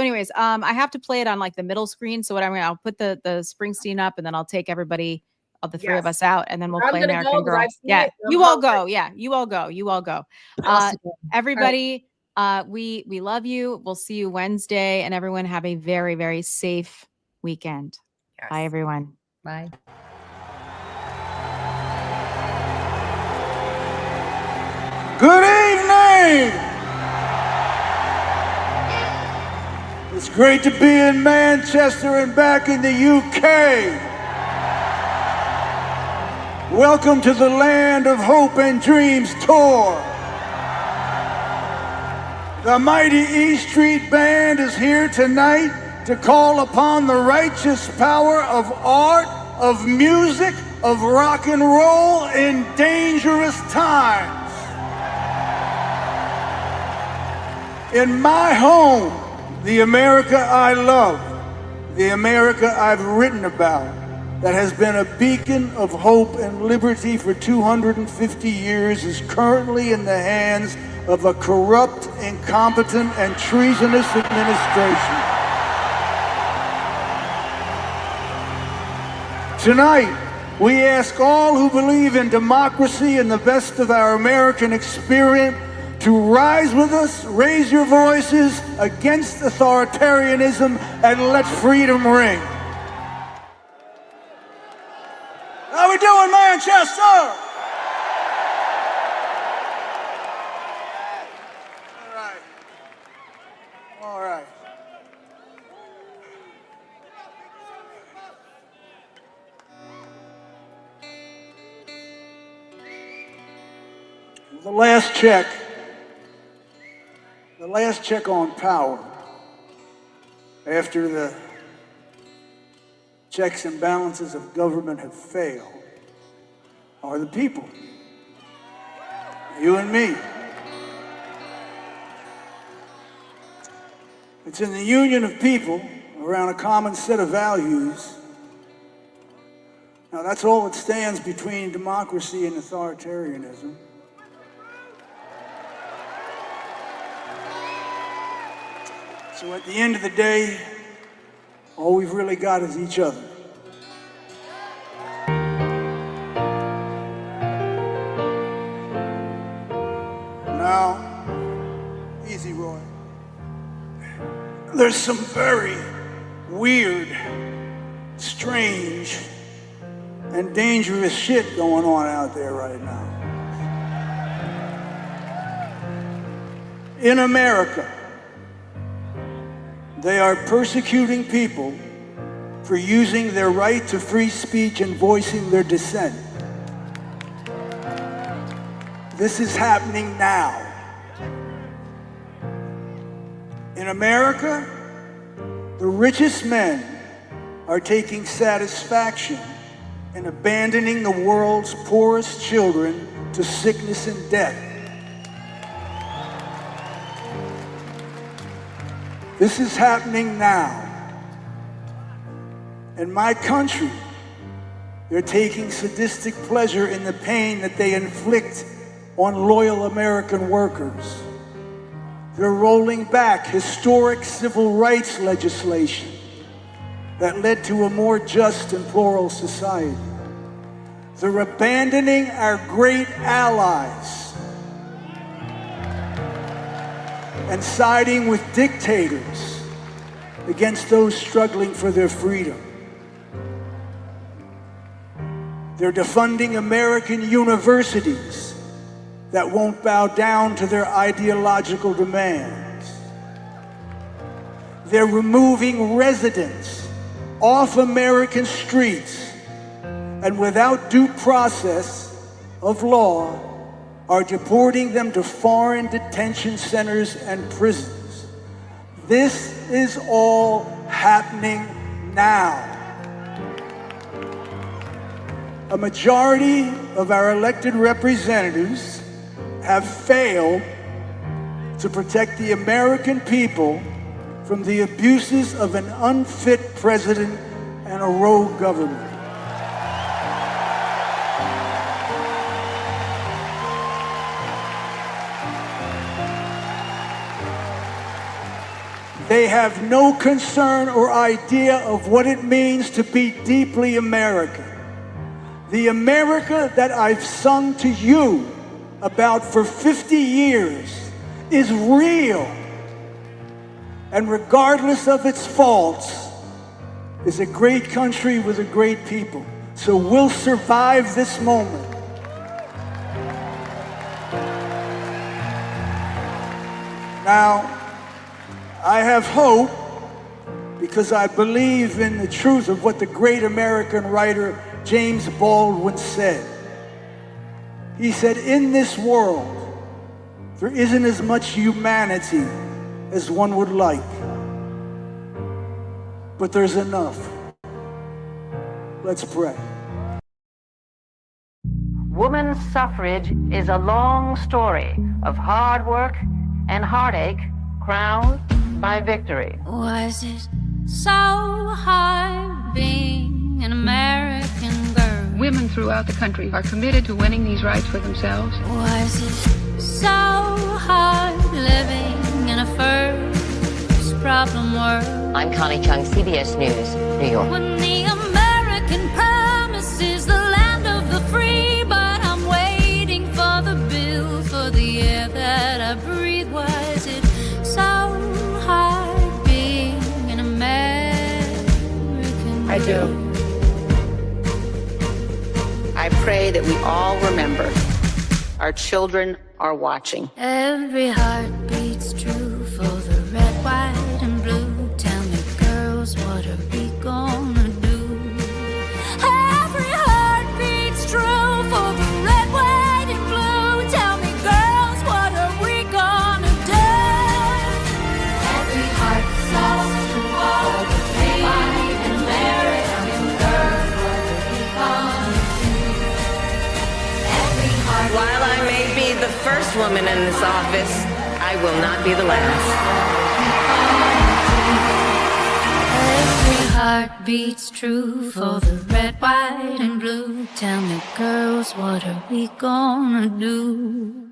anyways, I have to play it on like the middle screen. So I'll put the Springsteen up, and then I'll take everybody, the three of us out, and then we'll play American Girl. Yeah, you all go. Yeah, you all go. Everybody, we love you. We'll see you Wednesday, and everyone have a very, very safe weekend. Yes. Bye, everyone. Bye. Good evening. It's great to be in Manchester and back in the UK. Welcome to the Land of Hope and Dreams tour. The mighty E Street Band is here tonight to call upon the righteous power of art, of music, of rock and roll in dangerous times. In my home, the America I love, the America I've written about, that has been a beacon of hope and liberty for 250 years, is currently in the hands of a corrupt, incompetent, and treasonous administration. Tonight, we ask all who believe in democracy and the best of our American experience to rise with us, raise your voices against authoritarianism, and let freedom ring. How we doing, Manchester? All right. The last check on power, after the checks and balances of government have failed, are the people. You and me. It's in the union of people around a common set of values. Now, that's all that stands between democracy and authoritarianism. So at the end of the day, all we've really got is each other. Now, easy, Roy. There's some very, weird, strange, and dangerous shit going on out there right now. In America, they are persecuting people for using their right to free speech and voicing their dissent. This is happening now. In America, the richest men are taking satisfaction in abandoning the world's poorest children to sickness and death. This is happening now. In my country, they're taking sadistic pleasure in the pain that they inflict on loyal American workers. They're rolling back historic civil rights legislation that led to a more just and plural society. They're abandoning our great allies and siding with dictators against those struggling for their freedom. They're defunding American universities that won't bow down to their ideological demands. They're removing residents off American streets and without due process of law are deporting them to foreign detention centers and prisons. This is all happening now. A majority of our elected representatives have failed to protect the American people from the abuses of an unfit president and a rogue government. They have no concern or idea of what it means to be deeply American. The America that I've sung to you about for 50 years is real, and regardless of its faults, is a great country with a great people. So we'll survive this moment. Now, I have hope because I believe in the truth of what the great American writer James Baldwin said. He said, in this world, there isn't as much humanity as one would like, but there's enough. Let's pray. Women's suffrage is a long story of hard work and heartache crowned by victory. Was it so hard being an American girl? Women throughout the country are committed to winning these rights for themselves. Was it so hard living in a first problem world? I'm Connie Chung, CBS News, New York. When the American promise is the land of the free, but I'm waiting for the bill for the air that I breathe. Was it so hard being an American girl? I do. I pray that we all remember our children are watching. Every heart beats true for the red, white, and blue. Tell me, girls, what are we gonna do? Every heart beats true for the red, white, and blue. Tell me, girls, what are we gonna do? Every heart beats true for the free, white, and American girls. What are we gonna do? Every heart. While I may be the first woman in this office, I will not be the last. Every heart beats true for the red, white, and blue. Tell me, girls, what are we gonna do?